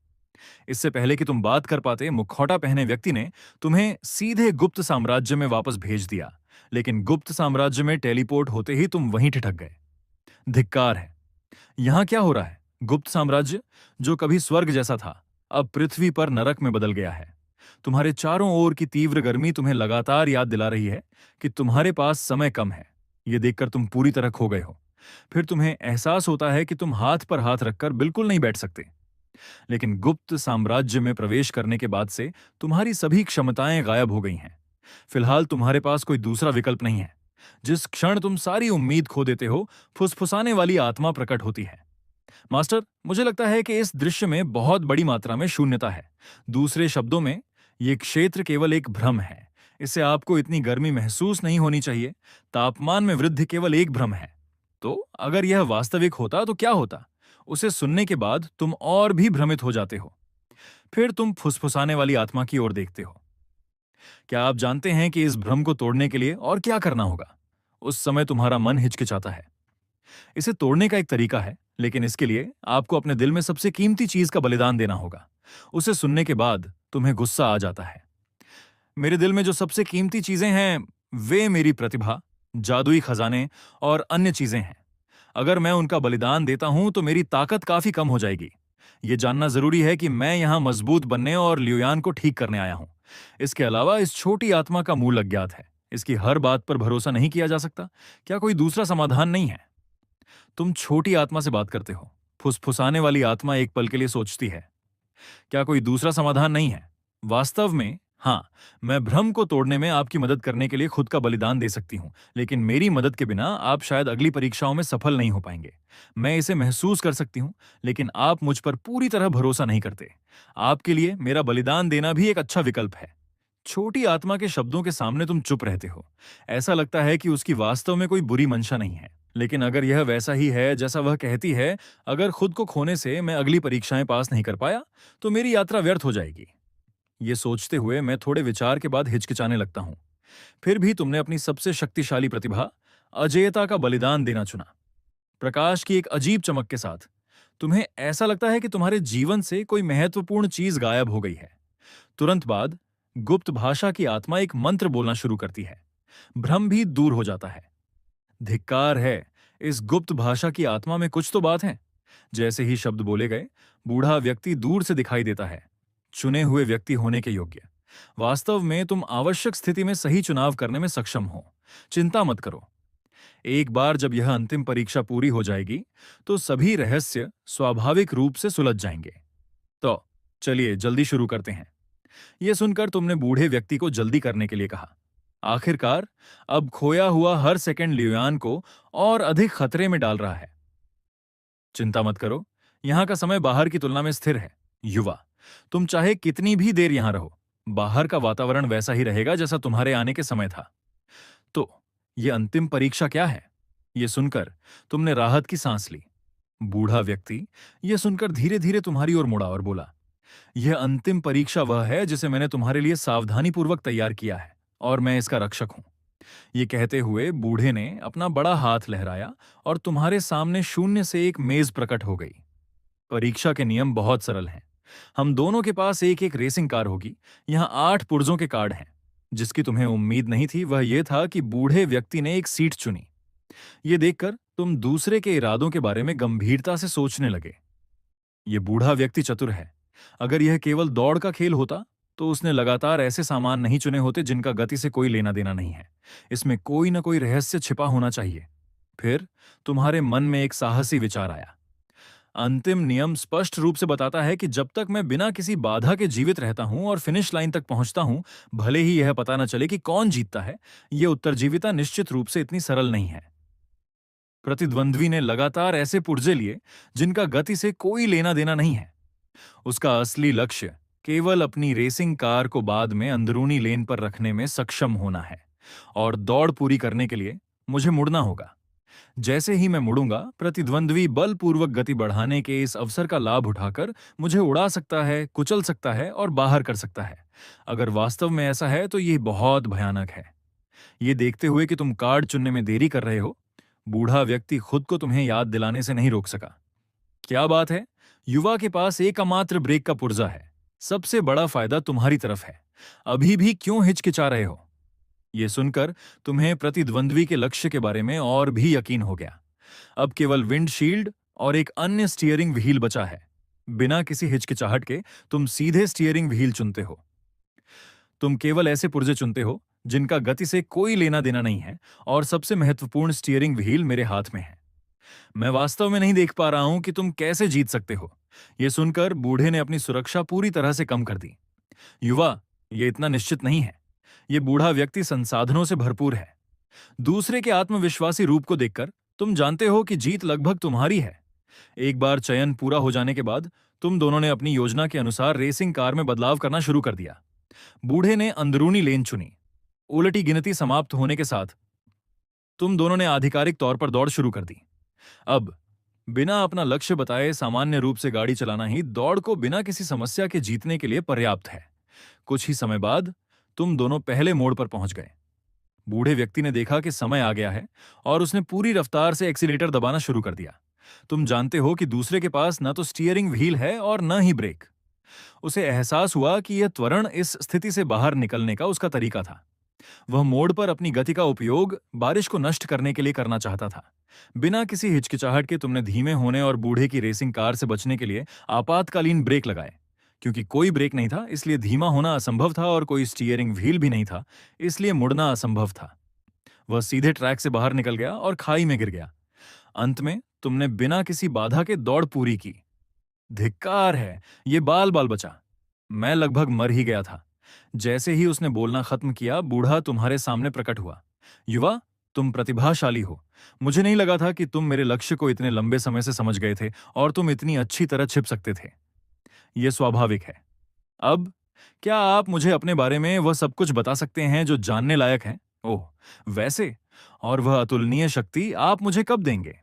इससे पहले कि तुम बात कर पाते, मुखौटा पहने व्यक्ति ने तुम्हें सीधे गुप्त साम्राज्य में वापस भेज दिया। लेकिन गुप्त साम्राज्य में टेलीपोर्ट होते ही तुम वहीं ठिठक गए। धिक्कार है। यहां क्या हो रहा है? गुप्त साम्राज्य, जो कभी स्वर्ग जैसा था, अब पृथ्वी पर नरक में बदल गया है। तुम्हारे चारों ओर की तीव्र गर्मी तुम्हें लगातार याद दिला रही है कि तुम्हारे पास समय कम है। यह देखकर तुम पूरी तरह खो गए हो। फिर तुम्हें एहसास होता है कि तुम हाथ पर हाथ रखकर बिल्कुल नहीं बैठ सकते। लेकिन गुप्त साम्राज्य में प्रवेश करने के बाद से तुम्हारी सभी क्षमताएं गायब हो गई हैं। फिलहाल तुम्हारे पास कोई दूसरा विकल्प नहीं है। जिस क्षण तुम सारी उम्मीद खो देते हो, फुसफुसाने वाली आत्मा प्रकट होती है। मास्टर, मुझे लगता है कि इस दृश्य में बहुत बड़ी मात्रा में शून्यता है। दूसरे शब्दों में, यह क्षेत्र केवल एक भ्रम है। इससे आपको इतनी गर्मी महसूस नहीं होनी चाहिए। तापमान में वृद्धि केवल एक भ्रम है। तो अगर यह वास्तविक होता तो क्या होता? उसे सुनने के बाद तुम और भी भ्रमित हो जाते हो। फिर तुम फुसफुसाने वाली आत्मा की ओर देखते हो। क्या आप जानते हैं कि इस भ्रम को तोड़ने के लिए और क्या करना होगा? उस समय तुम्हारा मन हिचकिचाता है। इसे तोड़ने का एक तरीका है, लेकिन इसके लिए आपको अपने दिल में सबसे कीमती चीज का बलिदान देना होगा। उसे सुनने के बाद तुम्हें गुस्सा आ जाता है। मेरे दिल में जो सबसे कीमती चीजें हैं, वे मेरी प्रतिभा, जादुई खजाने और अन्य चीजें हैं। अगर मैं उनका बलिदान देता हूं तो मेरी ताकत काफी कम हो जाएगी। यह जानना जरूरी है कि मैं यहां मजबूत बनने और लियोयान को ठीक करने आया हूं। इसके अलावा इस छोटी आत्मा का मूल अज्ञात है। इसकी हर बात पर भरोसा नहीं किया जा सकता। क्या कोई दूसरा समाधान नहीं है? तुम छोटी आत्मा से बात करते हो। फुसफुसाने वाली आत्मा एक पल के लिए सोचती है, क्या कोई दूसरा समाधान नहीं है? वास्तव में हाँ, मैं भ्रम को तोड़ने में आपकी मदद करने के लिए खुद का बलिदान दे सकती हूं, लेकिन मेरी मदद के बिना आप शायद अगली परीक्षाओं में सफल नहीं हो पाएंगे। मैं इसे महसूस कर सकती हूं, लेकिन आप मुझ पर पूरी तरह भरोसा नहीं करते। आपके लिए मेरा बलिदान देना भी एक अच्छा विकल्प है। छोटी आत्मा के शब्दों के सामने तुम चुप रहते हो। ऐसा लगता है कि उसकी वास्तव में कोई बुरी मंशा नहीं है। लेकिन अगर यह वैसा ही है जैसा वह कहती है, अगर खुद को खोने से मैं अगली परीक्षाएं पास नहीं कर पाया तो मेरी यात्रा व्यर्थ हो जाएगी। ये सोचते हुए मैं थोड़े विचार के बाद हिचकिचाने लगता हूं। फिर भी तुमने अपनी सबसे शक्तिशाली प्रतिभा, अजेयता का बलिदान देना चुना। प्रकाश की एक अजीब चमक के साथ तुम्हें ऐसा लगता है कि तुम्हारे जीवन से कोई महत्वपूर्ण चीज गायब हो गई है। तुरंत बाद गुप्त भाषा की आत्मा एक मंत्र बोलना शुरू करती है। भ्रम भी दूर हो जाता है। धिक्कार है, इस गुप्त भाषा की आत्मा में कुछ तो बात है। जैसे ही शब्द बोले गए, बूढ़ा व्यक्ति दूर से दिखाई देता है, चुने हुए व्यक्ति होने के योग्य। वास्तव में तुम आवश्यक स्थिति में सही चुनाव करने में सक्षम हो। चिंता मत करो। एक बार जब यह अंतिम परीक्षा पूरी हो जाएगी, तो सभी रहस्य स्वाभाविक रूप से सुलझ जाएंगे। तो चलिए जल्दी शुरू करते हैं। यह सुनकर तुमने बूढ़े व्यक्ति को जल्दी करने के लिए कहा। आखिरकार अब खोया हुआ हर सेकंड लियुआन को और अधिक खतरे में डाल रहा है। चिंता मत करो, यहां का समय बाहर की तुलना में स्थिर है। युवा, तुम चाहे कितनी भी देर यहां रहो, बाहर का वातावरण वैसा ही रहेगा जैसा तुम्हारे आने के समय था। तो यह अंतिम परीक्षा क्या है? यह सुनकर तुमने राहत की सांस ली। बूढ़ा व्यक्ति यह सुनकर धीरे धीरे तुम्हारी ओर मुड़ा और बोला, यह अंतिम परीक्षा वह है जिसे मैंने तुम्हारे लिए सावधानीपूर्वक तैयार किया है, और मैं इसका रक्षक हूं। ये कहते हुए बूढ़े ने अपना बड़ा हाथ लहराया और तुम्हारे सामने शून्य से एक मेज प्रकट हो गई। परीक्षा के नियम बहुत सरल हैं। हम दोनों के पास एक एक रेसिंग कार होगी। यहाँ 8 पुर्जों के कार्ड हैं। जिसकी तुम्हें उम्मीद नहीं थी वह यह था कि बूढ़े व्यक्ति ने एक सीट चुनी। ये देखकर तुम दूसरे के इरादों के बारे में गंभीरता से सोचने लगे। ये बूढ़ा व्यक्ति चतुर है। अगर यह केवल दौड़ का खेल होता तो उसने लगातार ऐसे सामान नहीं चुने होते जिनका गति से कोई लेना देना नहीं है। इसमें कोई ना कोई रहस्य छिपा होना चाहिए। फिर तुम्हारे मन में एक साहसी विचार आया। अंतिम नियम स्पष्ट रूप से बताता है कि जब तक मैं बिना किसी बाधा के जीवित रहता हूं और फिनिश लाइन तक पहुंचता हूं, भले ही यह पता न चले कि कौन जीतता है, यह उत्तरजीविता निश्चित रूप से इतनी सरल नहीं है। प्रतिद्वंद्वी ने लगातार ऐसे पुर्जे लिए जिनका गति से कोई लेना देना नहीं है। उसका असली लक्ष्य केवल अपनी रेसिंग कार को बाद में अंदरूनी लेन पर रखने में सक्षम होना है, और दौड़ पूरी करने के लिए मुझे मुड़ना होगा। जैसे ही मैं मुड़ूंगा, प्रतिद्वंद्वी बलपूर्वक गति बढ़ाने के इस अवसर का लाभ उठाकर मुझे उड़ा सकता है, कुचल सकता है और बाहर कर सकता है। अगर वास्तव में ऐसा है तो यह बहुत भयानक है। ये देखते हुए कि तुम कार्ड चुनने में देरी कर रहे हो, बूढ़ा व्यक्ति खुद को तुम्हें याद दिलाने से नहीं रोक सका। क्या बात है, युवा के पास एकमात्र ब्रेक का पुर्जा है। सबसे बड़ा फायदा तुम्हारी तरफ है। अभी भी क्यों हिचकिचा रहे हो? यह सुनकर तुम्हें प्रतिद्वंद्वी के लक्ष्य के बारे में और भी यकीन हो गया। अब केवल विंडशील्ड और एक अन्य स्टीयरिंग व्हील बचा है। बिना किसी हिचकिचाहट के तुम सीधे स्टीयरिंग व्हील चुनते हो। तुम केवल ऐसे पुर्जे चुनते हो जिनका गति से कोई लेना देना नहीं है, और सबसे महत्वपूर्ण स्टीयरिंग व्हील मेरे हाथ में है। मैं वास्तव में नहीं देख पा रहा हूं कि तुम कैसे जीत सकते हो। यह सुनकर बूढ़े ने अपनी सुरक्षा पूरी तरह से कम कर दी। युवा, यह इतना निश्चित नहीं है। यह बूढ़ा व्यक्ति संसाधनों से भरपूर है। दूसरे के आत्मविश्वासी रूप को देखकर तुम जानते हो कि जीत लगभग तुम्हारी है। एक बार चयन पूरा हो जाने के बाद तुम दोनों ने अपनी योजना के अनुसार रेसिंग कार में बदलाव करना शुरू कर दिया। बूढ़े ने अंदरूनी लेन चुनी। उलटी गिनती समाप्त होने के साथ तुम दोनों ने आधिकारिक तौर पर दौड़ शुरू कर दी। अब बिना अपना लक्ष्य बताए सामान्य रूप से गाड़ी चलाना ही दौड़ को बिना किसी समस्या के जीतने के लिए पर्याप्त है। कुछ ही समय बाद तुम दोनों पहले मोड़ पर पहुंच गए। बूढ़े व्यक्ति ने देखा कि समय आ गया है और उसने पूरी रफ्तार से एक्सीलेटर दबाना शुरू कर दिया। तुम जानते हो कि दूसरे के पास न तो स्टीयरिंग व्हील है और न ही ब्रेक। उसे एहसास हुआ कि यह त्वरण इस स्थिति से बाहर निकलने का उसका तरीका था। वह मोड़ पर अपनी गति का उपयोग बारिश को नष्ट करने के लिए करना चाहता था। बिना किसी हिचकिचाहट के तुमने धीमे होने और बूढ़े की रेसिंग कार से बचने के लिए आपातकालीन ब्रेक लगाए। क्योंकि कोई ब्रेक नहीं था, इसलिए धीमा होना असंभव था, और कोई स्टीयरिंग व्हील भी नहीं था, इसलिए मुड़ना असंभव था। वह सीधे ट्रैक से बाहर निकल गया और खाई में गिर गया। अंत में तुमने बिना किसी बाधा के दौड़ पूरी की। धिक्कार है, ये बाल बाल बचा। मैं लगभग मर ही गया था। जैसे ही उसने बोलना खत्म किया, बूढ़ा तुम्हारे सामने प्रकट हुआ। युवा, तुम प्रतिभाशाली हो। मुझे नहीं लगा था कि तुम मेरे लक्ष्य को इतने लंबे समय से समझ गए थे और तुम इतनी अच्छी तरह छिप सकते थे। यह स्वाभाविक है। अब क्या आप मुझे अपने बारे में वह सब कुछ बता सकते हैं जो जानने लायक है? ओह, वैसे, और वह अतुलनीय शक्ति आप मुझे कब देंगे?